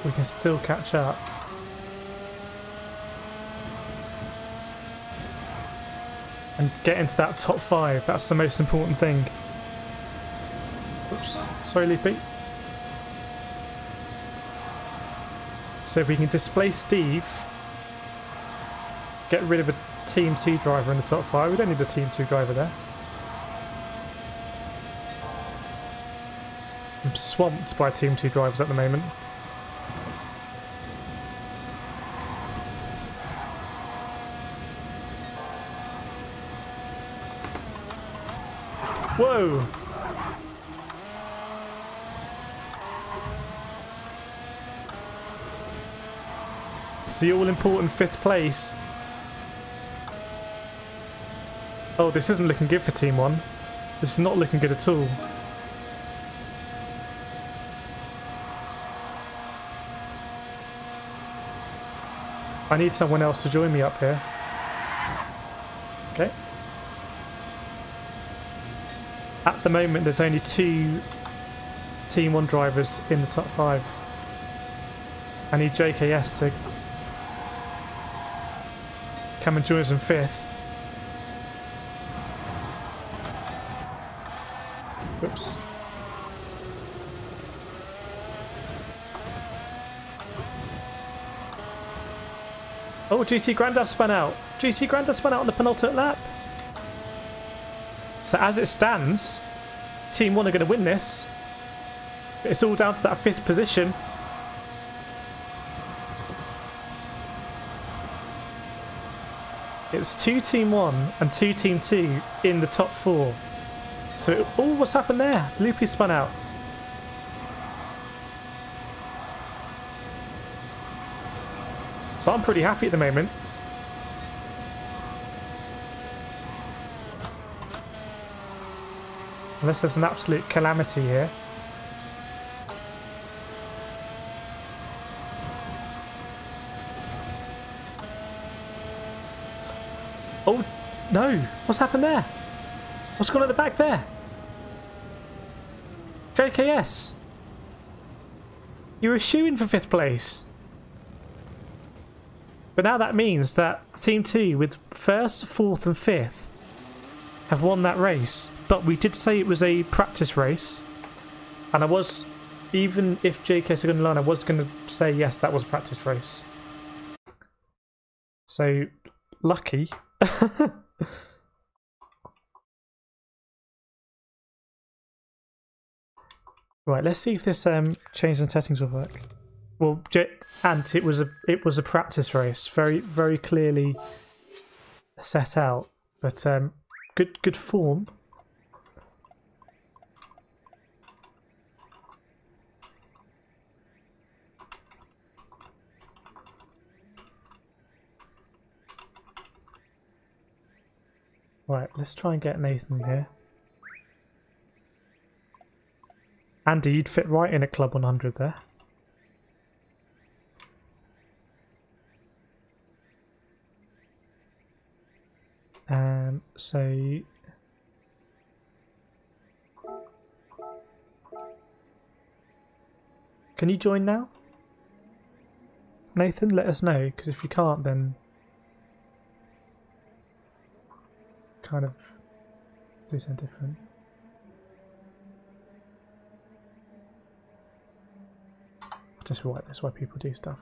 We can still catch up. And get into that top 5. That's the most important thing. Oops. Sorry, Loopy. So if we can displace Steve, get rid of a Team 2 driver in the top 5. We don't need a Team 2 driver there. I'm swamped by Team 2 drivers at the moment. Whoa! It's the all-important 5th place. Oh, this isn't looking good for Team 1. This is not looking good at all. I need someone else to join me up here. Okay. At the moment, there's only 2 Team 1 drivers in the top 5. I need JKS to come and join us in 5th. Whoops. Oh, GT Grandad spun out. GT Grandad spun out on the penultimate lap. So as it stands, Team 1 are going to win this. It's all down to that 5th position. It's 2 Team 1 and 2 Team 2 in the top 4. So, oh, what's happened there? Loopy spun out. So I'm pretty happy at the moment. Unless there's an absolute calamity here. Oh, no. What's happened there? What's going on at the back there? JKS. You were shooing for 5th place. But now that means that Team 2 with 1st, 4th and 5th have won that race. But we did say it was a practice race. And I was, even if JKS are going to learn, I was going to say yes, that was a practice race. So, lucky. Right, let's see if this change in settings will work. Well, and it was a practice race, very clearly set out, but good form. Right, let's try and get Nathan here. Andy, you'd fit right in at Club 100 there. So can you join now? Nathan, let us know, because if you can't, then kind of do something different. Just right, that's why people do stuff.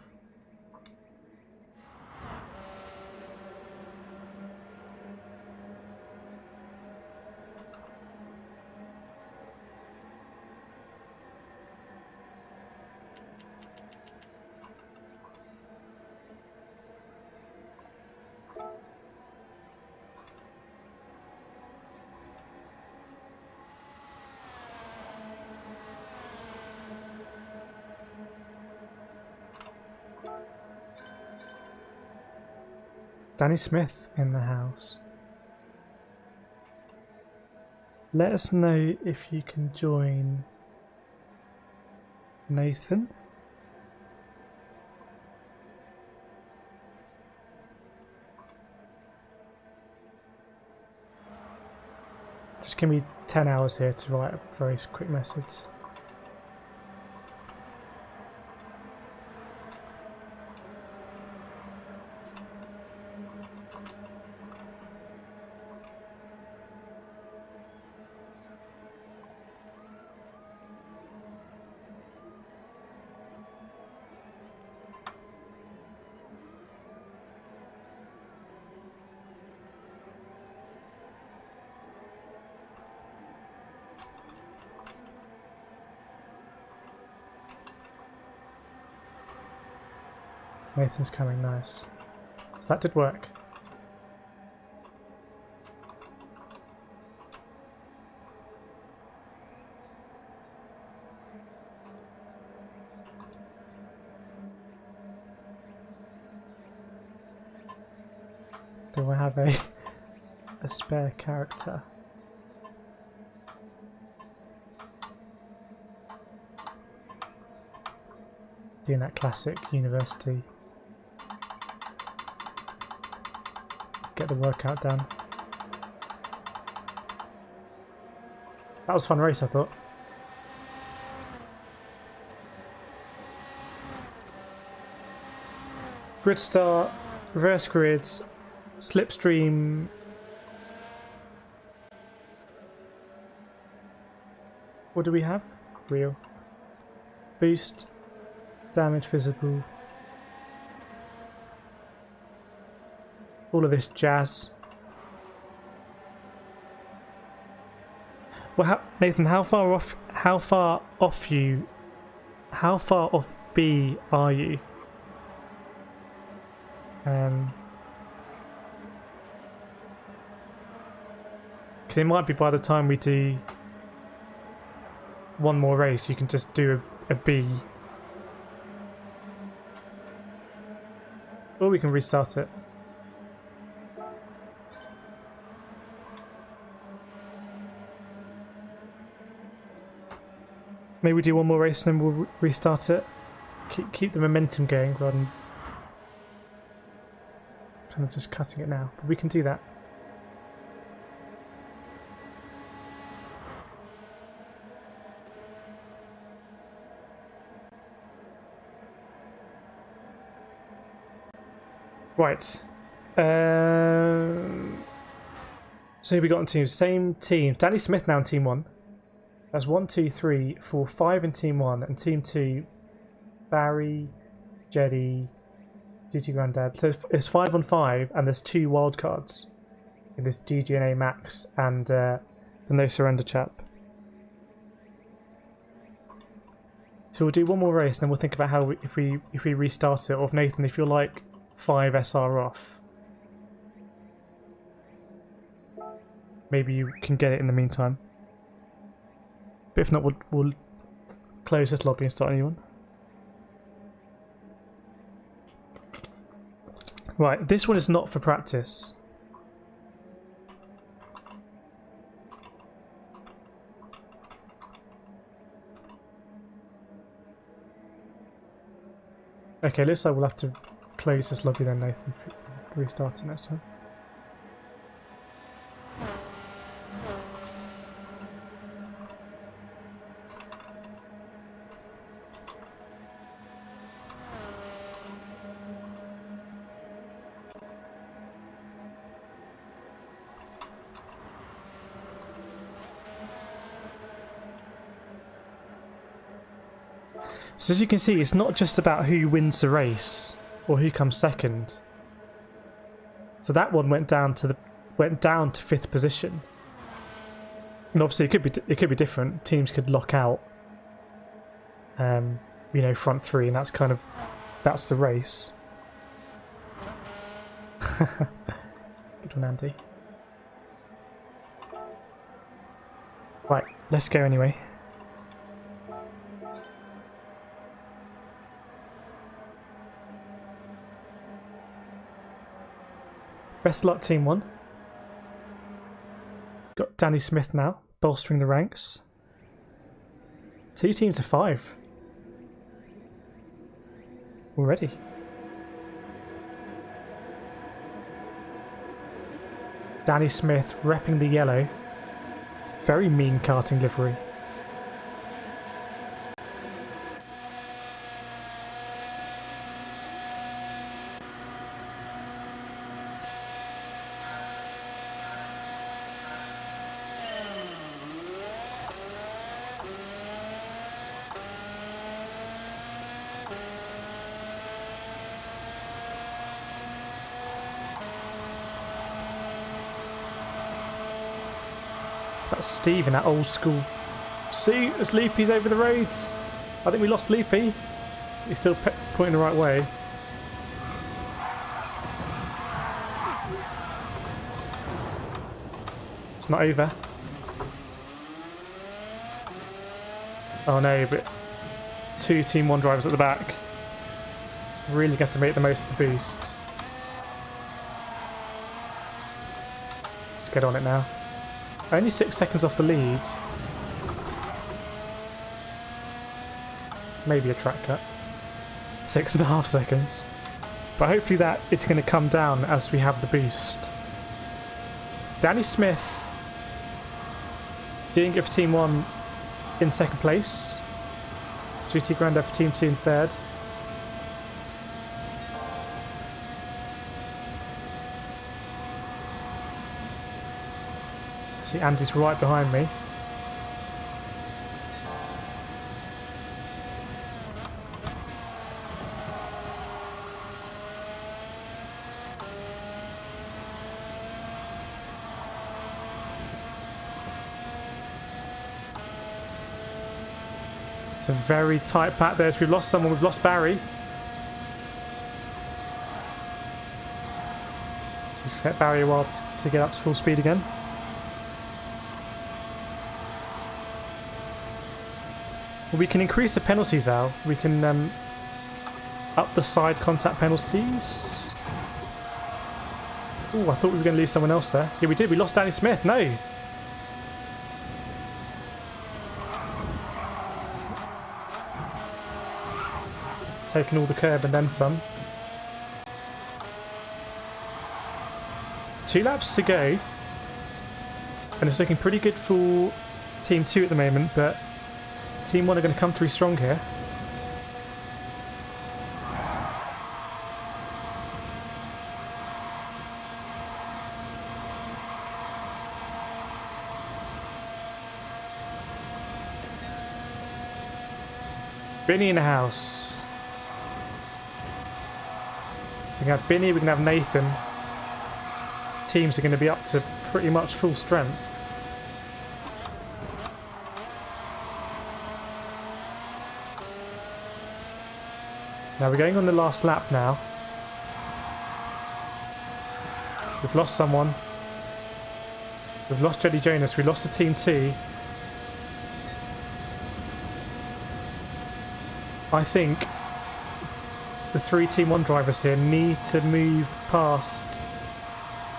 Danny Smith in the house. Let us know if you can join Nathan. Just give me 10 hours here to write a very quick message. Nathan's coming, nice. So that did work. Do I have a spare character? Doing that classic university. Get the workout done. That was a fun race, I thought. Grid start, reverse grids, slipstream. What do we have? Real. Boost, damage visible. All of this jazz. Well, Nathan, how far off B are you? Because it might be by the time we do one more race, you can just do a B. Or we can restart it. Maybe we do one more race and then we'll restart it. Keep the momentum going rather than kind of just cutting it now. But we can do that. Right. So we got on teams. Same team. Danny Smith now in team 1. That's 1, 2, 3, 4, 5 in team 1, and team 2, Barry, Jedi, GT Granddad. So it's 5 on 5, and there's 2 wildcards in this DGNA Max and the No Surrender chap. So we'll do one more race, and then we'll think about how if we restart it, or if Nathan, if you're like 5 SR off, maybe you can get it in the meantime. But if not, we'll close this lobby and start a new one. Right, this one is not for practice. Okay, looks like we'll have to close this lobby then, Nathan. Restart it next time. So as you can see, it's not just about who wins the race or who comes second. So that one went down to 5th position, and obviously it could be different. Teams could lock out, you know, front 3, and that's the race. Good one, Andy. Right, let's go anyway. Best of luck, Team 1. Got Danny Smith now, bolstering the ranks. 2 teams of 5. Already. Danny Smith repping the yellow. Very mean karting livery. That's Steve in that old school suit as Loopy's over the roads. I think we lost Loopy. He's still pointing the right way. It's not over. Oh no, but two Team 1 drivers at the back. Really got to make the most of the boost. Let's get on it now. Only 6 seconds off the lead. Maybe a track cut. 6.5 seconds. But hopefully that it's going to come down as we have the boost. Danny Smith doing it for Team 1 in 2nd place. GT Grando for Team 2 in 3rd. See, Andy's right behind me. It's a very tight pack there. So we've lost someone. We've lost Barry. So set Barry a while to get up to full speed again. We can increase the penalties, Al. We can up the side contact penalties. Oh, I thought we were going to lose someone else there. Yeah, we did. We lost Danny Smith. No. Taking all the curb and then some. 2 laps to go. And it's looking pretty good for Team 2 at the moment, but Team 1 are going to come through strong here. Binny in the house. We can have Binny, we can have Nathan. Teams are going to be up to pretty much full strength. Now we're going on the last lap now. We've lost someone. We've lost Jody Jonas. We lost to Team 2. I think the 3 Team 1 drivers here need to move past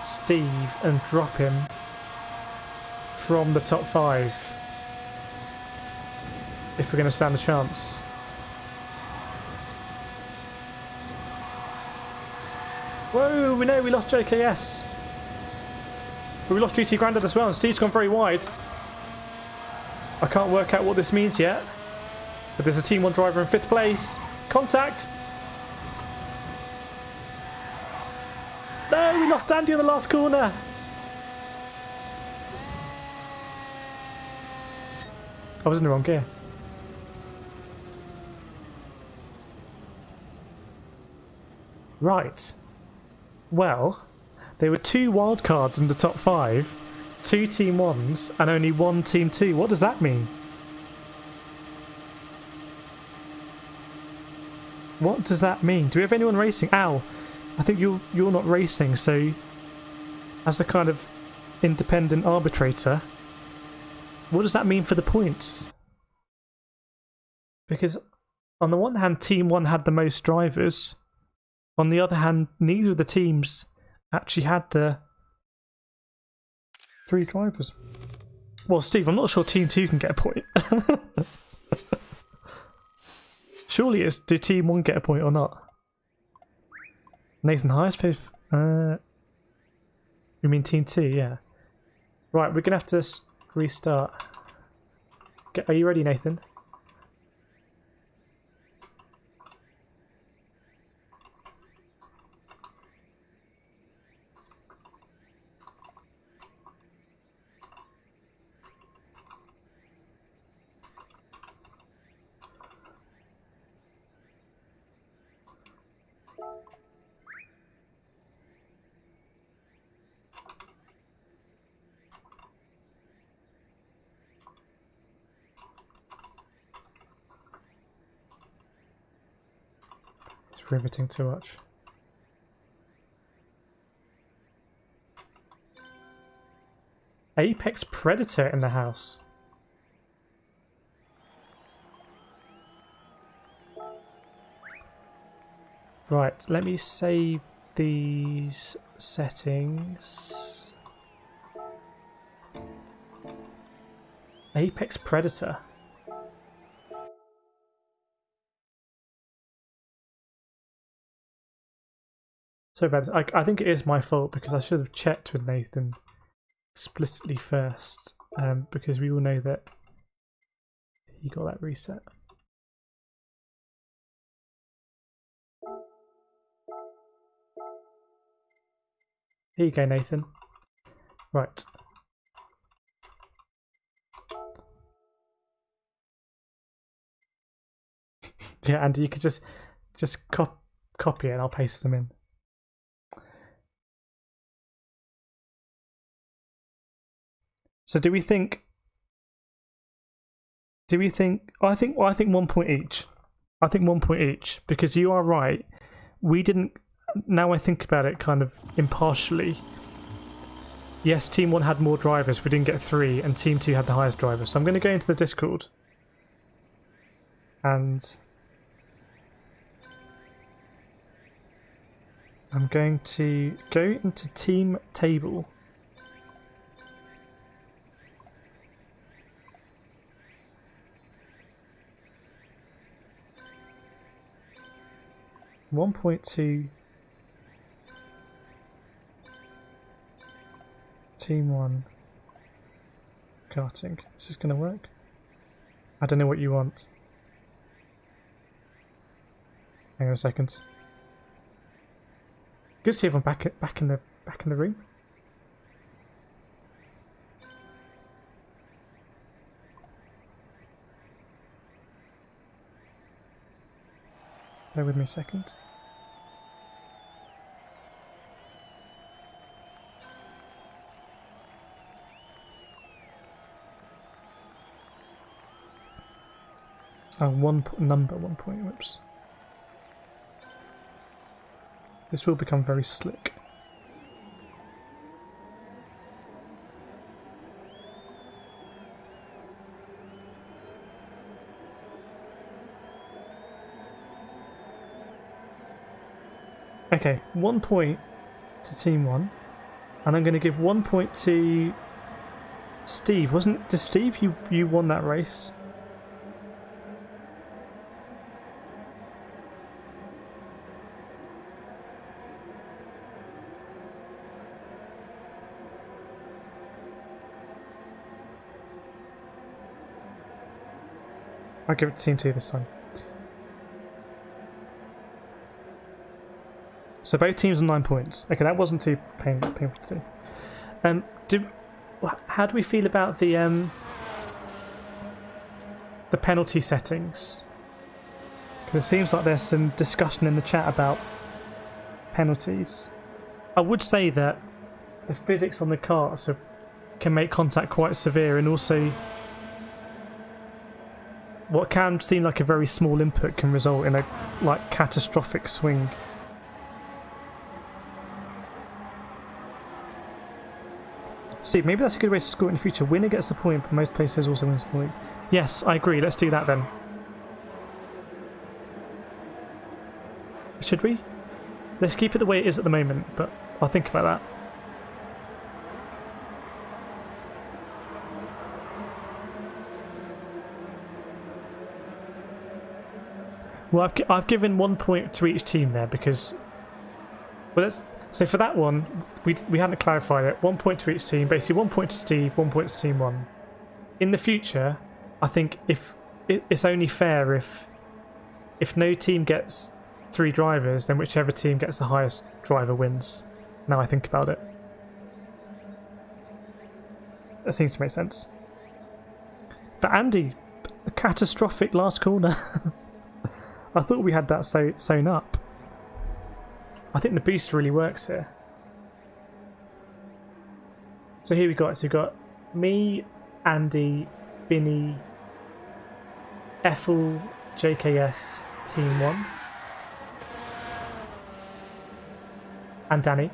Steve and drop him from the top 5 if we're going to stand a chance. Whoa, we know we lost JKS. But we lost GT Grandad as well, and Steve's gone very wide. I can't work out what this means yet. But there's a Team 1 driver in 5th place. Contact! No, we lost Andy in the last corner. I was in the wrong gear. Right. Well, there were 2 wildcards in the top 5, 2 Team 1s, and only 1 Team 2. What does that mean? What does that mean? Do we have anyone racing? Al, I think you're not racing, so as a kind of independent arbitrator, what does that mean for the points? Because on the one hand, Team 1 had the most drivers. On the other hand, neither of the teams actually had the 3 drivers. Well, Steve, I'm not sure Team 2 can get a point. Surely it's, did Team 1 get a point or not? Nathan, highest paid... you mean Team 2, yeah. Right, we're going to have to restart. Are you ready, Nathan? Riveting to watch. Apex Predator in the house. Right, let me save these settings. Apex Predator. So bad. I think it is my fault because I should have checked with Nathan explicitly first, because we all know that he got that reset. Here you go, Nathan. Right. Yeah, Andy, you could just copy it and I'll paste them in. So do we think? I think 1 point each. I think 1 point each because you are right. We didn't. Now I think about it, kind of impartially. Yes, Team 1 had more drivers. We didn't get 3, and Team 2 had the highest drivers. So I'm going to go into the Discord, and I'm going to go into Team Table. One point two. Team 1 karting. Is this going to work? I don't know what you want. Hang on a second. Good to see everyone back in the room. Bear with me a second. Oh, one point, whoops. This will become very slick. Okay, 1 point to Team 1, and I'm going to give 1 point to Steve. Did Steve, you won that race? I'll give it to Team 2 this time. So both teams are 9 points. Okay, that wasn't too painful to do. How do we feel about the penalty settings? Because it seems like there's some discussion in the chat about penalties. I would say that the physics on the carts can make contact quite severe, and also what can seem like a very small input can result in a catastrophic swing. Steve, maybe that's a good way to score in the future. Winner gets a point, but most places also wins a point. Yes, I agree. Let's do that then. Should we? Let's keep it the way it is at the moment, but I'll think about that. Well, I've given 1 point to each team there because, well, so for that one we hadn't clarified it. 1 point to each team, basically 1 point to Steve, 1 point to Team 1. in the future, I think it's only fair if no team gets 3 drivers, then whichever team gets the highest driver wins. Now I think about it. That seems to make sense. But Andy, a catastrophic last corner. I thought we had that sewn up. I think the boost really works here. So here we got. So we've got me, Andy, Binny, Ethel, JKS, Team 1. And Danny.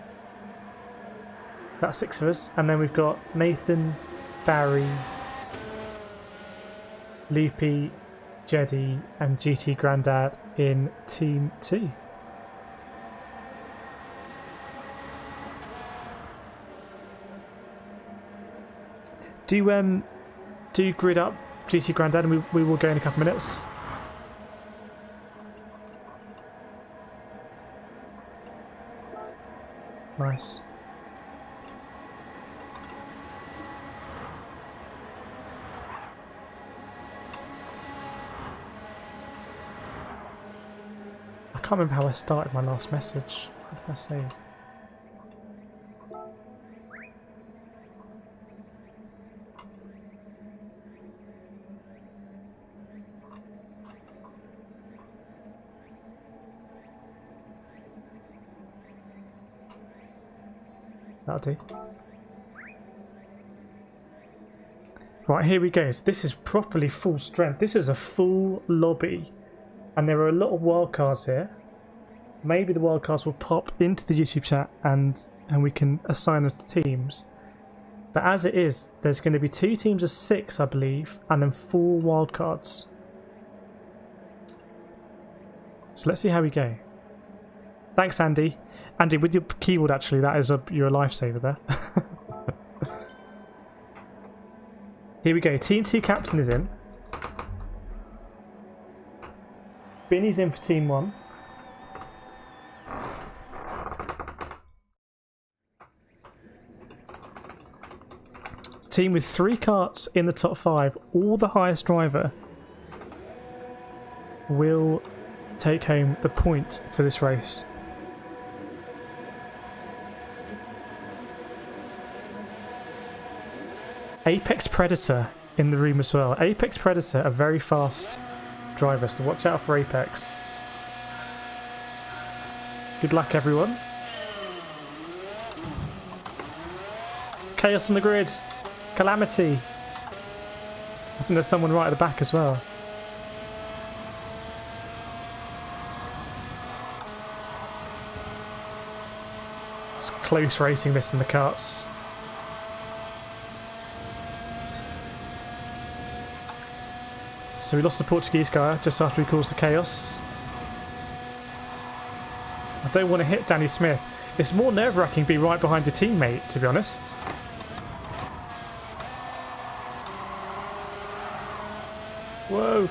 So that's 6 of us. And then we've got Nathan, Barry, Loopy, Jedi, and GT Grandad in Team 2. Do grid up GT Grandad, and we will go in a couple minutes. Nice. I can't remember how I started my last message. What did I say? That'll do. Right, here we go. So this is properly full strength. This is a full lobby. And there are a lot of wildcards here. Maybe the wildcards will pop into the YouTube chat and we can assign them to teams. But as it is, there's going to be 2 teams of 6, I believe, and then 4 wildcards. So let's see how we go. Thanks, Andy. Andy, with your keyboard, actually, that is you're a lifesaver there. Here we go. Team 2 captain is in. Binny's in for Team 1. Team with 3 carts in the top 5, or the highest driver, will take home the point for this race. Apex Predator in the room as well. Apex Predator, a very fast driver, so watch out for Apex. Good luck, everyone. Chaos on the grid. Calamity. I think there's someone right at the back as well. It's close racing this in the karts. So we lost the Portuguese guy just after he caused the chaos. I don't want to hit Danny Smith. It's more nerve-wracking being right behind your teammate, to be honest. Whoa.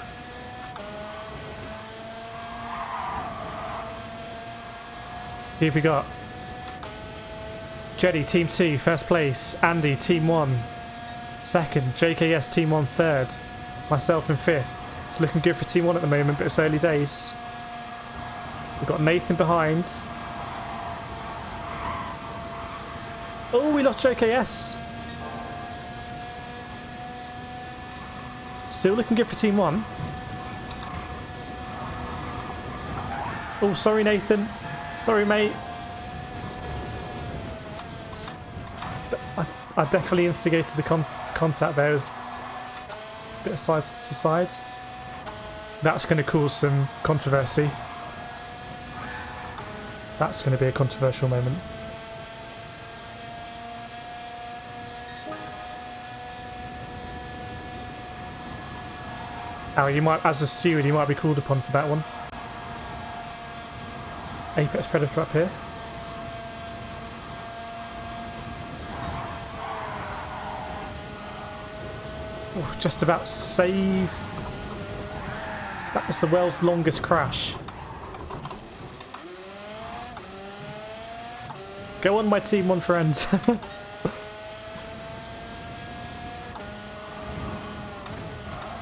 Here we got Jedi, Team 2, first place. Andy, Team 1, second. JKS, Team 1, third. Myself in 5th. It's looking good for Team 1 at the moment, but it's early days. We've got Nathan behind. Oh, we lost JKS. Still looking good for Team 1. Oh, sorry, Nathan. Sorry, mate. I definitely instigated the contact there. It was a bit of side to side. That's going to cause some controversy. That's going to be a controversial moment. Oh, you might, as a steward, you might be called upon for that one. Apex Predator up here. Oh, just about save. That was the world's longest crash. Go on, my Team 1 friends.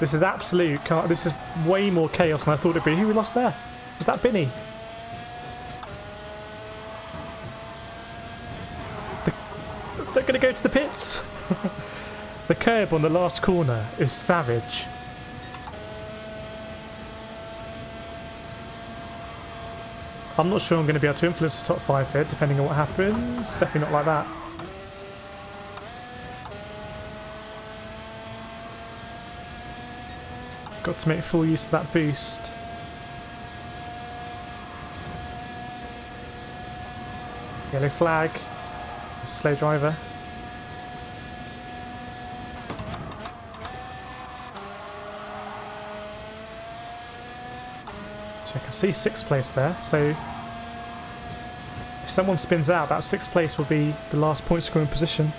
This is absolute. This is way more chaos than I thought it'd be. Who we lost there? Was that Binny? They're going to go to the pits. The curb on the last corner is savage. I'm not sure I'm going to be able to influence the top 5 here, depending on what happens. Definitely not like that. Got to make full use of that boost. Yellow flag. Slow driver. So I can see 6th place there, so if someone spins out, that 6th place will be the last point scoring position.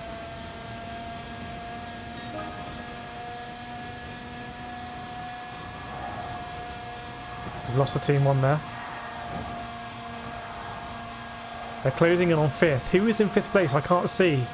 We've lost the team 1 there. They're closing in on 5th. Who is in 5th place? I can't see.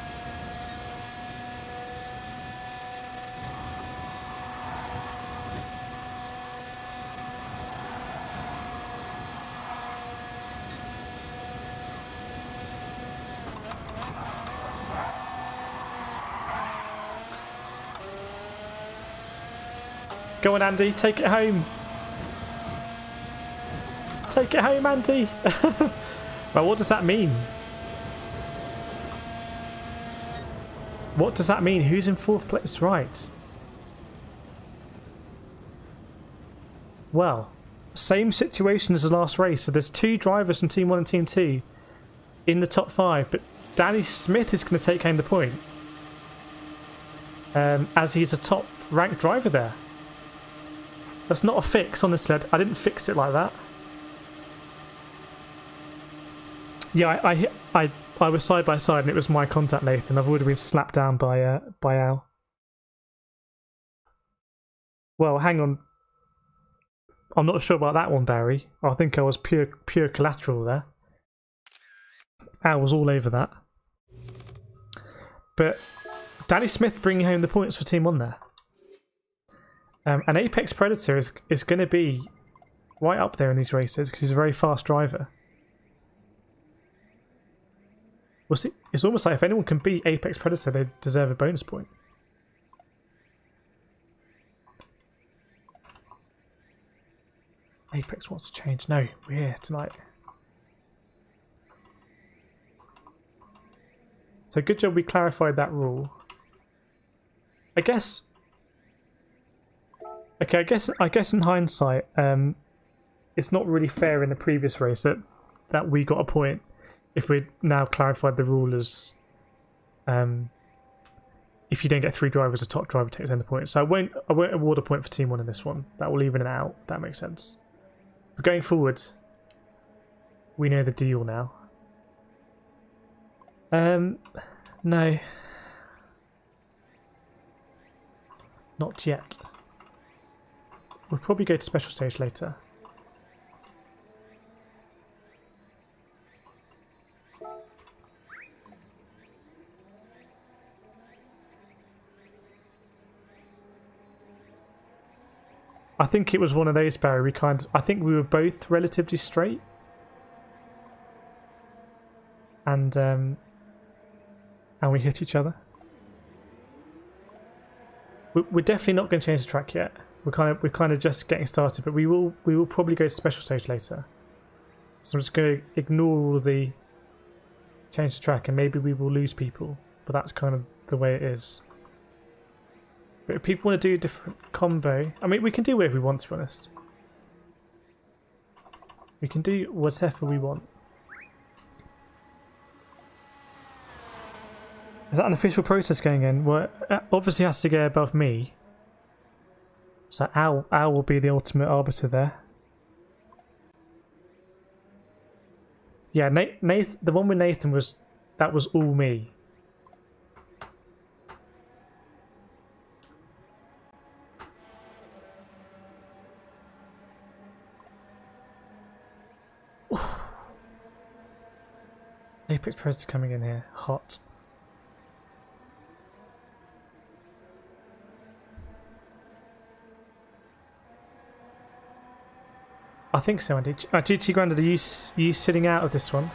Go on, Andy. Take it home. Take it home, Andy. Well, what does that mean? What does that mean? Who's in 4th place? Right. Well, same situation as the last race. So there's 2 drivers from Team 1 and Team 2 in the top 5, but Danny Smith is going to take home the point. As he's a top ranked driver there. That's not a fix on the sled. I didn't fix it like that. Yeah, I was side by side and it was my contact, Nathan. I've already been slapped down by Al. Well, hang on. I'm not sure about that one, Barry. I think I was pure collateral there. Al was all over that. But Danny Smith bringing home the points for Team 1 there. An Apex Predator is going to be right up there in these races because he's a very fast driver. We'll see. It's almost like if anyone can beat Apex Predator, they deserve a bonus point. Apex wants to change. No, we're here tonight. So good job we clarified that rule. I guess. Okay, I guess in hindsight, it's not really fair in the previous race that we got a point. If we now clarified the rule as if you don't get 3 drivers, a top driver takes end the point. So I won't award a point for Team 1 in this one. That will even it out. That makes sense. But going forward, we know the deal now. No. Not yet. We'll probably go to special stage later. I think it was one of those, Barry. I think we were both relatively straight, and we hit each other. We're definitely not going to change the track yet. We're kind of just getting started, but we will probably go to special stage later. So I'm just going to ignore all of the change the track, and maybe we will lose people, but that's kind of the way it is. But if people want to do a different combo, I mean, we can do whatever we want, to be honest. We can do whatever we want. Is that an official process going in? Well, it obviously has to go above me. So Al will be the ultimate arbiter there. Yeah, Nathan, the one with Nathan was all me. Apex Predator coming in here, hot. I think so, Andy. GT Grandad, are you sitting out of this one?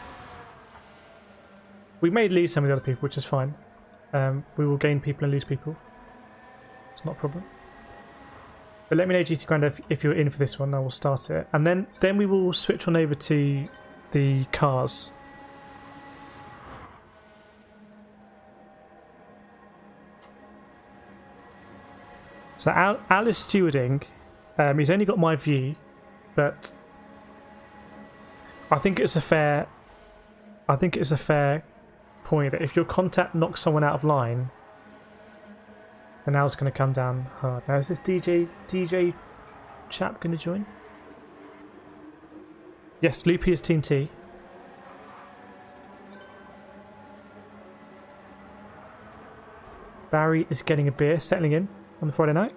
We may lose some of the other people, which is fine. We will gain people and lose people. It's not a problem. But let me know, GT Grandad, if you're in for this one. I will start it. And then we will switch on over to the cars. So Al is stewarding. He's only got my view, but I think it's a fair point that if your contact knocks someone out of line, then Al's going to come down hard. Now is this DJ chap going to join? Yes, Loopy is Team T. Barry is getting a beer, settling in on the Friday night.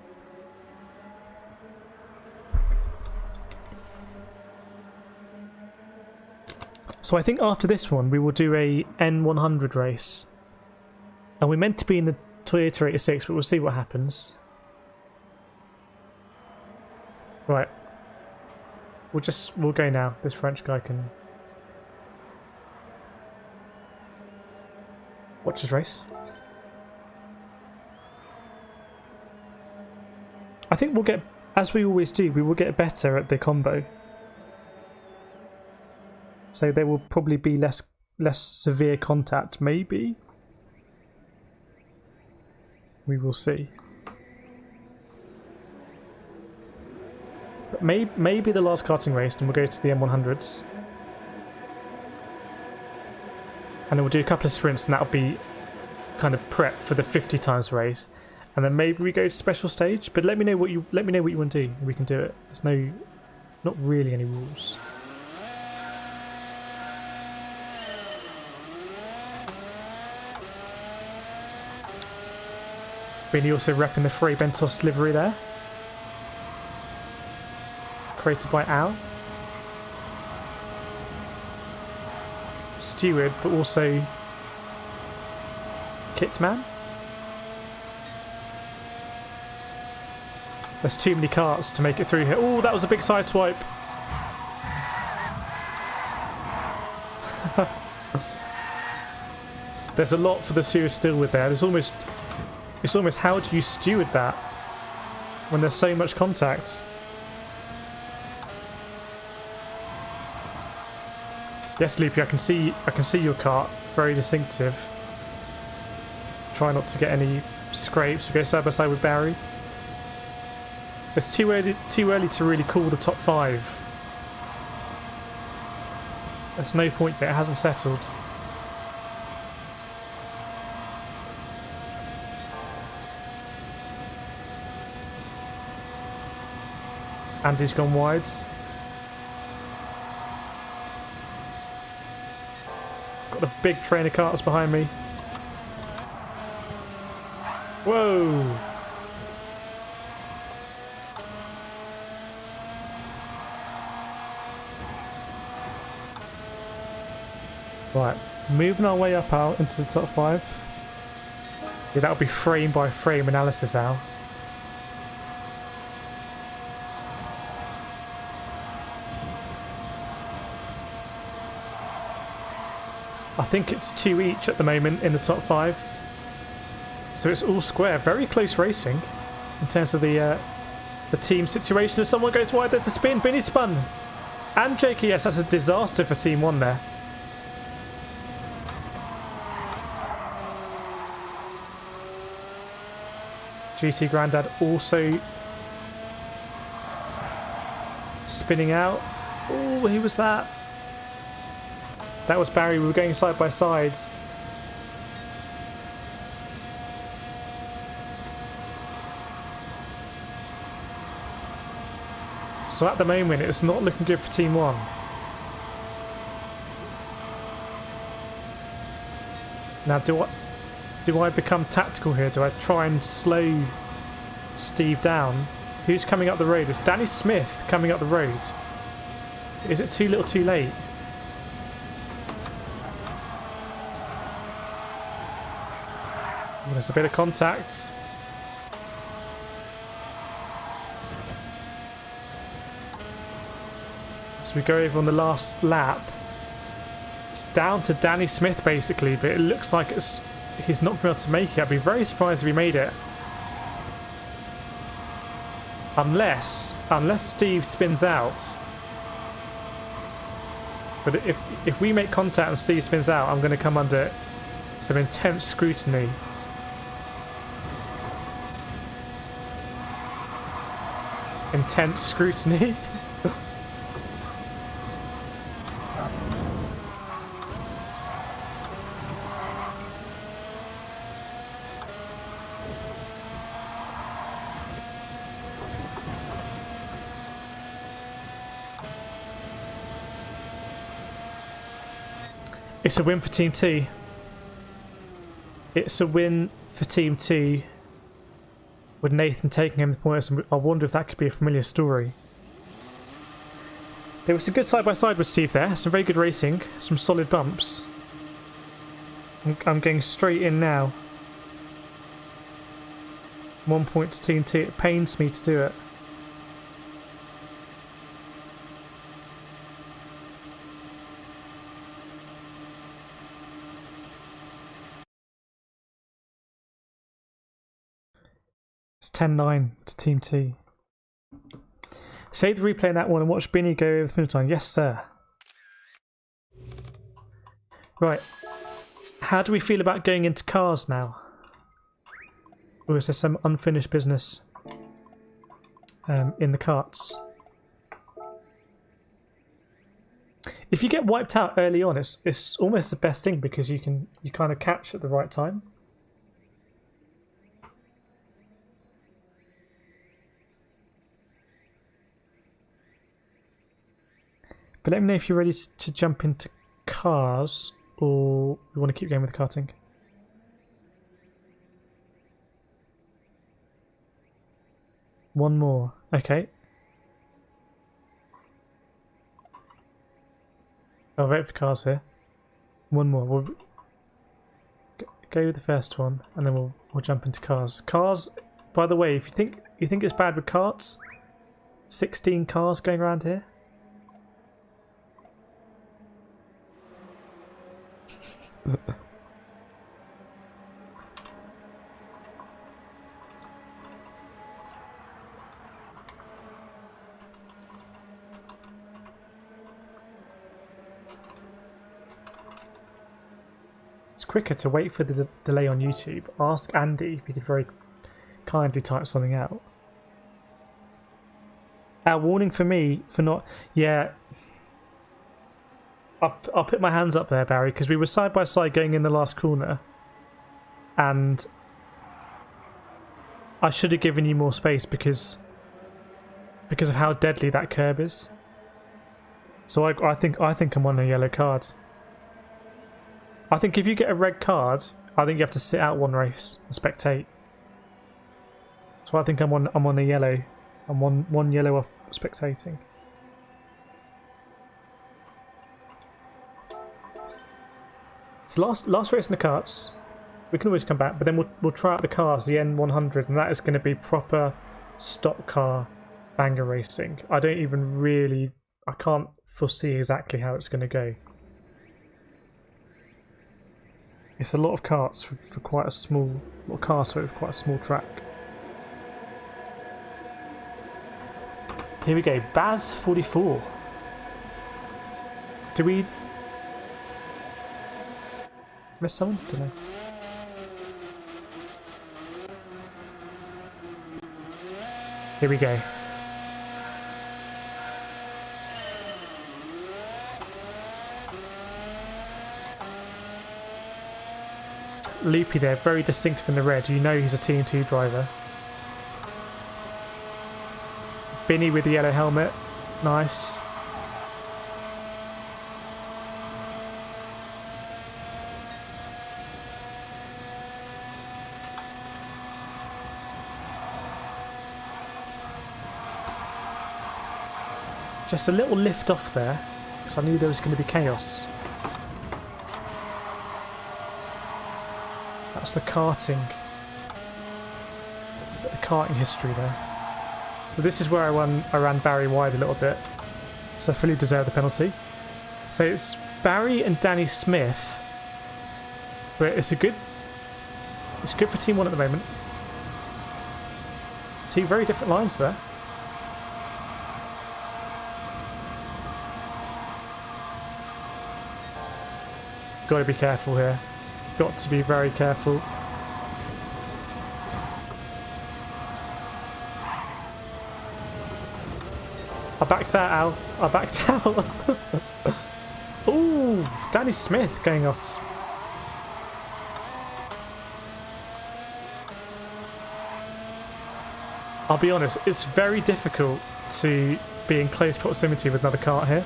So I think after this one we will do a N100 race. And we're meant to be in the Toyota 86, but we'll see what happens. Right. We'll go now. This French guy can watch his race. I think we'll get, as we always do, we will get better at the combo. So there will probably be less severe contact, maybe. We will see. But maybe the last karting race, and we'll go to the M100s. And then we'll do a couple of sprints, and that'll be kind of prep for the 50 times race. And then maybe we go to special stage. But let me know what you want to do. We can do it. There's not really any rules. Really also repping the Fray Bentos livery there. Created by Al. Steward, but also Kitman. There's too many carts to make it through here. Oh, that was a big side swipe. There's a lot for the sewer still with there. It's almost how do you steward that when there's so much contact? Yes, Loopy, I can see your cart. Very distinctive. Try not to get any scrapes. We go side by side with Barry. It's too early to really call the top 5. There's no point there. It hasn't settled. Andy's gone wide. Got a big train of carts behind me. Whoa! Right, moving our way up out into the top 5. Yeah, that'll be frame by frame analysis, Al. I think it's 2 each at the moment in the top 5. So it's all square. Very close racing in terms of the team situation. If someone goes wide, there's a spin. Binny spun. And JKS, that's a disaster for Team 1 there. GT Grandad also spinning out. Oh, who was that? That was Barry. We were going side by side. So at the moment, it's not looking good for Team 1. Now, do I become tactical here? Do I try and slow Steve down? Who's coming up the road? It's Danny Smith coming up the road. Is it too little too late? There's a bit of contact. we go over on the last lap. It's down to Danny Smith basically, but it looks like he's not going to be able to make it. I'd be very surprised if he made it. Unless Steve spins out. But if we make contact and Steve spins out, I'm going to come under some intense scrutiny. Intense scrutiny. It's a win for Team T. It's a win for Team T. With Nathan taking him the points, I wonder if that could be a familiar story. There was some good side-by-side with Steve there. Some very good racing. Some solid bumps. I'm going straight in now. 1 point to Team T. It pains me to do it. It's 10-9 to Team T. Save the replay in that one and watch Binny go over the finish line. Yes, sir. Right. How do we feel about going into cars now? Or is there some unfinished business in the carts? If you get wiped out early on, it's almost the best thing because you kind of catch at the right time. But let me know if you're ready to jump into cars or we want to keep going with karting. One more. Okay. I'll wait for cars here. One more. We'll go with the first one and then we'll jump into cars. Cars, by the way, if you think it's bad with carts, 16 cars going around here. It's quicker to wait for the delay on YouTube. Ask Andy if he could very kindly type something out. Our warning for me for not... Yeah... I'll put my hands up there, Barry, because we were side by side going in the last corner, and I should have given you more space because of how deadly that curb is. So I think I'm on a yellow card. I think if you get a red card, I think you have to sit out one race and spectate. So I think I'm on a yellow. I'm one yellow off spectating. Last race in the karts, we can always come back, but then we'll try out the cars, the N100, and that is going to be proper stock car banger racing. I can't foresee exactly how it's going to go. It's a lot of karts for quite a small, for quite a small track. Here we go, Baz 44. Do we miss someone? Don't know. Here we go. Loopy there, very distinctive in the red. You know he's a Team 2 driver. Binny with the yellow helmet. Nice. Just a little lift off there, because I knew there was going to be chaos. That's the karting history there. So this is where I ran Barry wide a little bit. so fully deserve the penalty. So it's Barry and Danny Smith, but it's good for Team 1 at the moment. Two very different lines there. Got to be careful here. Got to be very careful. I backed out, Al. I backed out. Ooh, Danny Smith going off. I'll be honest, it's very difficult to be in close proximity with another kart here.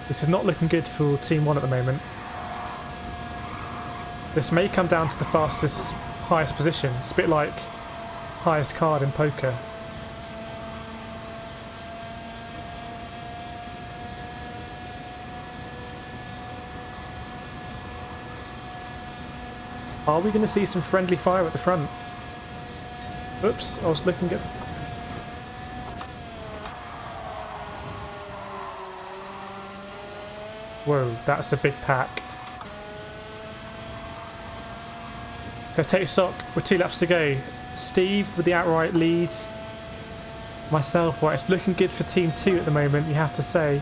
This is not looking good for Team 1 at the moment. This may come down to the fastest, highest position. It's a bit like highest card in poker. Are we going to see some friendly fire at the front? Oops, I was looking at... Whoa, that's a big pack. So take stock with 2 laps to go. Steve with the outright lead. Myself, well, it's looking good for Team 2 at the moment, you have to say.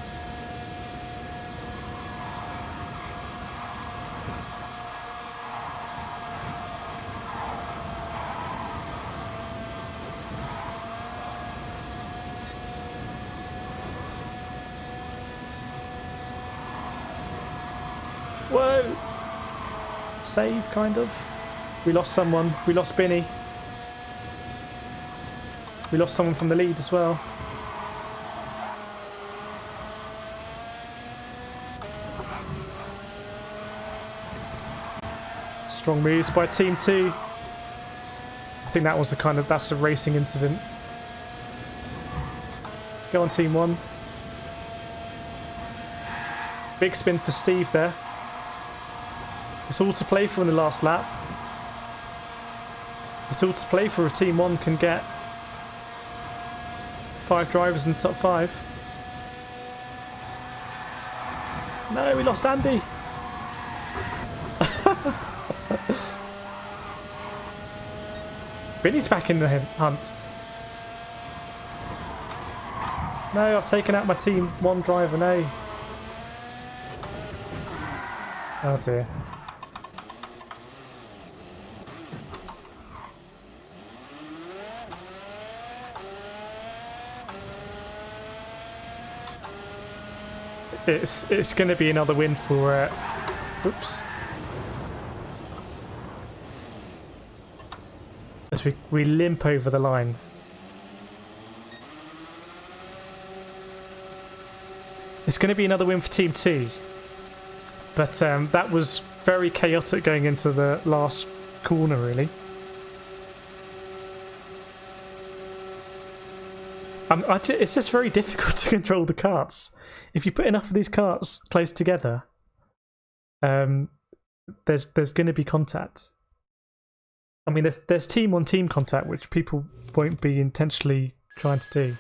Whoa! Save, kind of. We lost someone. We lost Binny. We lost someone from the lead as well. Strong moves by Team 2. I think that was that's a racing incident. Go on, Team 1. Big spin for Steve there. It's all to play for in the last lap. It's all to play for if Team 1 can get 5 drivers in the top 5. No, we lost Andy. Vinny's back in the hunt. No, I've taken out my Team 1 driver, no. Oh dear. It's going to be another win for... oops. As we limp over the line. It's going to be another win for Team 2. But that was very chaotic going into the last corner, really. It's just very difficult to control the karts. If you put enough of these karts close together, there's going to be contact. I mean, there's team-on-team contact, which people won't be intentionally trying to do.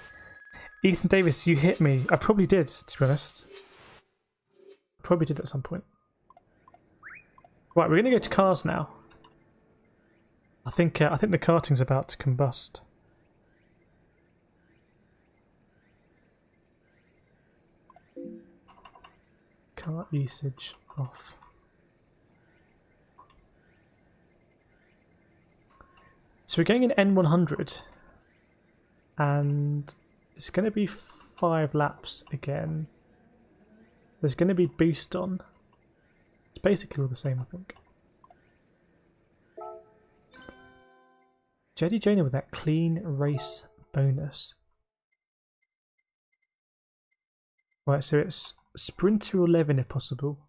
Ethan Davis, you hit me. I probably did, to be honest. Probably did at some point. Right, we're going to go to cars now. I think the karting's about to combust. Kart usage off. So we're going in N100, and it's going to be 5 laps again. There's going to be boost on. It's basically all the same, I think. Jedi Jonah with that clean race bonus. Right, so it's sprint to 11 if possible.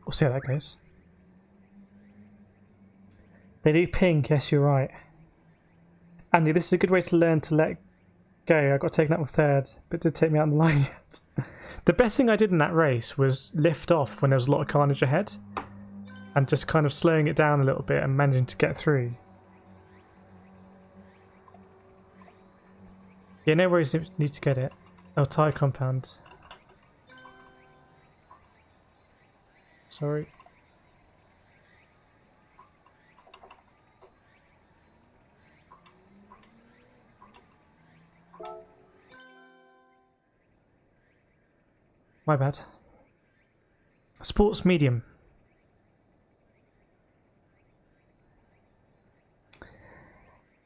We'll see how that goes. They do ping, yes, you're right. Andy, this is a good way to learn to let go. I got taken up with third, but it did take me out on the line yet. The best thing I did in that race was lift off when there was a lot of carnage ahead and just kind of slowing it down a little bit and managing to get through. Yeah, no worries, need to get it. Oh, Tyre compound. Sorry. My bad. Sports medium.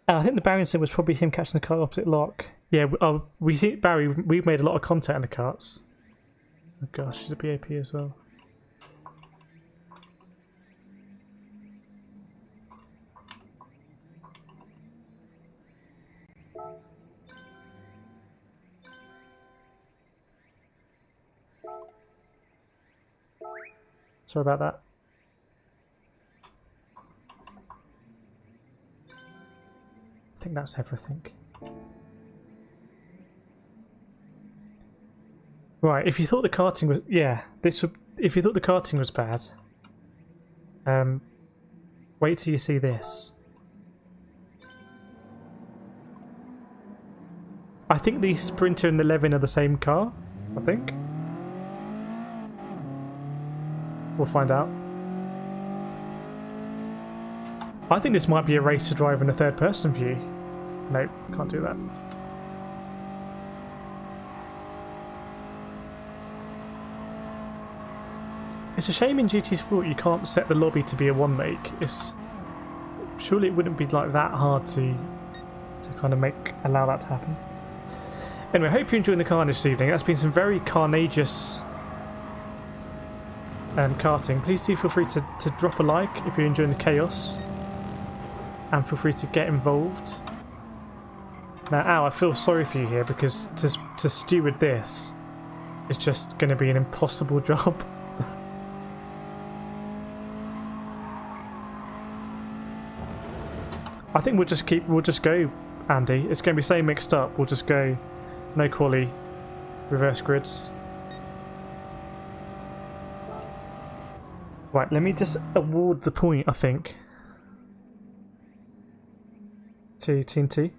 I think the Barry incident was probably him catching the car opposite lock. Yeah, we see Barry. We've made a lot of contact in the carts. Oh gosh, she's a BAP as well. Sorry about that. I think that's everything. Right, if you thought the karting was if you thought the karting was bad, wait till you see this. I think the Sprinter and the Levin are the same car, I think. We'll find out. I think this might be a race to drive in a third-person view. Nope, can't do that. It's a shame in GT Sport you can't set the lobby to be a one make. Surely it wouldn't be like that hard to kind of allow that to happen. Anyway, I hope you're enjoying the carnage this evening. That's been some very carnageous karting. Please do feel free to drop a like if you're enjoying the chaos, and feel free to get involved. Now, Al, I feel sorry for you here because to steward this is just going to be an impossible job. I think we'll just go, Andy. It's going to be so mixed up. We'll just go no quali, reverse grids. Right, let me just award the point, I think, to TNT.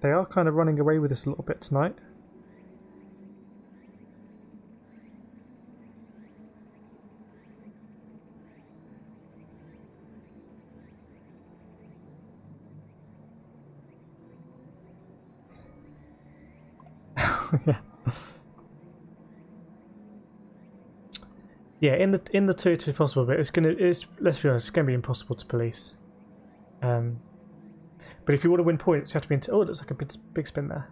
They are kind of running away with this a little bit tonight. Yeah. Yeah, in the two it's possible, but let's be honest, it's gonna be impossible to police. But if you want to win points, you have to be in. Oh, it looks like a big spin there.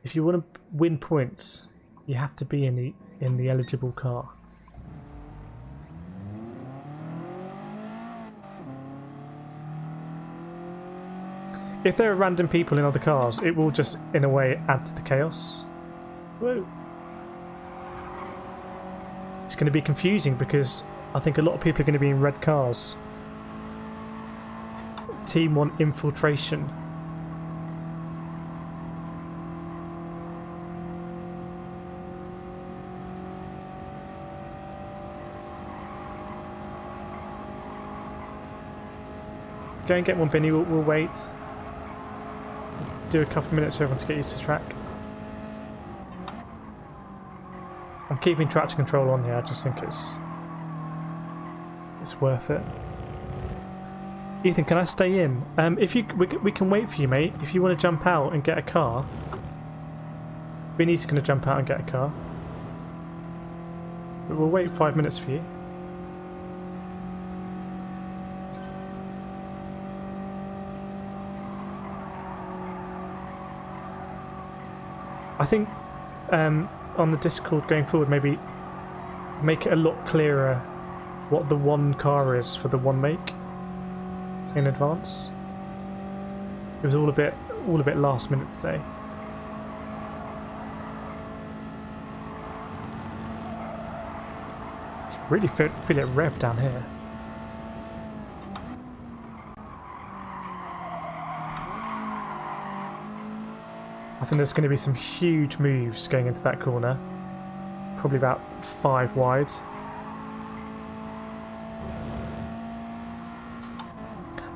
If you want to win points, you have to be in the eligible car. If there are random people in other cars, it will just, in a way, add to the chaos. Whoa. It's going to be confusing because I think a lot of people are going to be in red cars. Team 1 infiltration. Go and get one, Binny. We'll wait. Do a couple of minutes for everyone to get used to the track. I'm keeping traction control on here. I just think it's worth it. Ethan, can I stay in? If you, we can wait for you, mate. If you want to jump out and get a car, Vinny's going to jump out and get a car. But we'll wait 5 minutes for you. I think on the Discord going forward, maybe make it a lot clearer what the one car is for the one make in advance. It was all a bit last minute today. Really feel it rev down here. I think there's going to be some huge moves going into that corner. Probably about 5 wide.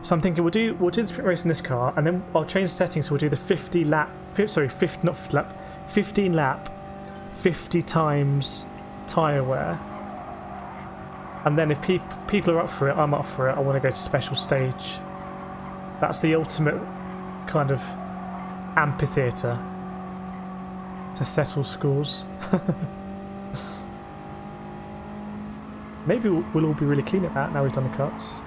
So I'm thinking we'll do the sprint race in this car, and then I'll change settings. So we'll do the 15 lap, 50 times tyre wear. And then if people are up for it, I'm up for it. I want to go to special stage. That's the ultimate kind of amphitheatre to settle scores. Maybe we'll all be really clean at that now we've done the cuts.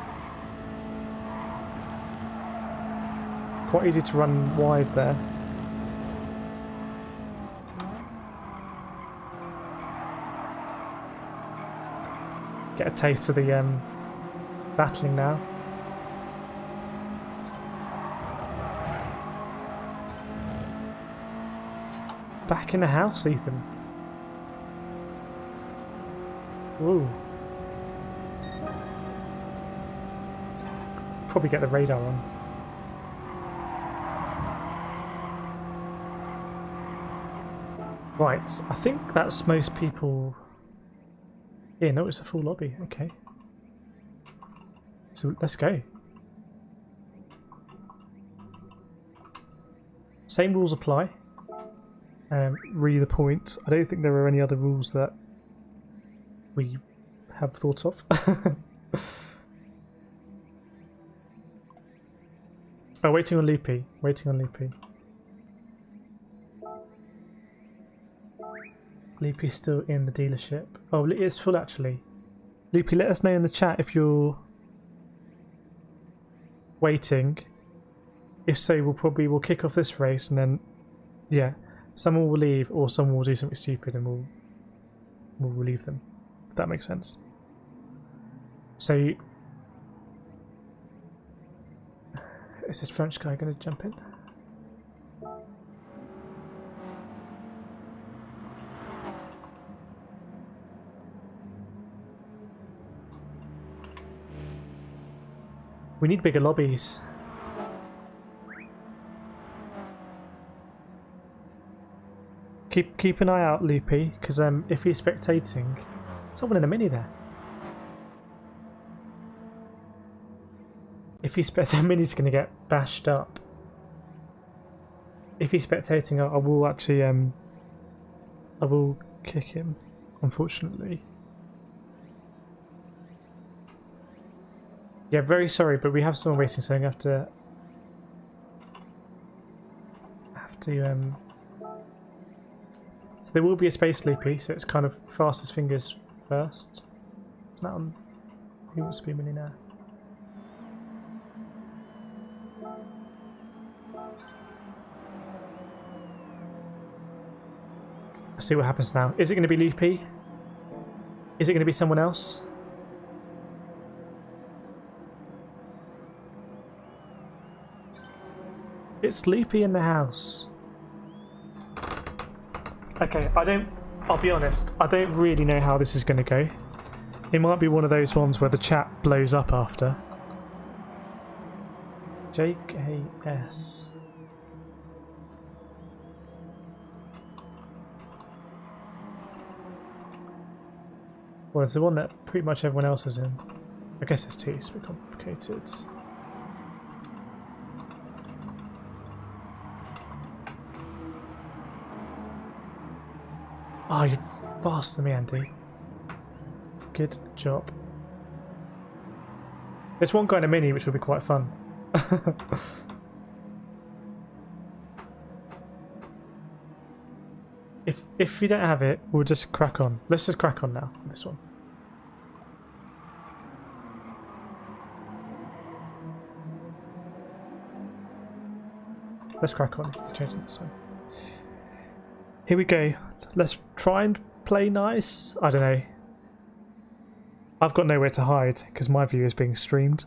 Quite easy to run wide there. Get a taste of the battling now. Back in the house, Ethan. Ooh. Probably get the radar on. Right, I think that's most people. Yeah, no, it's a full lobby. Okay. So let's go. Same rules apply. Re the point. I don't think there are any other rules that we have thought of. Oh, waiting on Loopy. Waiting on Loopy. Loopy's still in the dealership. Oh, it's full actually. Loopy, let us know in the chat if you're waiting. If so, we'll kick off this race and then, yeah, someone will leave or someone will do something stupid and we'll relieve them. If that makes sense. So, is this French guy going to jump in? We need bigger lobbies. Keep an eye out, Loopy, because if he's spectating, someone in a mini there. If he's spectating, mini's going to get bashed up. If he's spectating, I will actually I will kick him, unfortunately. Yeah, very sorry, but we have someone waiting, so I'm going to have to so there will be a space, Loopy, so it's kind of fastest fingers first. Isn't that on Who Wants to Be a Millionaire? Let's see what happens now. Is it going to be Loopy? Is it going to be someone else? It's Loopy in the house. Okay, I'll be honest, I don't really know how this is going to go. It might be one of those ones where the chat blows up after. JKS. Well, it's the one that pretty much everyone else is in. I guess it's two, it's a bit complicated. Oh, you're faster than me, Andy. Good job. There's one guy in a mini which will be quite fun. If you don't have it, we'll just crack on. Let's just crack on now with this one. Let's crack on. Change it this one. Here we go. Let's try and play nice. I don't know. I've got nowhere to hide because my view is being streamed.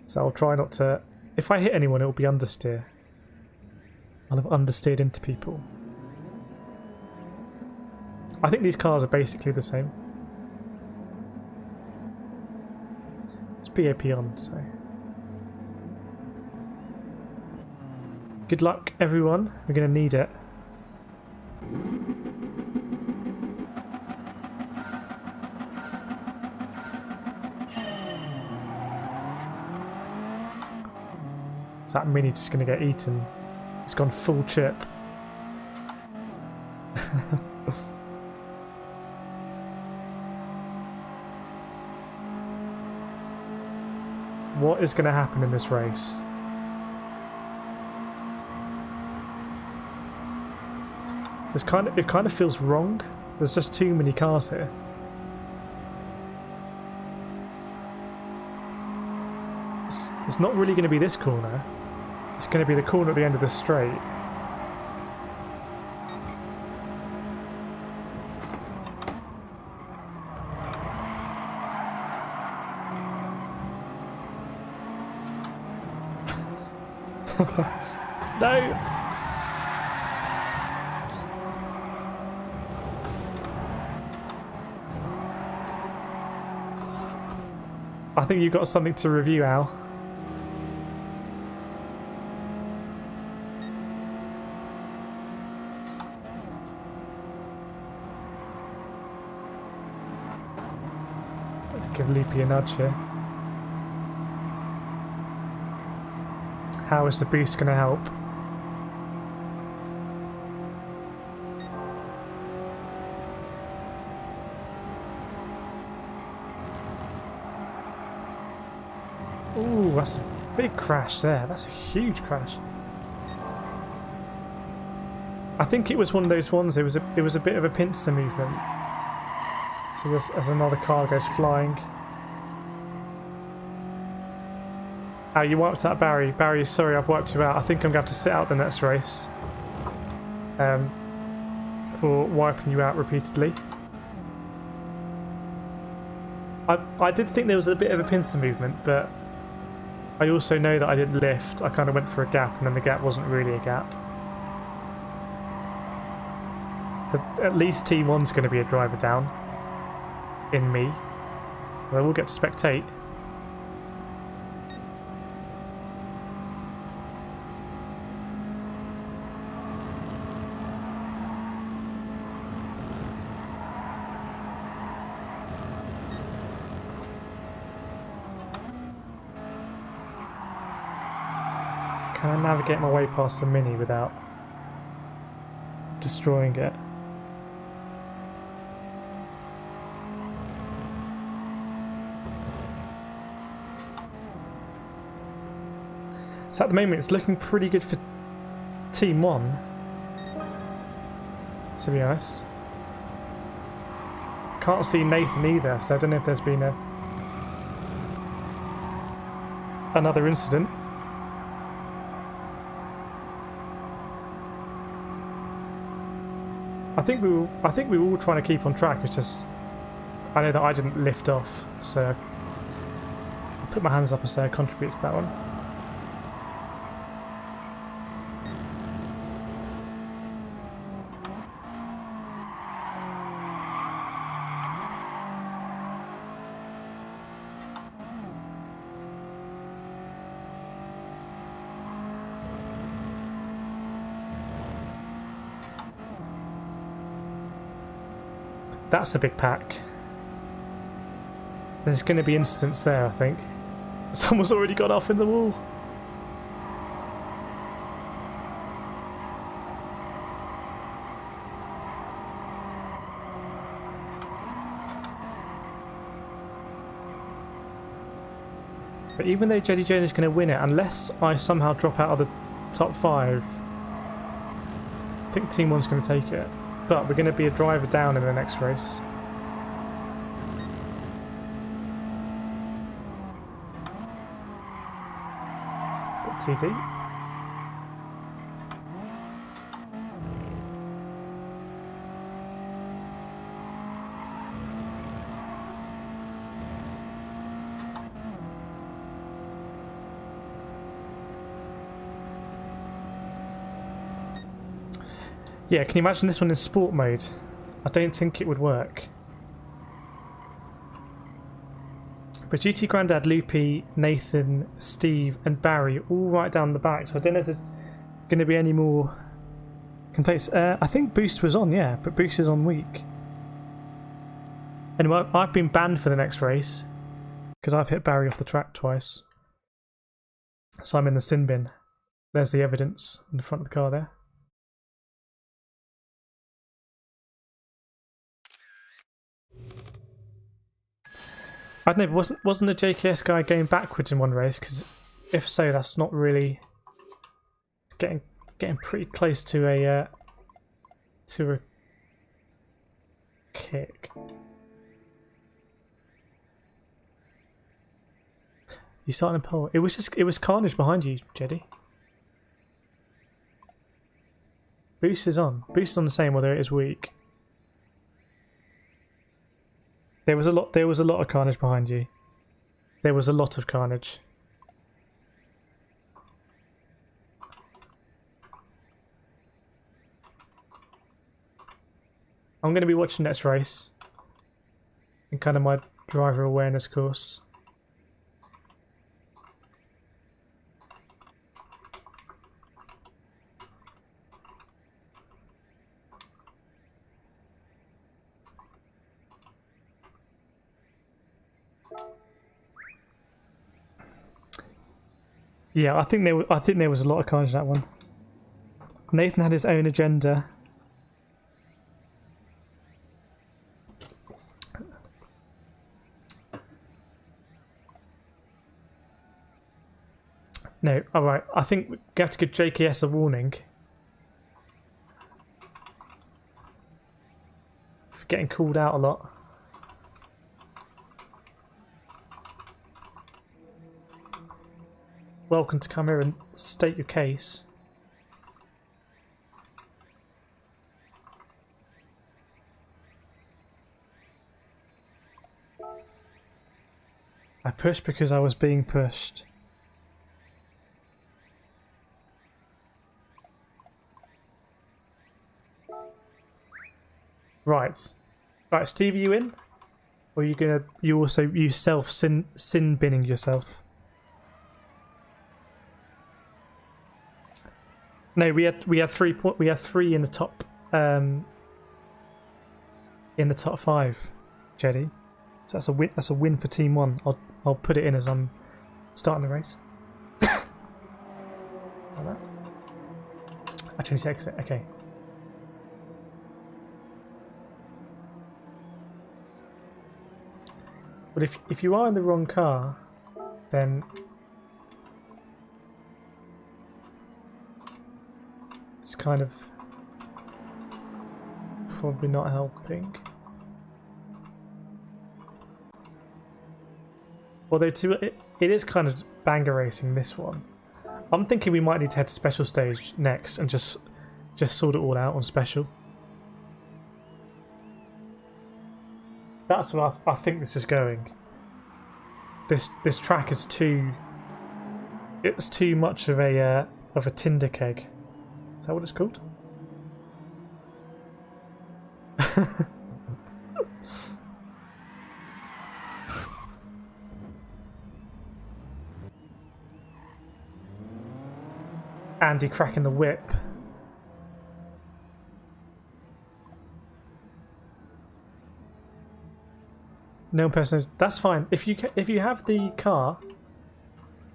So I'll try not to... If I hit anyone, it will be understeer. I'll have understeered into people. I think these cars are basically the same. It's BAP on, so... Good luck, everyone. We're going to need it. Is that Mini just going to get eaten? It's gone full chip. What is going to happen in this race? It kind of feels wrong. There's just too many cars here. It's not really going to be this corner. It's going to be the corner at the end of the straight. No! I think you've got something to review, Al. Let's give Loopy a nudge here. How is the boost going to help? Ooh, that's a big crash there. That's a huge crash. I think it was one of those ones. It was a bit of a pincer movement. So as another car goes flying. Oh, you wiped out Barry. Barry, sorry, I've wiped you out. I think I'm going to have to sit out the next race. For wiping you out repeatedly. I did think there was a bit of a pincer movement, but I also know that I didn't lift. I kind of went for a gap, and then the gap wasn't really a gap. So at least T1's going to be a driver down. In me. Well, we'll get to spectate. Can I navigate my way past the Mini without destroying it? So at the moment it's looking pretty good for Team 1, to be honest. Can't see Nathan either, so I don't know if there's been another incident. I think we were all trying to keep on track. It's just I know that I didn't lift off, so I'll put my hands up and say I contribute to that one. That's a big pack. There's going to be incidents there, I think. Someone's already got off in the wall. But even though Jetty Jane is going to win it, unless I somehow drop out of the top 5, I think Team 1's going to take it. But we're going to be a driver down in the next race. Got TD. Yeah, can you imagine this one in sport mode? I don't think it would work. But GT Grandad, Loopy, Nathan, Steve and Barry all right down the back, so I don't know if there's going to be any more complaints. I think Boost was on, yeah, but Boost is on weak. Anyway, I've been banned for the next race because I've hit Barry off the track twice. So I'm in the sin bin. There's the evidence in the front of the car there. I don't know, wasn't the JKS guy going backwards in one race? Because if so, that's not really getting pretty close to a kick. You starting a pole? It was carnage behind you, Jeddy. Boost is on. Boost is on the same, whether it is weak. There was a lot of carnage behind you. There was a lot of carnage. I'm going to be watching next race in kind of my driver awareness course. Yeah, I think there was a lot of carnage in that one. Nathan had his own agenda. No, alright, I think we have to give JKS a warning. For getting called out a lot. Welcome to come here and state your case. I pushed because I was being pushed. Right. Right, Steve, are you in? Or are you gonna you self sin binning yourself? No, we had 3 in the top in the top 5, Jeddy. So that's a win for Team 1. I'll put it in as I'm starting the race. Like that. Actually, to exit. Okay. But if you are in the wrong car, then it's kind of probably not helping. Although it is kind of banger racing, this one. I'm thinking we might need to head to special stage next and just sort it all out on special. That's what I think this is going. This track is too much of a Tinder keg. Is that what it's called? Andy cracking the whip. No person. That's fine. If you have the car,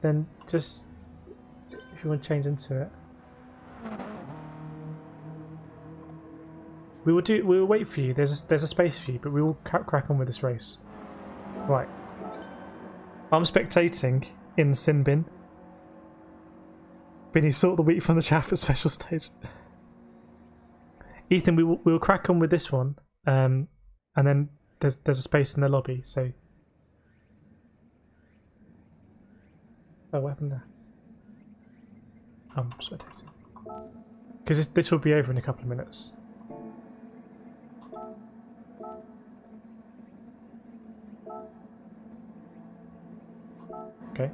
then just if you want to change into it, we will wait for you. There's a space for you, but we will crack on with this race. Right. I'm spectating in the sin bin. Binny sort the wheat from the chaff at special stage. Ethan, we'll crack on with this one, and then there's a space in the lobby. So, oh, what happened there? I'm spectating because this will be over in a couple of minutes. Okay.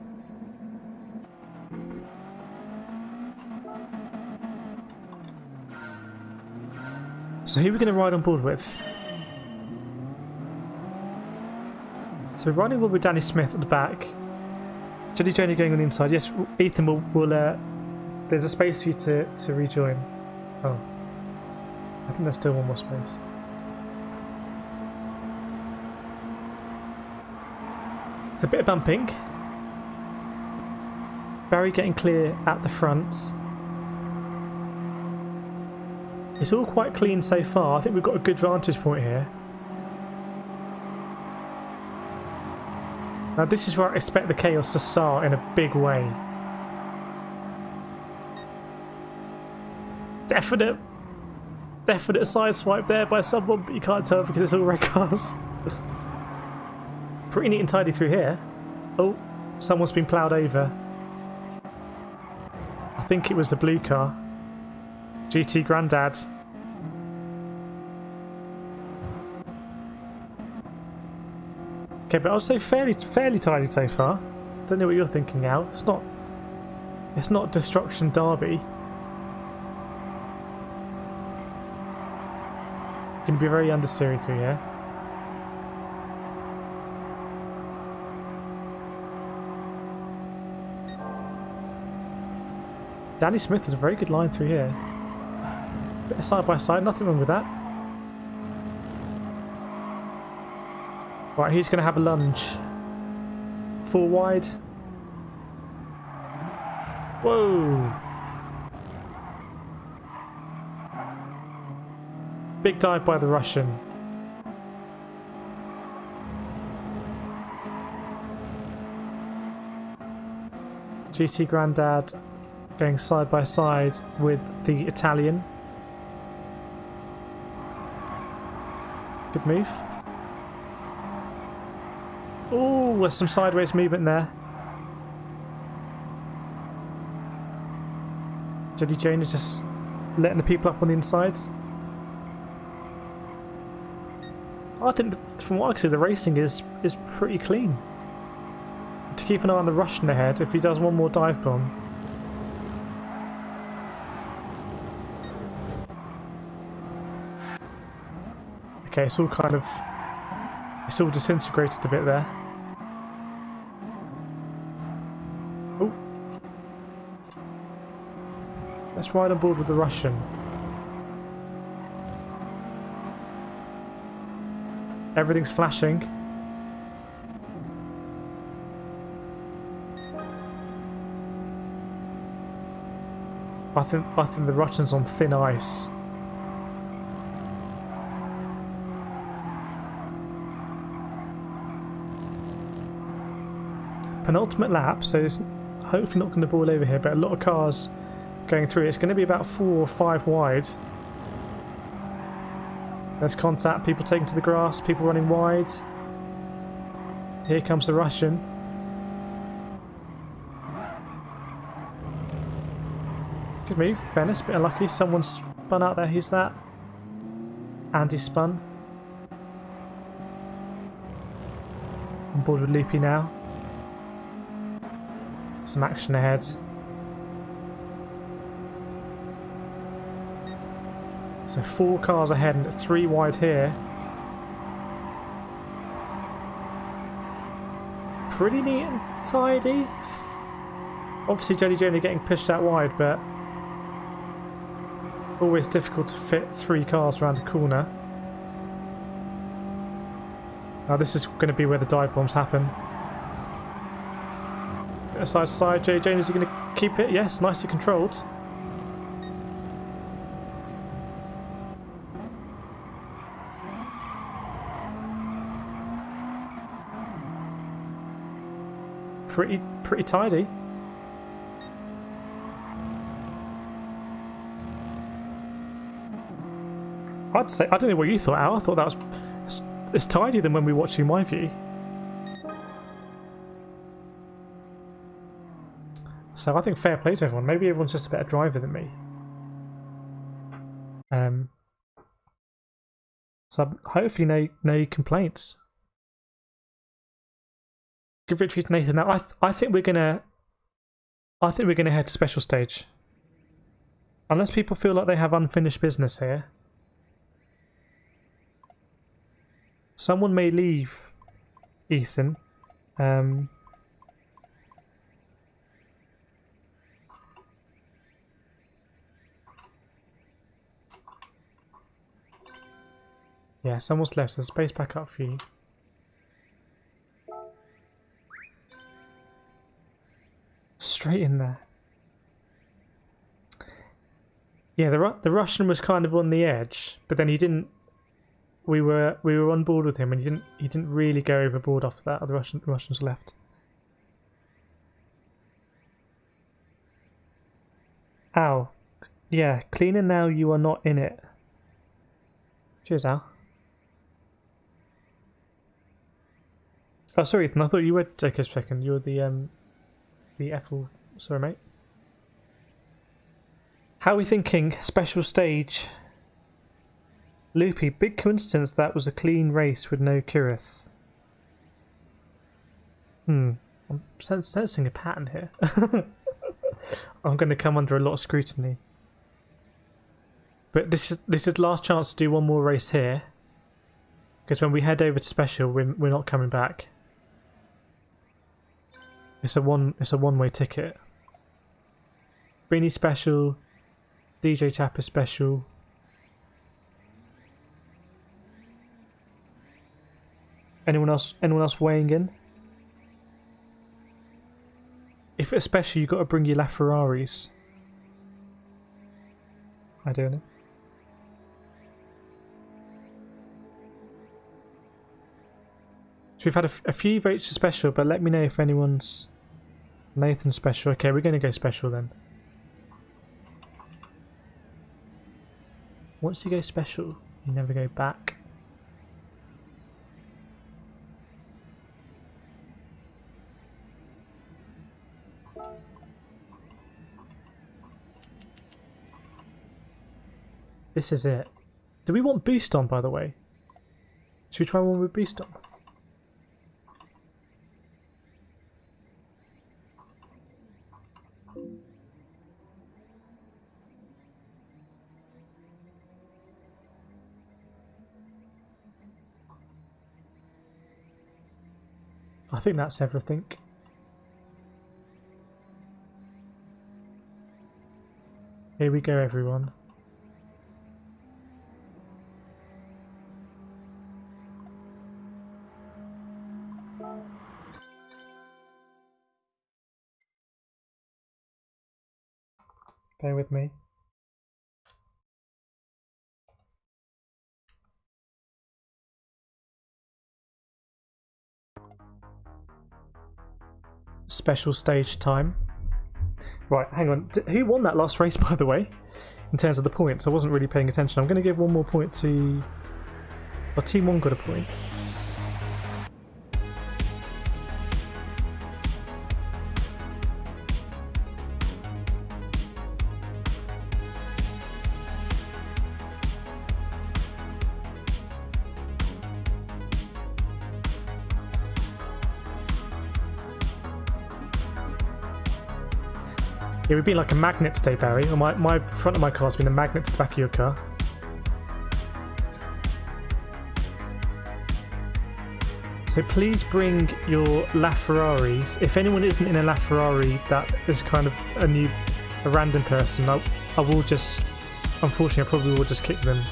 So who are we going to ride on board with? So we're riding on board with Danny Smith at the back. Jenny Jonah going on the inside. Yes, Ethan will there's a space for you to rejoin. Oh. I think there's still one more space. It's a bit of bumping. Barry getting clear at the front. It's all quite clean so far. I think we've got a good vantage point here. Now this is where I expect the chaos to start in a big way. Definite side swipe there by someone, but you can't tell because it's all red cars. Pretty neat and tidy through here. Oh, someone's been ploughed over. I think it was the blue car. GT Grandad. Okay, but I'll say fairly tidy so far. Don't know what you're thinking now. It's not Destruction Derby. Can be very understeery through here. Danny Smith has a very good line through here. Bit of side by side, nothing wrong with that. Right, he's going to have a lunge. 4 wide. Whoa! Big dive by the Russian. GT Grandad going side by side with the Italian. Good move. Oh, there's some sideways movement there. Jenny Jane is just letting the people up on the insides. I think from what I can see, the racing is pretty clean. To keep an eye on the Russian ahead if he does one more dive bomb. Okay, it's all disintegrated a bit there. Oh. Let's ride on board with the Russian. Everything's flashing. I think the Russian's on thin ice. Penultimate lap, so it's hopefully not going to ball over here, but a lot of cars going through. It's going to be about 4 or 5 wide. There's contact, people taking to the grass, people running wide. Here comes the Russian. Good move, fairness, bit unlucky. Someone spun out there, who's that? Andy spun. On board with Loopy now. Some action ahead. So 4 cars ahead and 3 wide here. Pretty neat and tidy. Obviously Jelly Jonah getting pushed out wide, but always difficult to fit 3 cars around the corner. Now this is going to be where the dive bombs happen. Side to side, Jelly Jonah, is he going to keep it? Yes, nicely controlled. Pretty tidy. I'd say, I don't know what you thought, Al. I thought that was it's tidier than when we were watching my view. So I think fair play to everyone. Maybe everyone's just a better driver than me. So hopefully no complaints. Good victory to Nathan. Now I think we're gonna head to special stage. Unless people feel like they have unfinished business here. Someone may leave, Ethan. Yeah, someone's left, so space back up for you. Straight in there. Yeah, the Russian was kind of on the edge, but then he didn't. We were on board with him, and he didn't really go overboard after that. The Russians left. Ow. Yeah, cleaner now. You are not in it. Cheers, Al. Oh, sorry, Ethan. I thought you were Jacob second. You were the Ethel. Sorry, mate. How are we thinking? Special stage. Loopy. Big coincidence that was a clean race with no Kireth. I'm sensing a pattern here. I'm going to come under a lot of scrutiny. But this is last chance to do one more race here. Because when we head over to special, we're not coming back. It's a one-way ticket. Beanie special, DJ Chapter special. Anyone else weighing in? If it's special, you've got to bring your LaFerraris. I don't know. So we've had a few votes for special, but let me know if anyone's Nathan special. Okay, we're going to go special then. Once you go special, you never go back. This is it. Do we want boost on, by the way? Should we try one with boost on? I think that's everything. Here we go, everyone. Bear with me. Special stage time. Right, hang on. Who won that last race, by the way? In terms of the points, I wasn't really paying attention. I'm going to give one more point to... Well, Team 1 got a point. Yeah, we've been like a magnet today, Barry. My front of my car's been a magnet to the back of your car. So please bring your LaFerraris. If anyone isn't in a LaFerrari that is kind of a random person, I will just, unfortunately, I probably will just kick them.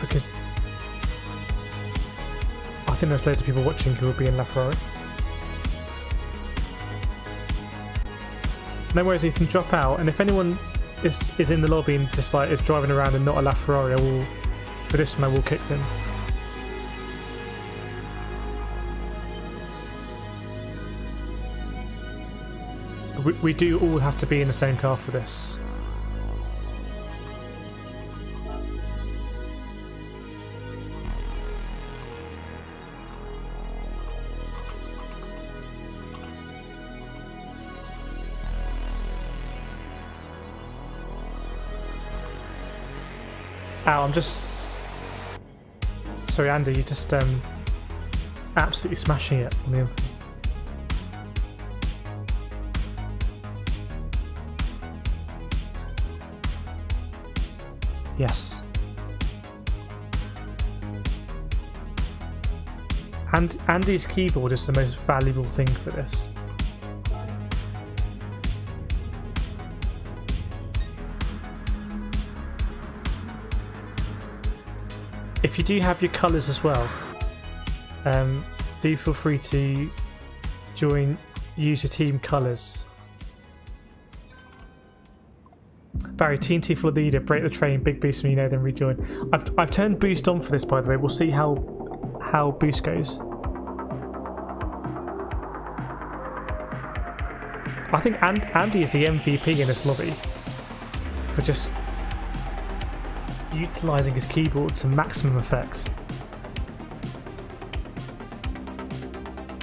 Because I think there's loads of people watching who will be in LaFerrari. No worries, Ethan, drop out. And if anyone is in the lobby and just like is driving around and not a LaFerrari, for this one I will kick them. We do all have to be in the same car for this. Ow, I'm just... Sorry, Andy, you're just absolutely smashing it on the other. Yes. And Andy's keyboard is the most valuable thing for this. If you do have your colours as well, do feel free to use your team colours. Barry, TNT for the leader, break the train, big boost when you know, then rejoin. I've turned boost on for this, by the way. We'll see how boost goes. I think Andy is the MVP in this lobby for just utilising his keyboard to maximum effect.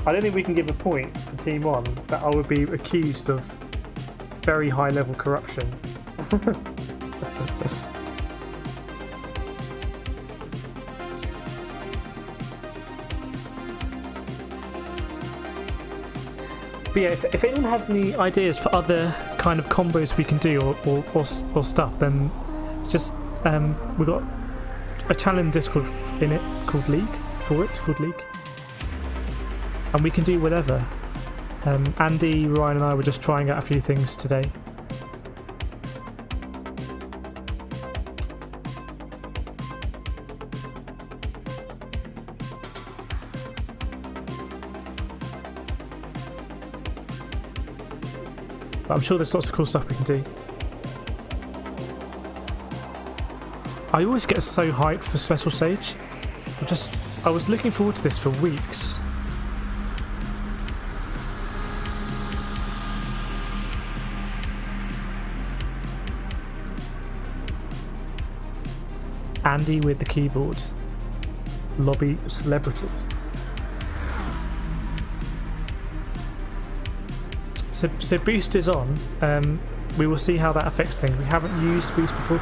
I don't think we can give a point for Team 1 that I would be accused of very high level corruption. But yeah, if anyone has any ideas for other kind of combos we can do or stuff, then just we've got a channel in Discord in it called League, and we can do whatever. Andy, Ryan and I were just trying out a few things today. But I'm sure there's lots of cool stuff we can do. I always get so hyped for Special Stage. I was looking forward to this for weeks. Andy with the keyboard. Lobby celebrity. So boost is on. We will see how that affects things. We haven't used boost before.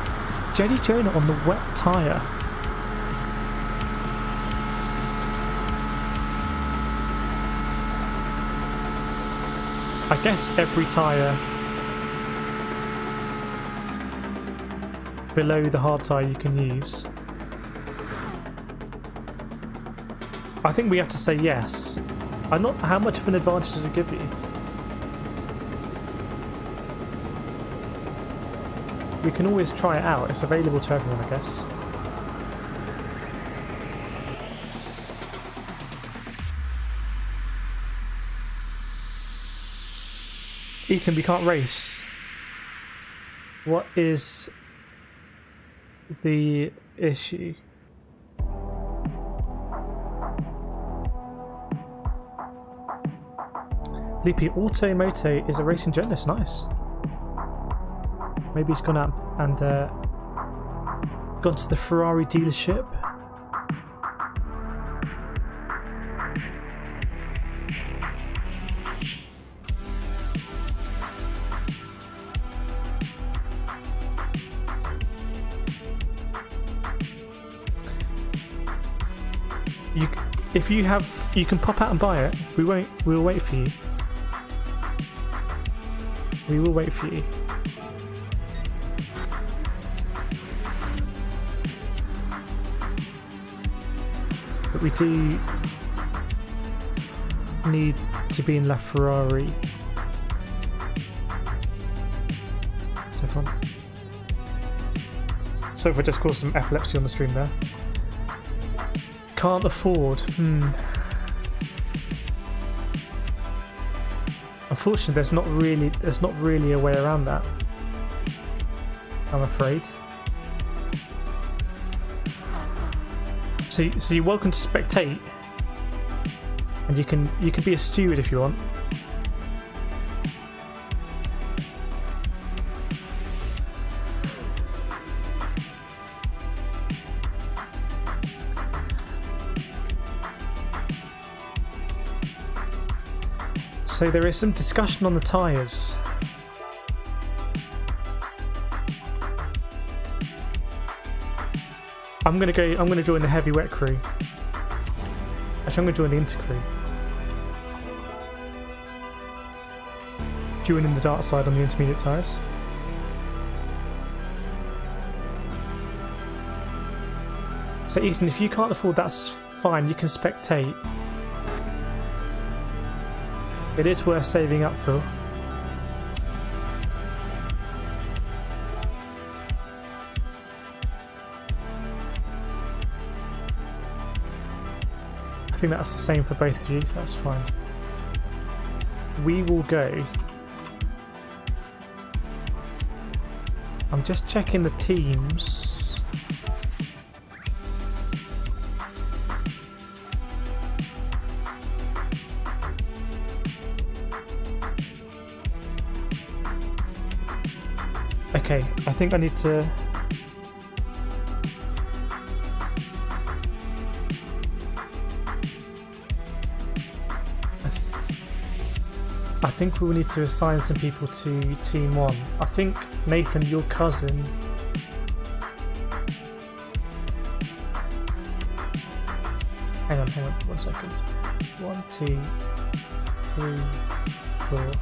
Jenny Jonah on the wet tyre. I guess every tyre below the hard tyre you can use. I think we have to say yes. I'm not. How much of an advantage does it give you? We can always try it out. It's available to everyone, I guess. Ethan, we can't race. What is the issue? Loopy Automoto is a racing journalist. Nice. Maybe he's gone up and gone to the Ferrari dealership. If you have, you can pop out and buy it. We'll wait for you. We will wait for you. But we do need to be in La Ferrari. So fun. So if I just caused some epilepsy on the stream there. Can't afford. Unfortunately, there's not really a way around that. I'm afraid. So you're welcome to spectate, and you can be a steward if you want. So there is some discussion on the tyres. I'm gonna join the heavy wet crew. Actually, I'm gonna join the inter crew. Joining the dark side on the intermediate tyres. So Ethan, if you can't afford, that's fine, you can spectate. It is worth saving up for. I think that's the same for both of you, so that's fine. We will go. I'm just checking the teams. Okay, I think I need to... I think we will need to assign some people to Team 1. I think, Nathan, your cousin... Hang on, 1 second. 1, 2, 3, 4...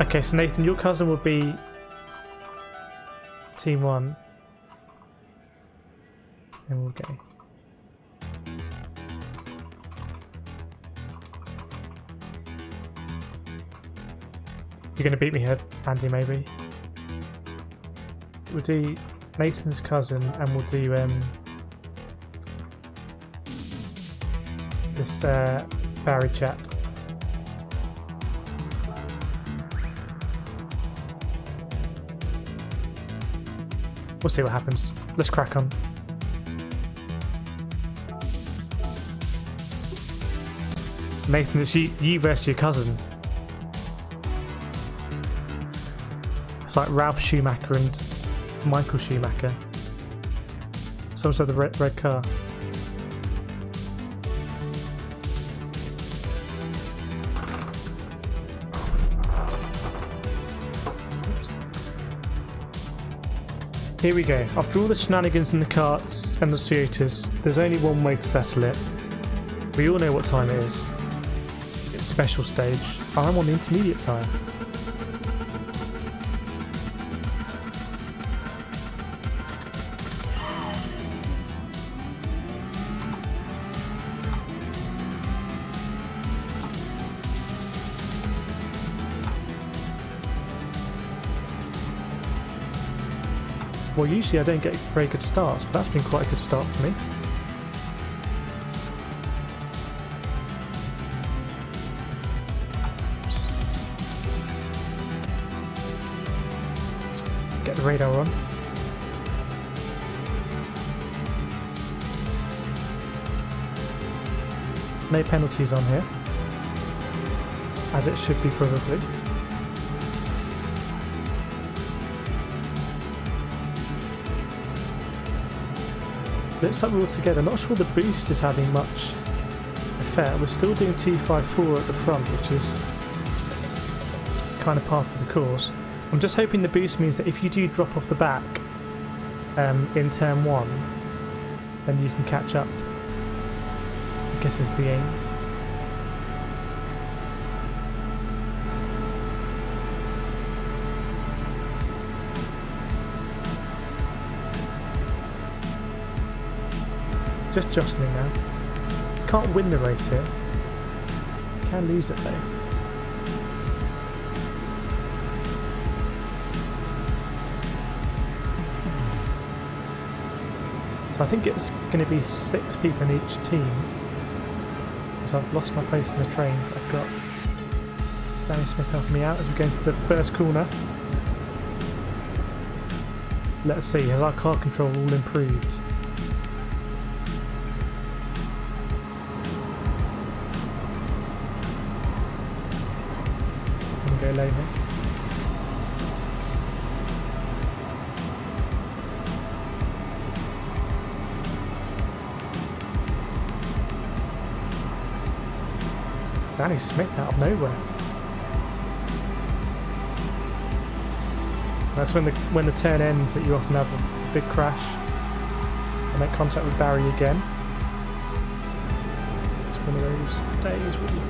Okay, so Nathan, your cousin will be Team 1. And we'll go. You're going to beat me here, Andy, maybe. We'll do Nathan's cousin and we'll do this Barry chap. We'll see what happens. Let's crack on. Nathan, it's you versus your cousin. It's like Ralph Schumacher and Michael Schumacher. Some sort of red car. Here we go. After all the shenanigans in the karts and the Toyotas, there's only one way to settle it. We all know what time it is. It's special stage. I'm on the intermediate tyre. Well, usually I don't get very good starts, but that's been quite a good start for me. Get the radar on. No penalties on here, as it should be probably. Looks like we're all together. Not sure the boost is having much effect. We're still doing 254 at the front, which is kind of par for the course. I'm just hoping the boost means that if you do drop off the back in turn 1, then you can catch up. I guess is the aim. Just jostling now. Can't win the race here. Can lose it though. So I think it's going to be 6 people in each team. Because I've lost my place in the train. I've got Danny Smith helping me out as we go into the first corner. Let's see, has our car control all improved? Go low here. Danny Smith out of nowhere. That's when the turn ends that you often have a big crash and make contact with Barry again. It's one of those days really.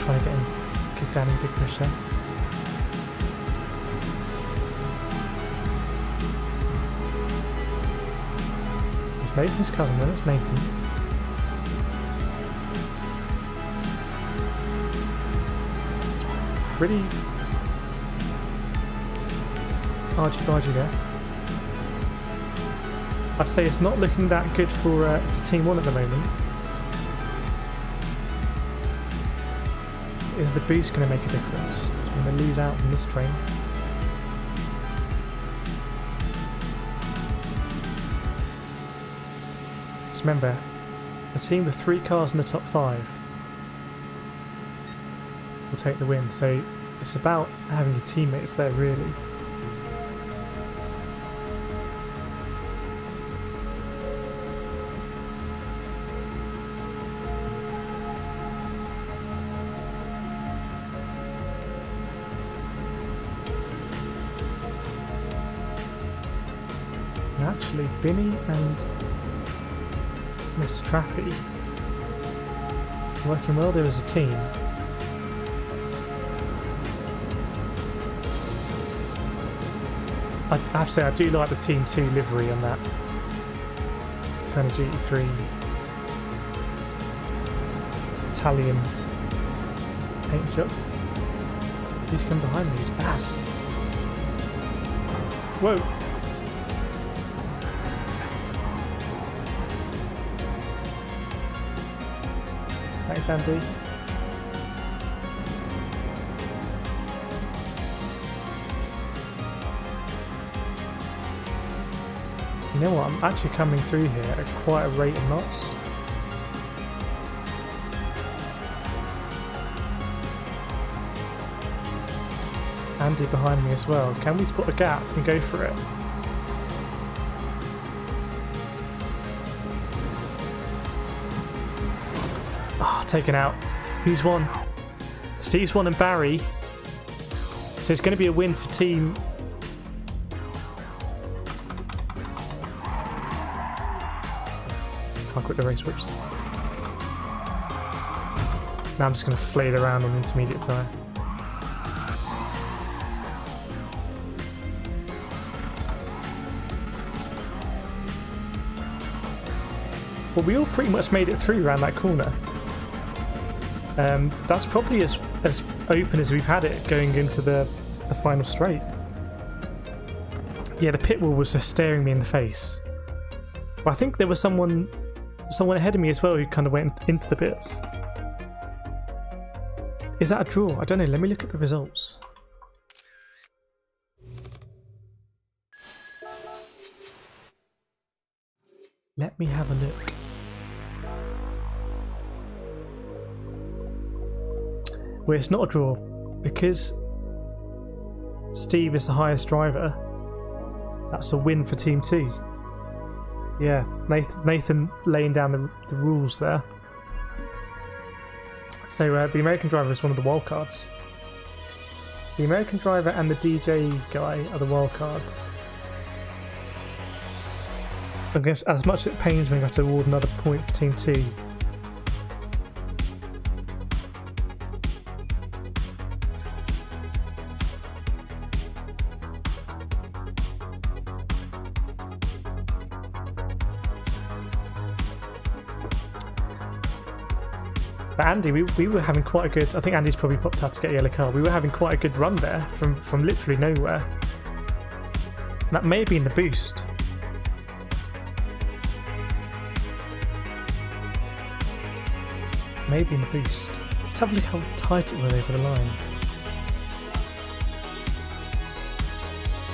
trying to get Danny a big push there. It's Nathan's cousin then, it's Nathan. It's pretty argy-bargy there. I'd say it's not looking that good for Team 1 at the moment. Is the boost going to make a difference? So I'm going to lose out on this train. So remember, a team with 3 cars in the top 5 will take the win. So it's about having your teammates there really. Actually, Binny and Mr. Trappy working well there as a team. I have to say I do like the Team 2 livery on that kind of GT3 Italian paint job. Who's come behind me? It's Baz. Whoa! Thanks, Andy. You know what? I'm actually coming through here at quite a rate of knots. Andy behind me as well. Can we spot a gap and go for it? Oh, taken out. Who's won? Steve's won and Barry. So it's going to be a win for team. Can't quit the race, whoops. Now I'm just going to flail around on intermediate tyre. Well, we all pretty much made it through around that corner. That's probably as open as we've had it going into the final straight. Yeah, the pit wall was just staring me in the face. But I think there was someone ahead of me as well who kind of went into the pits. Is that a draw? I don't know. Let me look at the results. Let me have a look. Well, it's not a draw because Steve is the highest driver. That's a win for Team 2. Yeah, Nathan laying down the rules there. So the American driver is one of the wildcards. The American driver and the DJ guy are the wildcards. As much as it pains me, I have to award another point for Team 2. But Andy, we were having quite a good... I think Andy's probably popped out to get a yellow card. We were having quite a good run there from literally nowhere. That may have been the boost. Maybe in the boost. Let's have a look how tight it was over the line.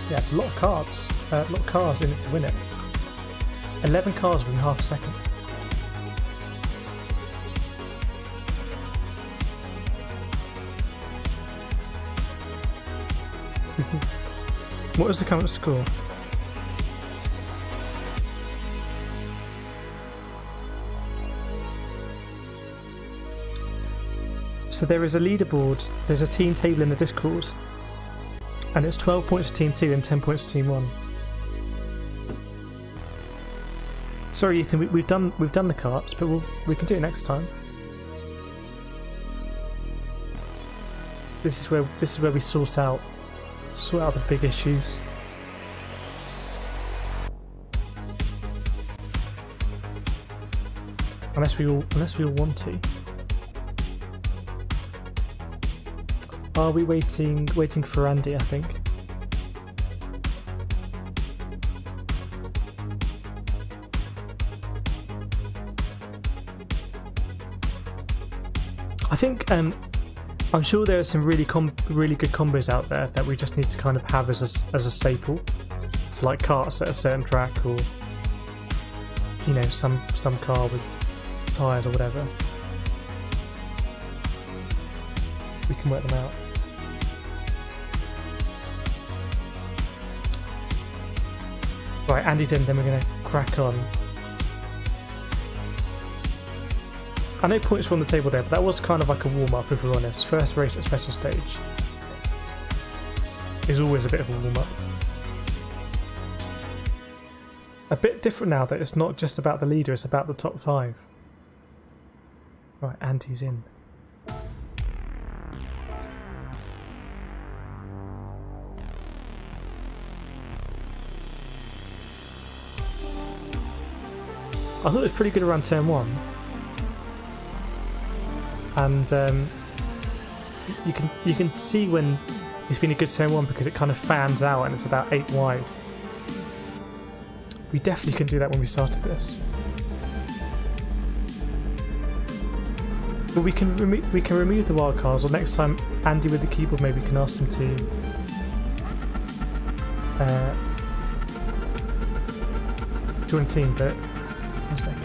Yeah, it's a lot of cars in it to win it. 11 cars within half a second. What was the current score? So there is a leaderboard, there's a team table in the Discord, and it's 12 points to Team 2 and 10 points to Team 1. Sorry Ethan, we've done the carts, but we can do it next time. this is where we sort out the big issues. Unless we all want to. Are we waiting for Andy, I think? I think I'm sure there are some really good combos out there that we just need to kind of have as a staple. So like carts at a certain track, or you know, some car with tyres or whatever. We can work them out. Right, Andy's in, then we're going to crack on. I know points were on the table there, but that was kind of like a warm-up, if we're honest. First race at special stage is always a bit of a warm-up. A bit different now that it's not just about the leader, it's about the top 5. Right, Andy's in. I thought it was pretty good around turn 1. And you can see when it's been a good turn 1 because it kind of fans out and it's about 8 wide. We definitely couldn't do that when we started this. But we can remove the wildcards, or next time Andy with the keyboard maybe can ask them to join a team, but 1 second.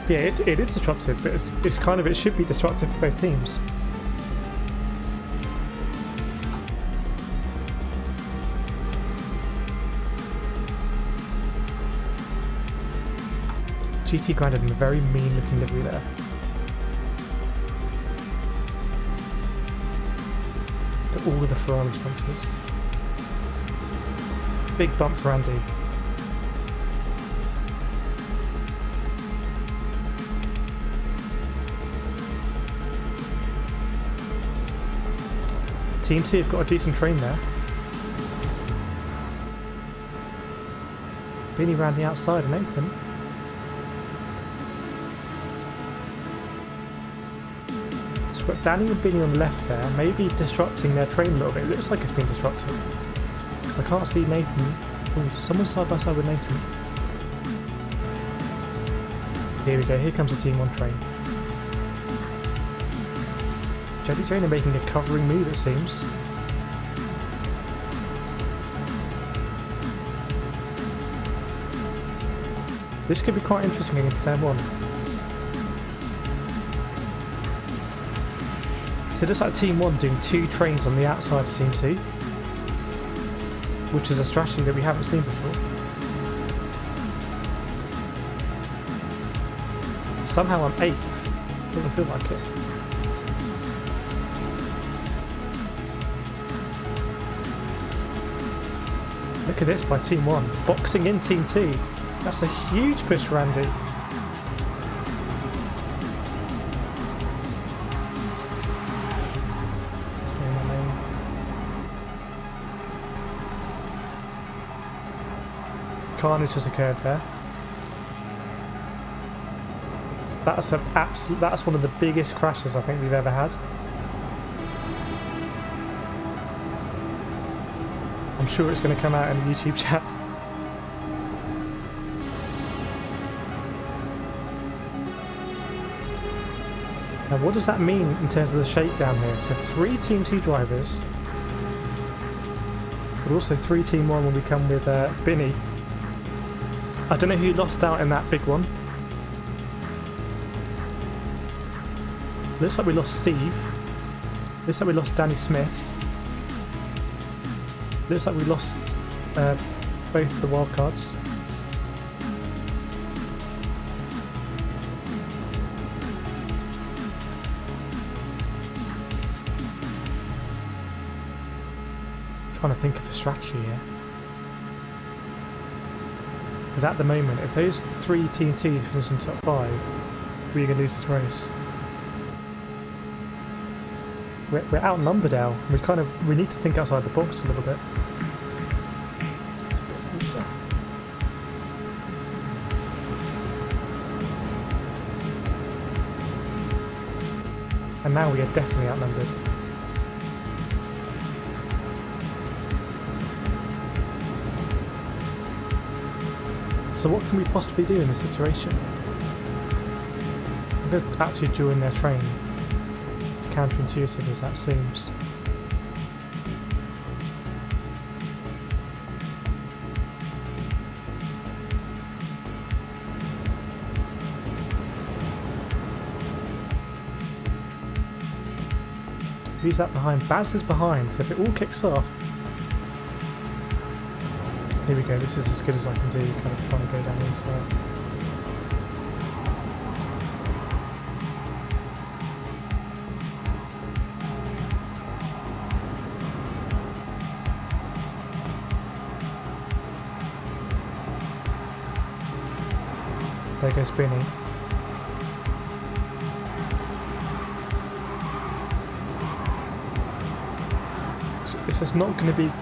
Yeah, it is disruptive, but it's kind of, it should be disruptive for both teams. GT Grinded in a very mean looking livery there. Got all of the Ferrari sponsors. Big bump for Andy. Team 2 have got a decent train there. Binny round the outside of Nathan. So we've got Danny and Binny on the left there, maybe disrupting their train a little bit. It looks like it's been disrupted. I can't see Nathan. Ooh, someone's side by side with Nathan. Here we go, here comes the Team 1 train. Jelly Train are making a covering move, it seems. This could be quite interesting against turn 1. So it looks like Team 1 doing 2 trains on the outside of Team 2, which is a strategy that we haven't seen before. Somehow I'm 8th. Doesn't feel like it. Look at this by Team 1, boxing in Team 2. That's a huge push for Andy. Stay in my lane. Carnage has occurred there. That's one of the biggest crashes I think we've ever had. I'm sure it's going to come out in the YouTube chat. Now what does that mean in terms of the shakedown here? So 3 Team 2 drivers, but also 3 Team 1 when we come with Binny. I don't know who lost out in that big one. Looks like we lost Steve. Looks like we lost Danny Smith. Looks like we lost both the wildcards. Trying to think of a strategy here. Because at the moment, if those 3 Team Ts finish in top 5, we're going to lose this race. We're outnumbered, Al. We need to think outside the box a little bit. And now we are definitely outnumbered. So what can we possibly do in this situation? I'm going to actually join their train. As counterintuitive as that seems. Who's that behind? Baz is behind, so if it all kicks off... Here we go, this is as good as I can do, kind of trying to go down the inside. There goes Benny. It's just not going to be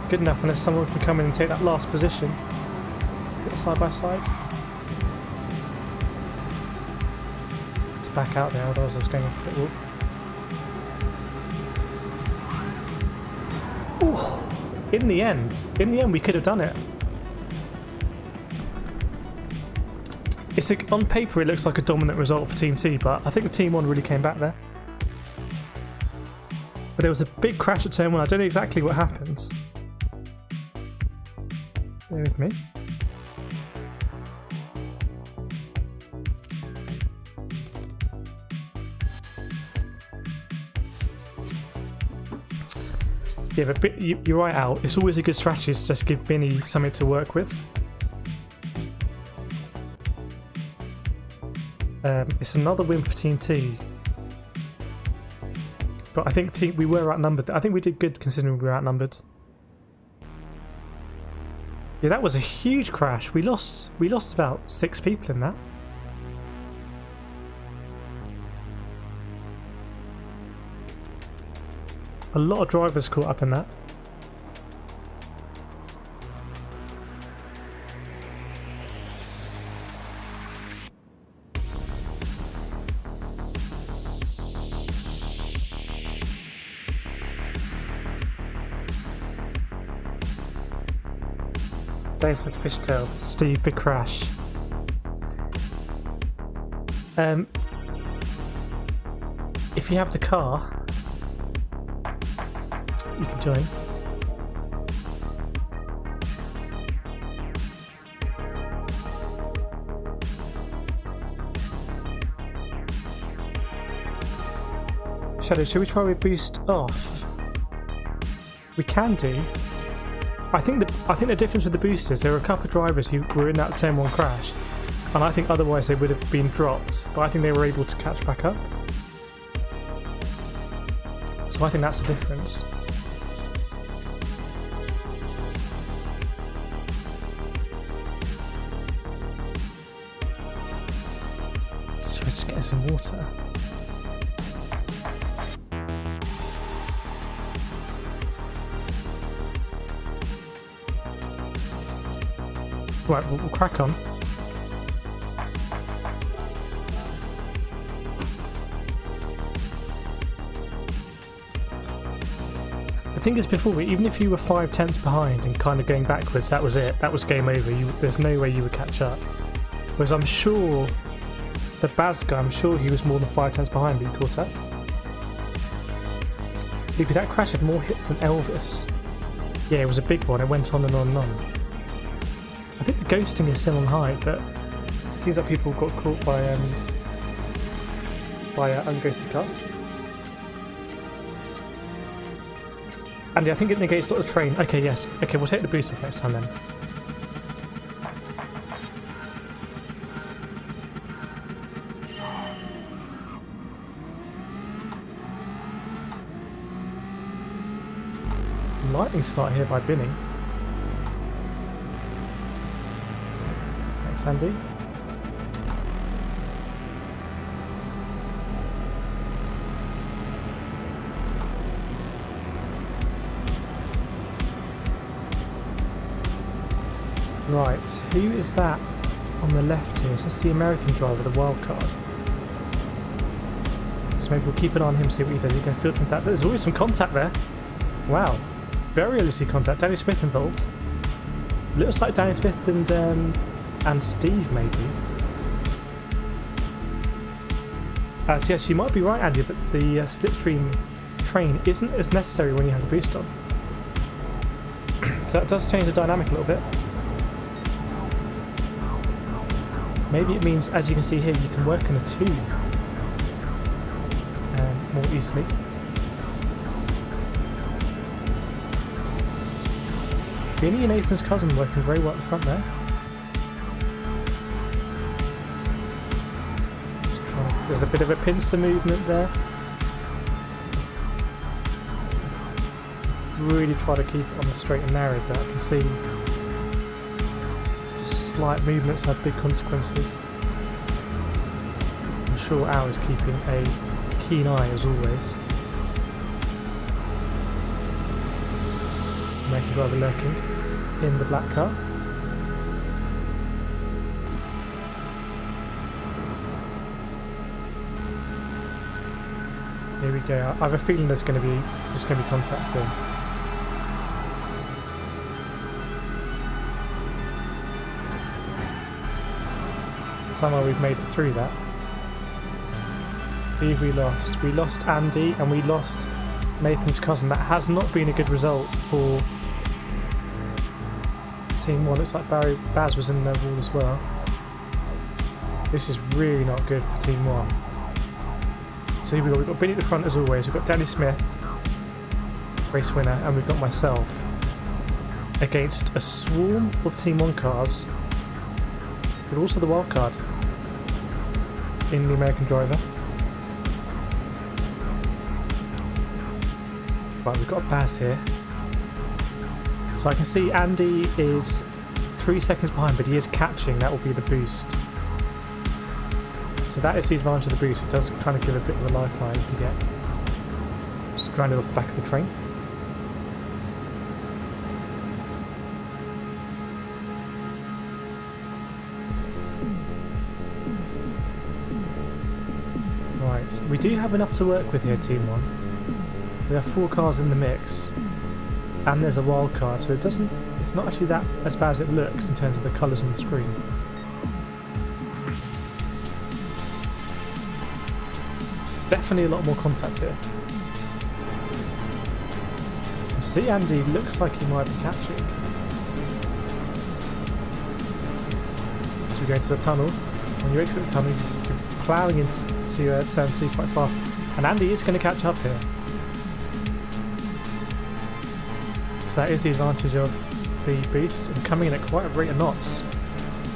good enough unless someone can come in and take that last position. Get side by side. It's back out there, otherwise I was going off a bit walk. Ooh, in the end we could have done it. On paper it looks like a dominant result for Team T, but I think the Team 1 really came back there. But there was a big crash at turn 1, I don't know exactly what happened. Bear with me. Yeah, but you're right, Al. It's always a good strategy to just give Binny something to work with. It's another win for Team T. But I think we were outnumbered. I think we did good considering we were outnumbered. Yeah, that was a huge crash. We lost about 6 people in that. A lot of drivers caught up in that. Thanks with fishtails. Steve, big crash. If you have the car, you can join. Shadow, should we try with boost off? We can do. I think the difference with the boosters, there were a couple of drivers who were in that turn 1 crash, and I think otherwise they would have been dropped, but I think they were able to catch back up. So I think that's the difference. So we're just getting some water. Right, we'll crack on. The thing is, before, even if you were 5 tenths behind and kind of going backwards, that was it. That was game over. There's no way you would catch up. Whereas I'm sure the Baz guy, I'm sure he was more than 5 tenths behind, but he caught up. Maybe that crash had more hits than Elvis. Yeah, it was a big one. It went on and on and on. I think the ghosting is still on high, but it seems like people got caught by unghosted cars. Andy, I think it negates a lot of the train. Okay, yes. Okay, we'll take the boost off next time then. Lightning start here by Binny. Thanks, Andy. Right, who is that on the left here? So that's the American driver, the wild card. So maybe we'll keep an eye on him, see what he does. He's going to filter that. There's always some contact there. Wow, very early contact. Danny Smith involved. Looks like Danny Smith and Steve maybe. So yes, you might be right, Andy, but the slipstream train isn't as necessary when you have a boost on. So that does change the dynamic a little bit. Maybe it means, as you can see here, you can work in a 2 more easily. Vinny and Nathan's cousin working very well at the front there. There's a bit of a pincer movement there. Really try to keep it on the straight and narrow, but I can see slight movements have big consequences. I'm sure Al is keeping a keen eye as always. American driver lurking in the black car. Here we go. I have a feeling there's going to be contact here. Somehow we've made it through that. Who have we lost? We lost Andy and we lost Nathan's cousin. That has not been a good result for Team 1. Looks like Baz was in their wall as well. This is really not good for Team 1. So here we go. We've got Billy at the front as always. We've got Danny Smith, race winner, and we've got myself against a swarm of Team 1 cars, but also the wild card in the American driver. Right, we've got Baz here. So I can see Andy is 3 seconds behind, but he is catching. That will be the boost. So that is the advantage of the boost. It does kind of give a bit of a lifeline if you get stranded off the back of the train. Right, we do have enough to work with here, Team 1. We have 4 cars in the mix, and there's a wild card, so it's not actually that as bad as it looks in terms of the colours on the screen. Definitely a lot more contact here. I see Andy looks like he might be catching. As we go into the tunnel, when you exit the tunnel, you're ploughing into turn 2 quite fast, and Andy is going to catch up here. So that is the advantage of the boost, and coming in at quite a rate of knots.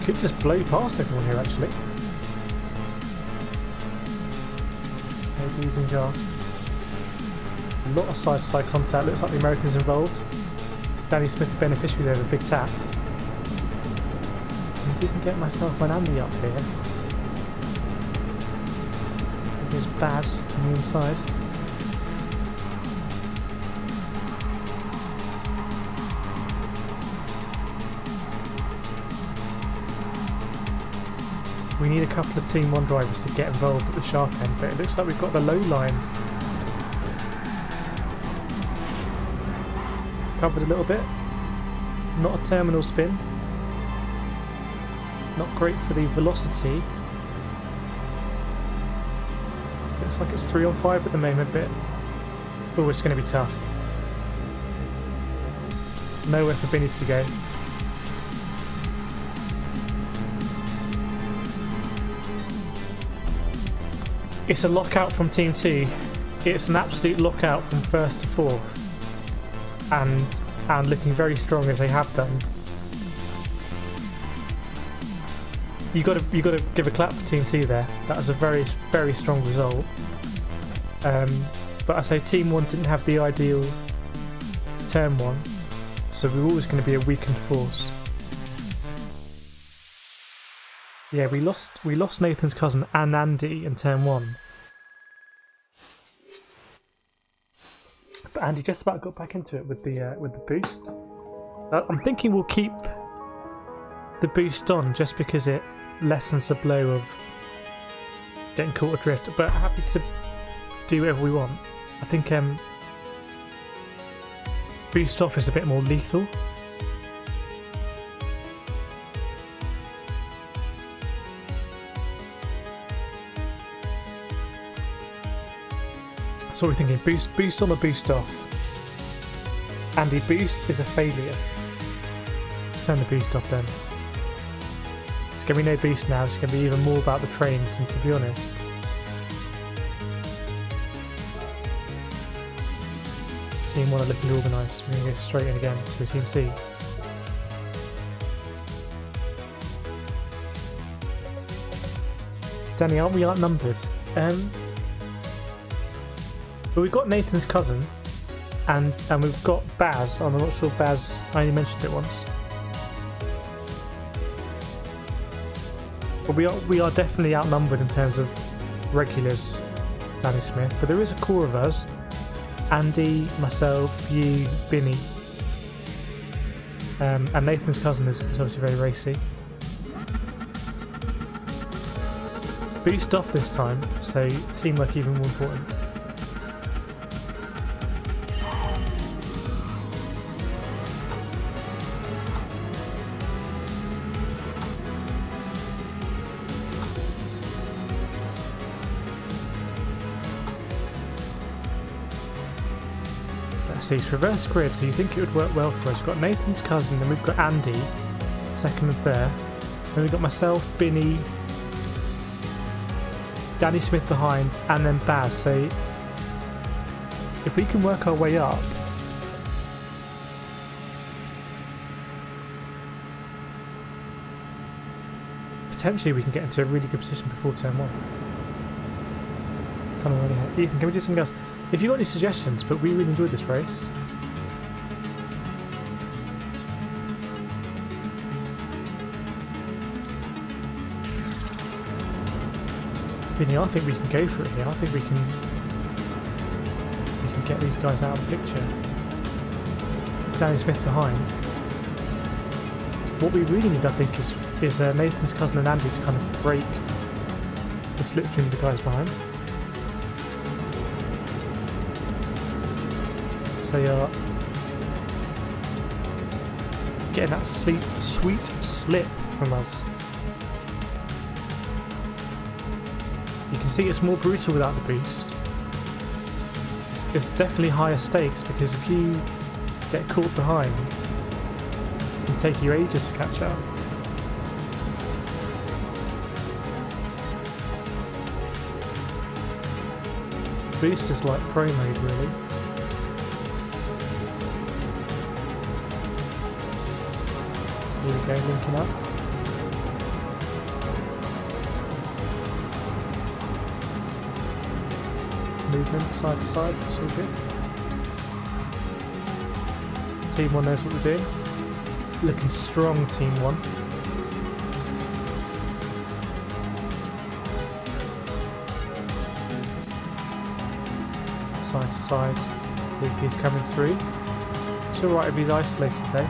Could just blow past everyone here actually. Maybe using car. A lot of side-to-side contact. Looks like the Americans involved. Danny Smith, the beneficiary there, with a big tap. And if we can get myself and Andy up here. There's Baz on the inside. We need a couple of Team 1 drivers to get involved at the sharp end, but it looks like we've got the low line covered a little bit. Not a terminal spin. Not great for the velocity. Looks like it's 3 on 5 at the moment, but oh, it's going to be tough. Nowhere for Vinny to go. It's a lockout from Team 2. It's an absolute lockout from 1st to 4th, and looking very strong as they have done. You got to give a clap for Team 2 there. That was a very, very strong result. But I say Team 1 didn't have the ideal turn 1, so we're always going to be a weakened force. Yeah, we lost Nathan's cousin and Andy in turn 1. But Andy just about got back into it with the boost. I'm thinking we'll keep the boost on just because it lessens the blow of getting caught adrift. But happy to do whatever we want. I think boost off is a bit more lethal. So what are we thinking? Boost on or boost off? Andy, boost is a failure. Let's turn the boost off then. It's going to be no boost now, it's going to be even more about the trains, and to be honest, Team 1 are looking organised. We're going to go straight in again to Team C. Danny, aren't we outnumbered? But we've got Nathan's cousin, and we've got Baz. I'm not sure Baz, I only mentioned it once. But we are definitely outnumbered in terms of regulars, Danny Smith. But there is a core of us. Andy, myself, you, Binny. And Nathan's cousin is obviously very racy. Boost off this time, so teamwork even more important. See, it's reverse grid, so you think it would work well for us. We've got Nathan's cousin, then we've got Andy, second and third. Then we've got myself, Binny, Danny Smith behind, and then Baz. So if we can work our way up, potentially we can get into a really good position before turn 1. Kind of running ahead. Ethan, can we do something else? If you've got any suggestions, but we really enjoyed this race. Vinny, I think we can go for it here. I think we can get these guys out of the picture. Danny Smith behind. What we really need, I think, is Nathan's cousin and Andy to kind of break the slipstream of the guys behind. They are getting that sweet slip from us. You can see it's more brutal without the boost. It's definitely higher stakes because if you get caught behind, it can take you ages to catch up. Boost is like pro mode, really. Here we go, linking up. Movement side to side, that's all good. Team 1 knows what we're doing. Looking strong, Team 1. Side to side, Luke's coming through. It's alright if he's isolated though.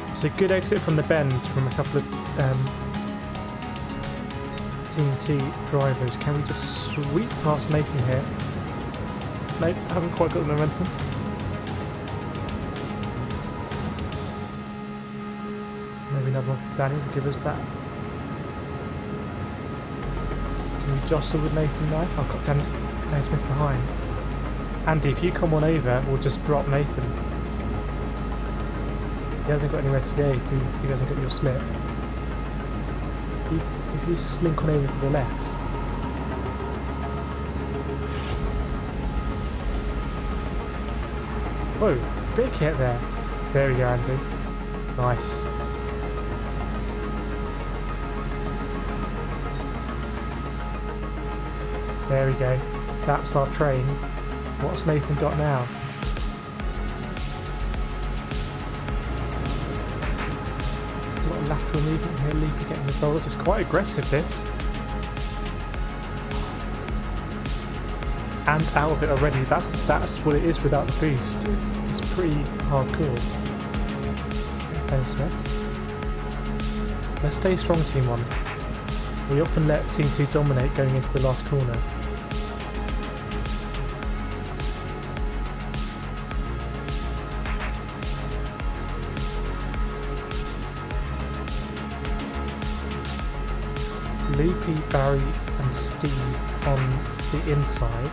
It's a good exit from the bend from a couple of Team 2 drivers. Can we just sweep past Nathan here? Nope, haven't quite got the momentum. Maybe another one from Danny will give us that. Can we jostle with Nathan now? I've got Danny Smith behind. Andy, if you come on over, we'll just drop Nathan. He hasn't got anywhere to go if he doesn't get your slip. If you slink on over to the left. Whoa, big hit there. There we go, Andy. Nice. There we go. That's our train. What's Nathan got now? lateral movement here, Loopy getting involved. It's quite aggressive, this. And out of it already. That's what it is without the boost. It's pretty hardcore. Thanks, Smith. Let's stay strong, Team 1. We often let Team 2 dominate going into the last corner. Loopy, Barry and Steve on the inside.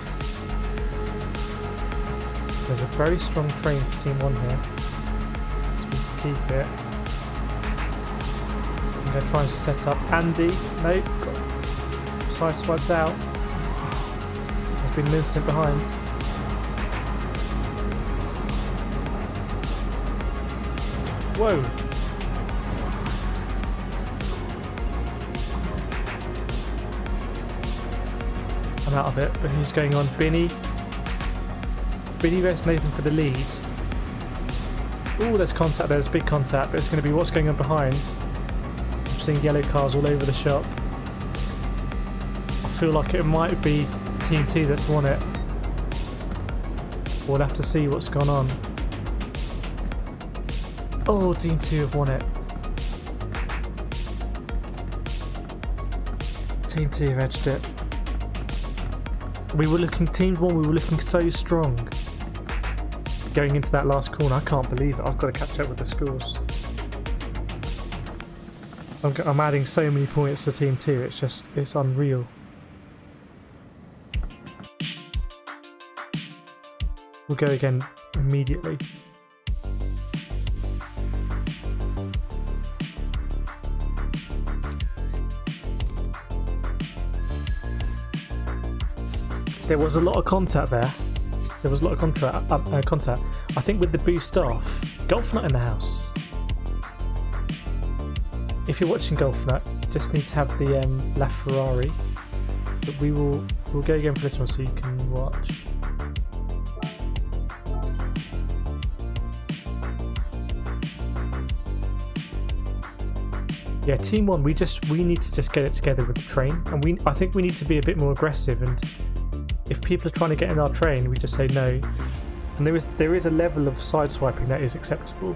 There's a very strong train for Team 1 here. So we can keep it. I'm going to try and set up Andy. Nope. Side swipes out. There's been an instant behind. Whoa. I'm out of it, but who's going on? Binny versus Nathan for the lead. Oh, there's contact there, there's big contact, but it's going to be what's going on behind. I'm seeing yellow cars all over the shop. I feel like it might be Team 2 that's won it. We'll have to see what's gone on. Oh, Team 2 have won it. Team 2 have edged it. We were looking, Team 1, we were looking so strong. Going into that last corner, I can't believe it. I've got to catch up with the scores. I'm adding so many points to Team 2, it's unreal. We'll go again immediately. There was a lot of contact there. There was a lot of contact. I think with the boost off, Golf Nut in the house. If you're watching Golf Nut, you just need to have the LaFerrari. But we'll go again for this one so you can watch. Yeah, Team 1, we need to just get it together with the train, and I think we need to be a bit more aggressive. And if people are trying to get in our train, we just say no. And there is a level of sideswiping that is acceptable.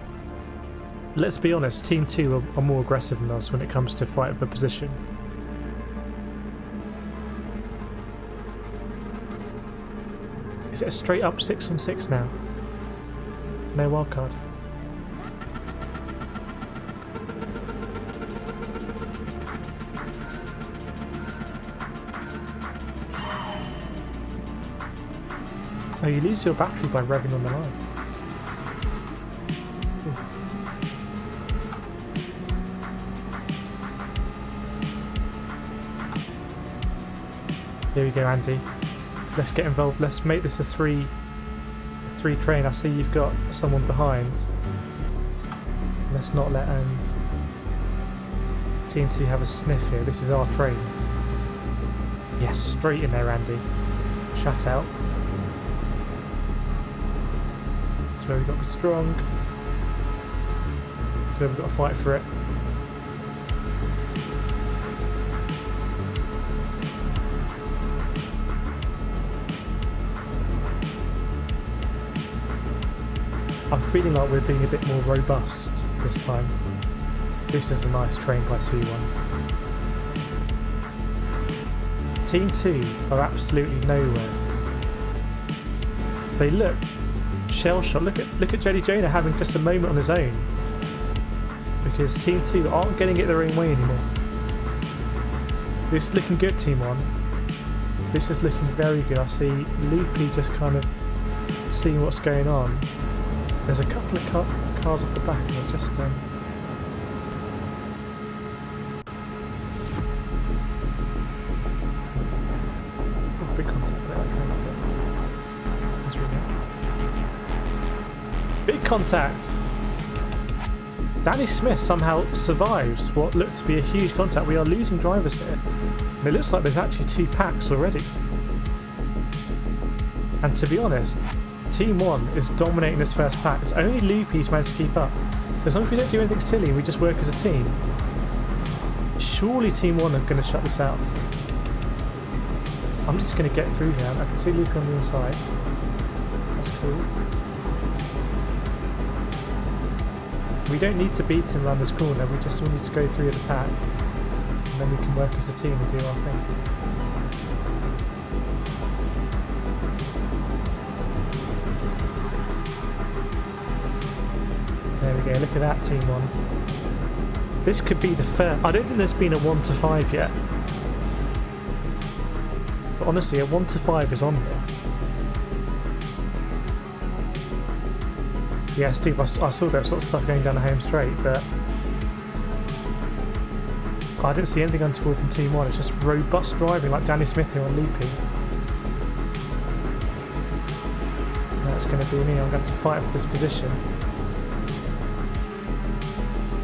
Let's be honest, Team 2 are more aggressive than us when it comes to fighting for position. Is it a straight up 6-on-6 now? No wildcard. Oh, you lose your battery by revving on the line. Ooh. Here we go, Andy. Let's get involved. Let's make this a three train. I see you've got someone behind. Let's not let Team 2 have a sniff here. This is our train. Yes, straight in there, Andy. Shut out. Where we've got to be strong. So we've got to fight for it. I'm feeling like we're being a bit more robust this time. This is a nice train by 2-1. Team 2 are absolutely nowhere. They look shell shot. Look at Jelly Jonah having just a moment on his own, because Team 2 aren't getting it their own way anymore. This is looking good, Team 1. This is looking very good. I see Loopy just kind of seeing what's going on. There's a couple of cars off the back and they're just oh, big contact there. That's really good. Big contact. Danny Smith somehow survives what looked to be a huge contact. We are losing drivers here. And it looks like there's actually 2 packs already. And to be honest, Team 1 is dominating this first pack. It's only Loopy's managed to keep up. As long as we don't do anything silly, we just work as a team. Surely Team 1 are going to shut this out. I'm just going to get through here. I can see Luke on the inside. That's cool. We don't need to beat him around this corner. We just need to go through the pack. And then we can work as a team and do our thing. There we go, look at that, Team 1. This could be the first. I don't think there's been a 1 to 5 yet. But honestly, a 1 to 5 is on here. Yeah, Steve, I saw that sort of stuff going down the home straight, but I didn't see anything untoward from Team 1. It's just robust driving like Danny Smith here on looping. That's going to be me. I'm going to fight for this position.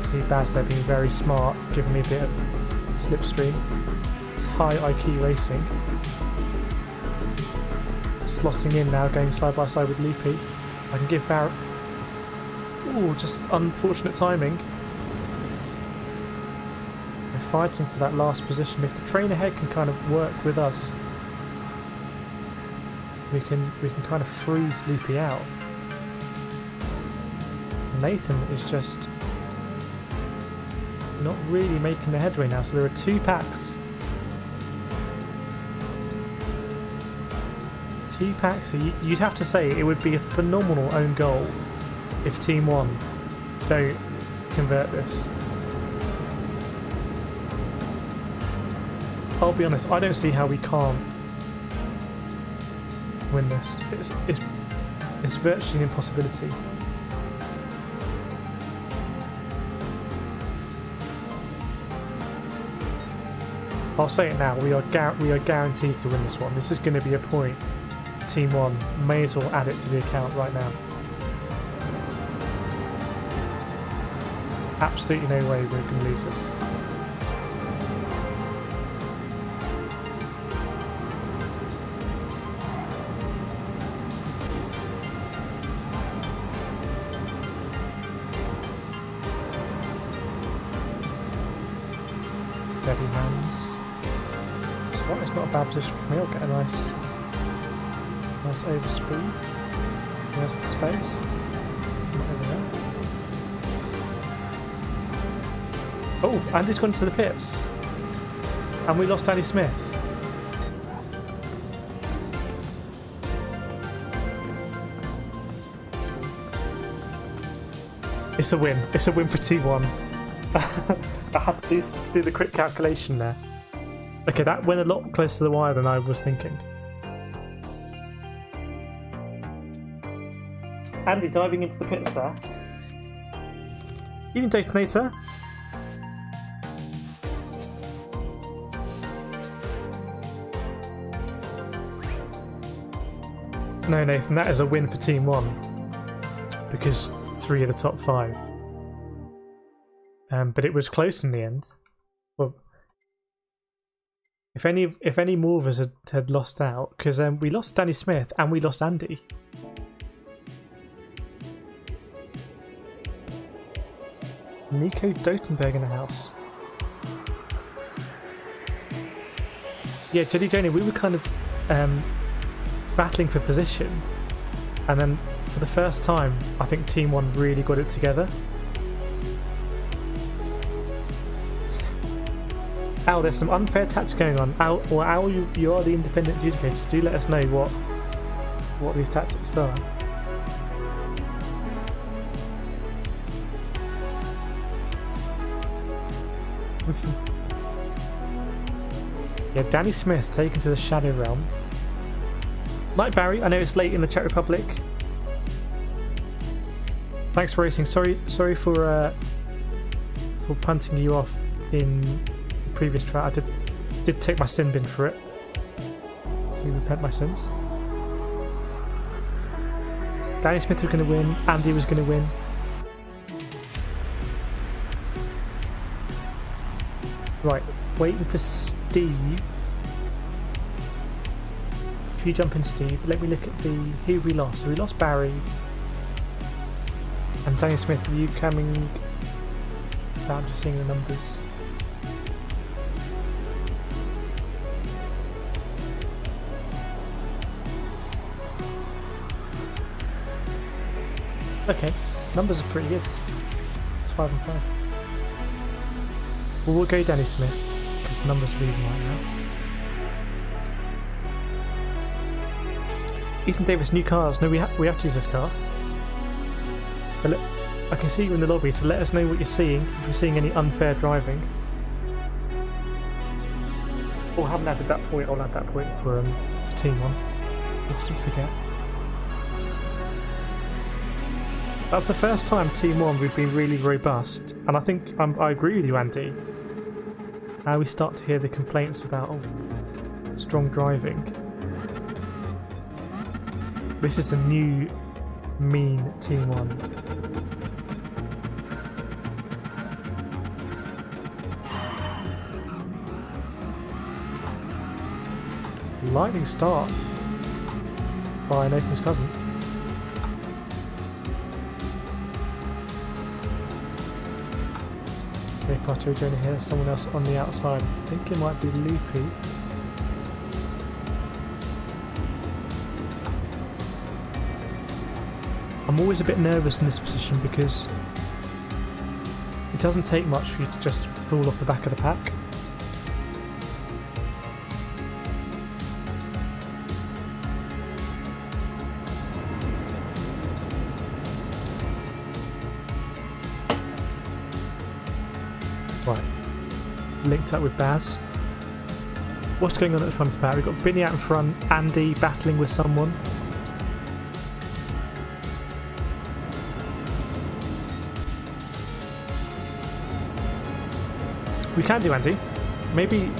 See Baz there being very smart, giving me a bit of slipstream. It's high IQ racing. Slotting in now, going side by side with Loopy. I can give Barrett. Ooh, just unfortunate timing. We're fighting for that last position. If the train ahead can kind of work with us, we can kind of freeze Loopy out. Nathan is just not really making the headway now, so there are 2 packs. 2 packs. So you'd have to say it would be a phenomenal own goal if Team 1 don't convert this. I'll be honest, I don't see how we can't win this. It's virtually an impossibility. I'll say it now, we are guaranteed to win this one. This is going to be a point. Team 1 may as well add it to the account right now. Absolutely no way we're going to lose this. Steady hands. So what is not a bad position for me. I'll get a nice overspeed. There's the space. Not over there. Oh, Andy's gone to the pits. And we lost Danny Smith. It's a win. It's a win for T1. I had to do the quick calculation there. Okay, that went a lot closer to the wire than I was thinking. Andy diving into the pits there. Even Detonator. No, Nathan, that is a win for Team 1. Because 3 of the top 5. But it was close in the end. Well, if any more of us had lost out, because we lost Danny Smith and we lost Andy. Nico Dotenberg in the house. Yeah, Jelly Joni, we were kind of battling for position, and then for the first time, I think Team 1 really got it together. Al, there's some unfair tactics going on. Al, you are the independent adjudicators. Do let us know what these tactics are. Yeah, Danny Smith taken to the Shadow Realm. Like Barry, I know it's late in the Czech Republic. Thanks for racing. Sorry for punting you off in the previous track. I did take my sin bin for it to repent my sins. Danny Smith was going to win. Andy was going to win. Right, waiting for Steve. If you jump in, Steve, let me look at who we lost. So we lost Barry. And Danny Smith, are you coming? I'm just seeing the numbers. Okay, numbers are pretty good. It's 5 and 5. Well, we'll go Danny Smith because numbers are reading right now. Ethan Davis, new cars. No, we have to use this car. But I can see you in the lobby, so let us know what you're seeing. If you're seeing any unfair driving. Oh, I haven't added that point. I'll add that point for Team 1. Let's don't forget. That's the first time Team 1 we've been really robust, and I think I agree with you, Andy. Now we start to hear the complaints about strong driving. This is a new mean Team 1. Lightning start by Nathan's cousin. Okay, Pacho joining here, someone else on the outside. I think it might be Loopy. I'm always a bit nervous in this position because it doesn't take much for you to just fall off the back of the pack. Right, linked up with Baz. What's going on at the front of the pack? We've got Binny out in front, Andy battling with someone. We can do, Andy. Maybe,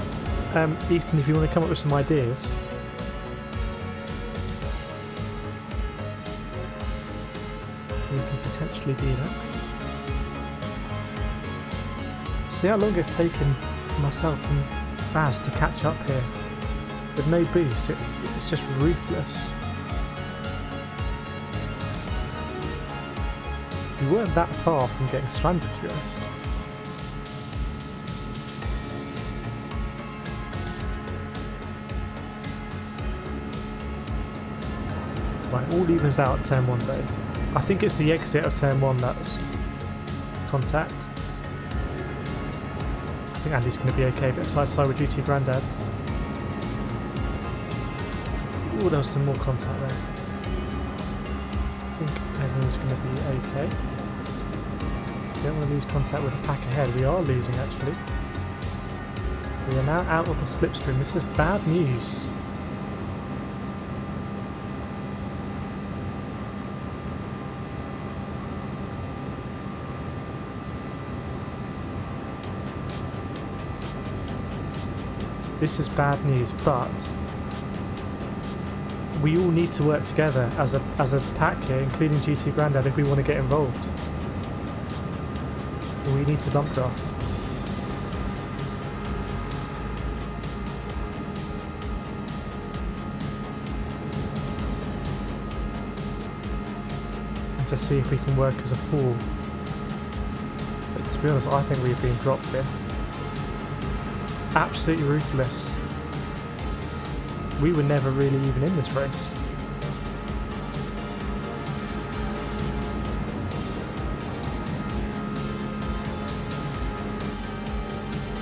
Ethan, if you want to come up with some ideas. We can potentially do that. See how long it's taken myself and Baz to catch up here. With no boost, it's just ruthless. We weren't that far from getting stranded, to be honest. Right, all evens out at turn 1 though. I think it's the exit of turn 1 that's contact. I think Andy's going to be okay, but side to side with GT Grandad. Oh, there was some more contact there. I think everyone's going to be okay. Don't want to lose contact with the pack ahead. We are losing actually. We are now out of the slipstream. This is bad news. This is bad news, but we all need to work together as a pack here, including GT Grandad, if we want to get involved. We need to bump draft. And to see if we can work as a four. But to be honest, I think we've been dropped here. Absolutely ruthless. We were never really even in this race.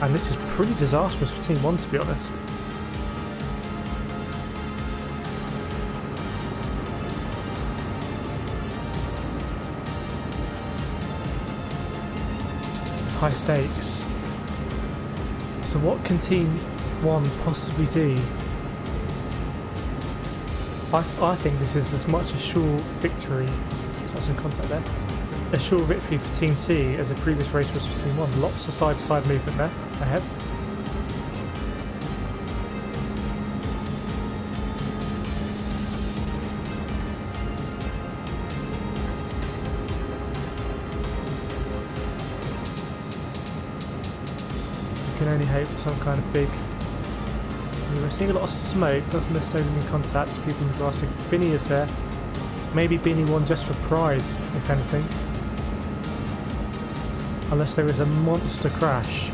And this is pretty disastrous for Team 1, to be honest. It's high stakes. So what can Team 1 possibly do? I think this is as much a sure victory. So some contact there. A sure victory for Team 2 as the previous race was for Team 1. Lots of side-to-side movement there ahead. You can only hope for some kind of big. We're seeing a lot of smoke, doesn't necessarily mean contact. People in the grass. Binny is there. Maybe Binny won just for pride, if anything. Unless there is a monster crash.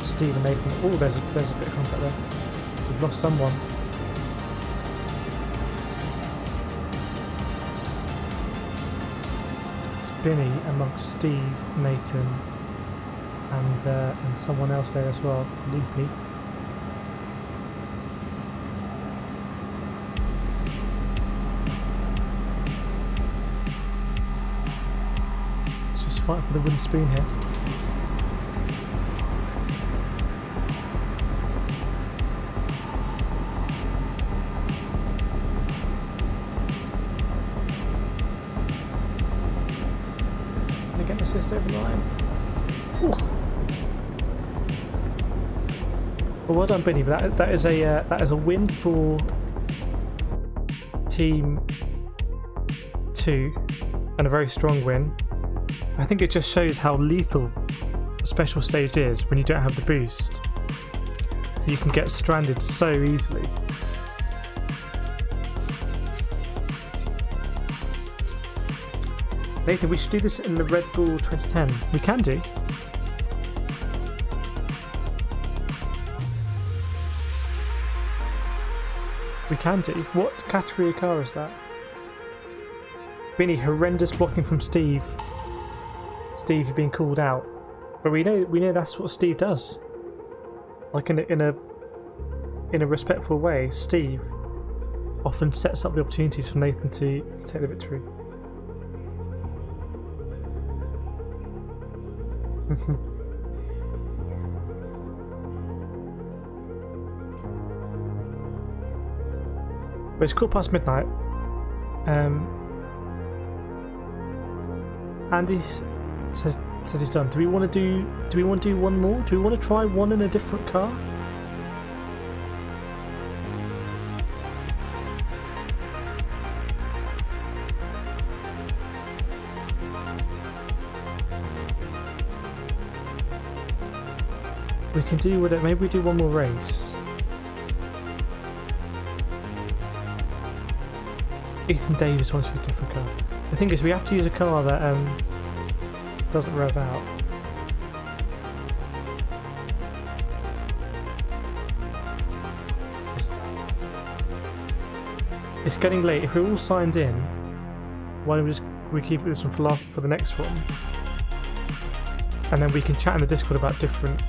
Steve and Nathan. Oh, there's a bit of contact there. We've lost someone. It's Binny amongst Steve, Nathan, and someone else there as well, Loopy. Just fighting for the wooden spoon here. Get an assist over the line. Ooh. Well done, Binny. But that is a win for Team 2 and a very strong win. I think it just shows how lethal Special Stage is when you don't have the boost. You can get stranded so easily. Nathan, we should do this in the Red Bull 2010. We can do. We can do. What category of car is that? Binny, horrendous blocking from Steve. Steve, you're being called out. But we know that's what Steve does. Like in a respectful way, Steve often sets up the opportunities for Nathan to take the victory. But it's quarter past midnight. Andy says he's done. Do we want to do one more? Do we want to try one in a different car? We can do with it. Maybe we do one more race. Ethan Davis wants to use a different car. The thing is, we have to use a car that doesn't rev out. It's getting late. If we're all signed in, why don't we keep this one for the next one, and then we can chat in the Discord about different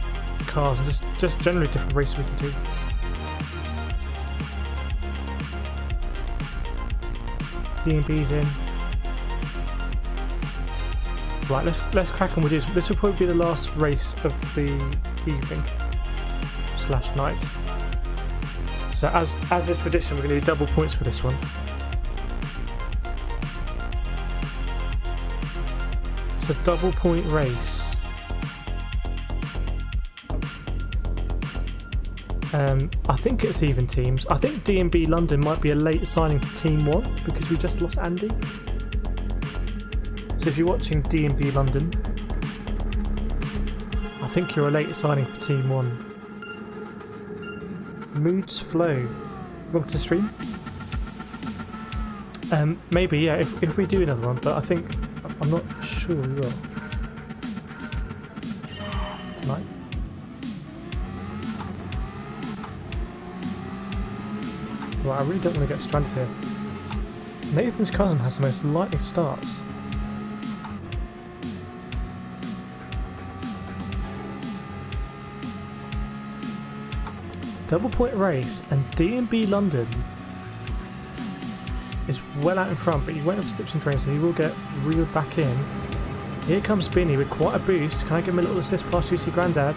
cars and just generally different races we can do. D&B's in. Right, let's crack on with this. This will probably be the last race of the evening / night. So as is tradition, we're going to do double points for this one. It's a double point race. I think it's even teams. I think D&B London might be a late signing to Team 1 because we just lost Andy. So if you're watching D&B London, I think you're a late signing for Team 1. Moods Flow. Welcome to stream. Maybe, yeah, if we do another one, but I'm not sure we will. Tonight. Well, I really don't want to get stranded here. Nathan's cousin has the most lightning starts. Double point race, and D&B London is well out in front, but he won't have slipped in train, so he will get reeled back in. Here comes Binny with quite a boost. Can I give him a little assist past Juicy Grandad?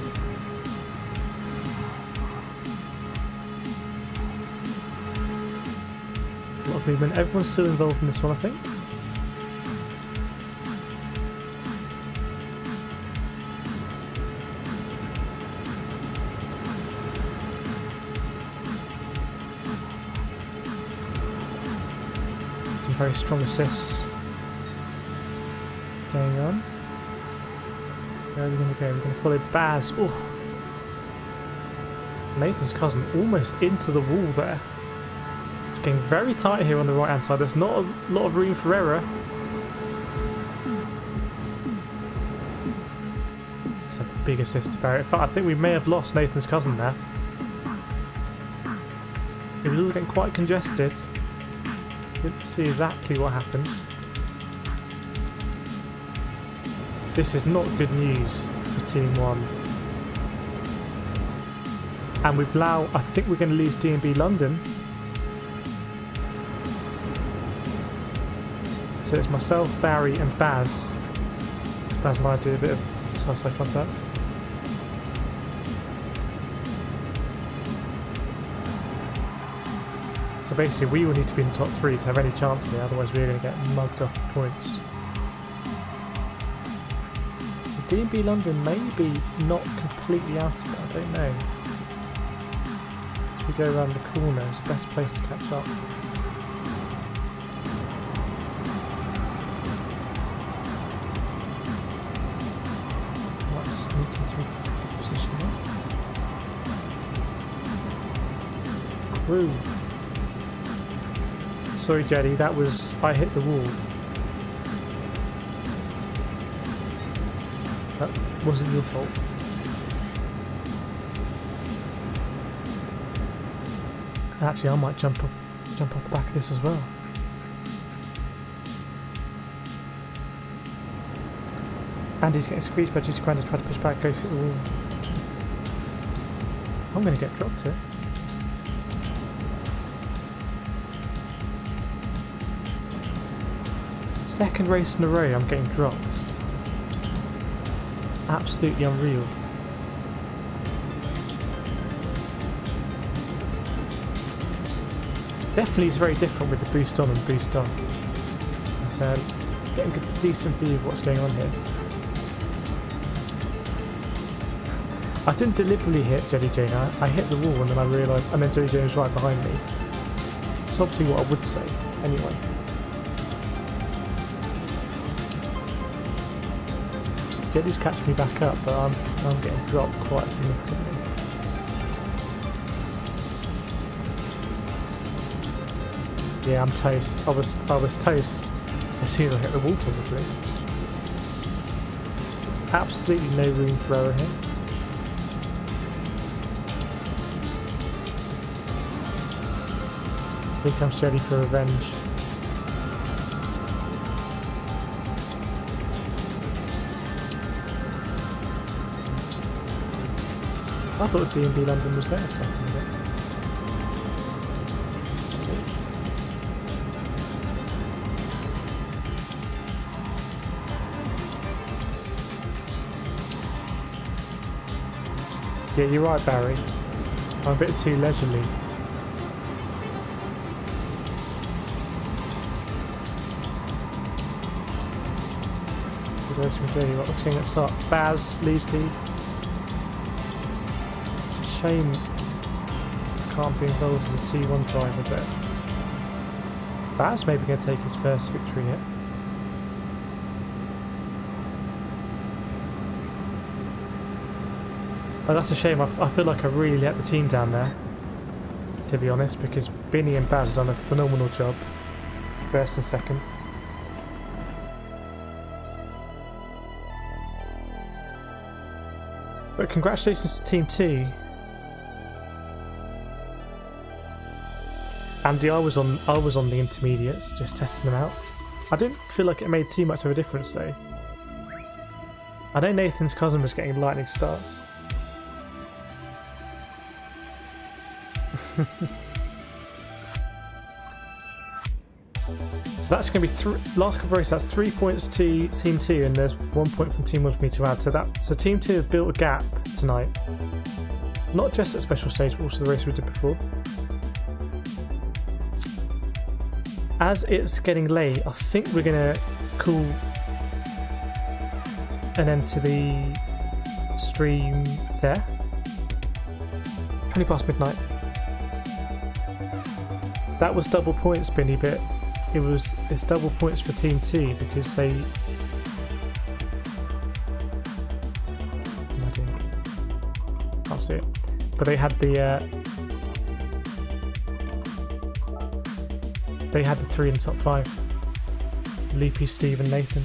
A lot of movement. Everyone's still involved in this one, I think. Very strong assists going on. Where are we going to go? We're going to follow Baz. Oh, Nathan's cousin almost into the wall there. It's getting very tight here on the right hand side. There's not a lot of room for error. a big assist to Barry. In fact, I think we may have lost Nathan's cousin there. It was all getting quite congested. Didn't see exactly what happened. This is not good news for Team 1. And with Lau, I think we're going to lose D&B London. So it's myself, Barry and Baz. Baz and I do a bit of side-side contact. So basically we will need to be in the top 3 to have any chance here, otherwise we're going to get mugged off points. D&B London may be not completely out of it, I don't know. As we go around the corner, it's the best place to catch up. Woo. Sorry Jetty, that was... I hit the wall. That wasn't your fault. Actually, I might jump off the back of this as well. Andy's getting squeezed by Juicy Grande to try to push back, goes hit the wall. I'm going to get dropped here. Second race in a row I'm getting dropped. Absolutely unreal. Definitely is very different with the boost on and boost off. So getting a decent view of what's going on here. I didn't deliberately hit Jelly Jane, I hit the wall and then I realised, and then Jelly Jane was right behind me. It's obviously what I would say, anyway. Jelly's catching me back up, but I'm getting dropped quite significantly. Yeah, I'm toast. I was toast as soon as I hit the wall, probably. Absolutely no room for error here. Here comes Jelly for revenge. I thought D&B London was there or something. Yeah, you're right, Barry. I'm a bit too leisurely. What's going up top? Baz, Loopy. Shame I can't be involved as a T1 driver, but Baz maybe going to take his first victory here. Oh, that's a shame. I feel like I really let the team down there, to be honest, because Binny and Baz have done a phenomenal job, first and second. But congratulations to Team 2. Andy, I was on the intermediates, just testing them out. I didn't feel like it made too much of a difference though. I know Nathan's cousin was getting lightning starts. So that's going to be last couple of races. That's 3 points to Team 2, and there's 1 point from Team 1 for me to add. So Team 2 have built a gap tonight, not just at special stage, but also the race we did before. As it's getting late, I think we're going to call an end to the stream there. 20 past midnight. That was double points, Binny, but it's double points for Team 2 because they... Can't see it. But they had the... They had the 3 in the top 5. Loopy, Steve and Nathan.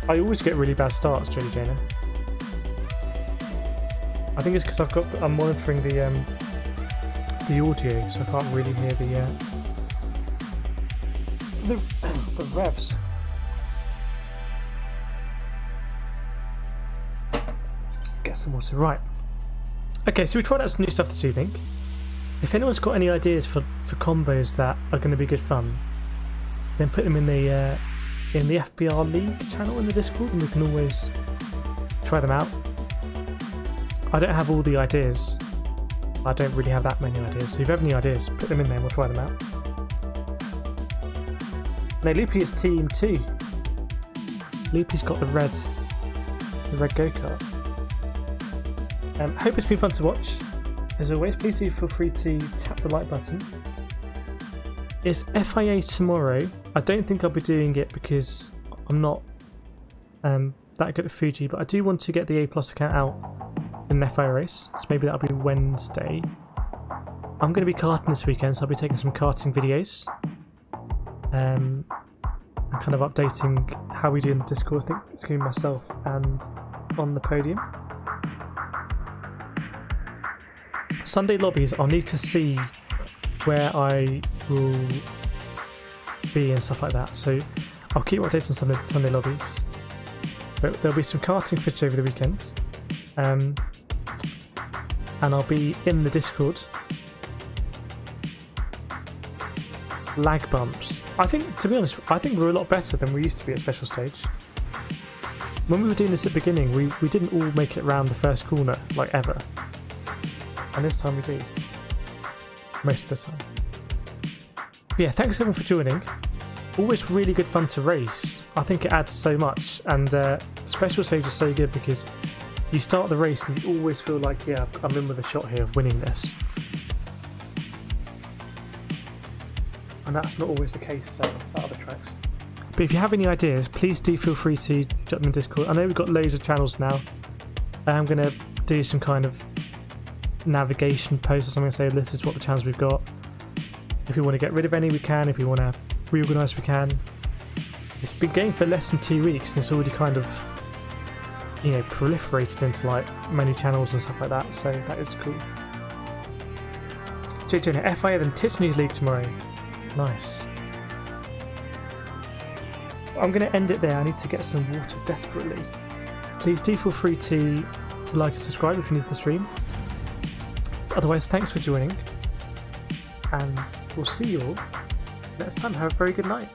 I always get really bad starts, Jodie Jana. I think it's because I'm monitoring the audio, so I can't really hear the revs. Get some water. Right. Okay, so we tried out some new stuff this evening. If anyone's got any ideas for combos that are going to be good fun, then put them in the FBR League channel in the Discord, and we can always try them out. I don't have all the ideas. I don't really have that many ideas. So if you have any ideas, put them in there and we'll try them out. No, Loopy is team 2. Loopy's got the red go-kart. Hope it's been fun to watch. As always, please do feel free to tap the like button. It's FIA tomorrow. I don't think I'll be doing it because I'm not that good at Fuji, but I do want to get the A+ account out in an FIA race, so maybe that'll be Wednesday. I'm going to be karting this weekend, so I'll be taking some karting videos and kind of updating how we do in the Discord. I think it's going to be myself and on the podium. Sunday lobbies, I'll need to see where I will be and stuff like that, so I'll keep updates on Sunday lobbies. But there'll be some karting footage over the weekend, and I'll be in the Discord. Lag bumps. I think, to be honest, we're a lot better than we used to be at Special Stage. When we were doing this at the beginning, we didn't all make it around the first corner, like ever. And this time we do. Most of the time. But yeah, thanks everyone for joining. Always really good fun to race. I think it adds so much, and Special Stage is so good because you start the race and you always feel like, yeah, I'm in with a shot here of winning this. And that's not always the case at other tracks. But if you have any ideas, please do feel free to jump them in Discord. I know we've got loads of channels now. I'm going to do some kind of navigation post or something, say this is what the channels we've got. If we want to get rid of any, we can. If we want to reorganise, we can. It's been going for less than 2 weeks and it's already kind of, you know, proliferated into like many channels and stuff like that, so that is cool. JJ, FIA then Titch News League tomorrow. Nice. I'm going to end it there. I need to get some water desperately. Please do feel free to like and subscribe if you're new to the stream. Otherwise, thanks for joining, and we'll see you all next time. Have a very good night.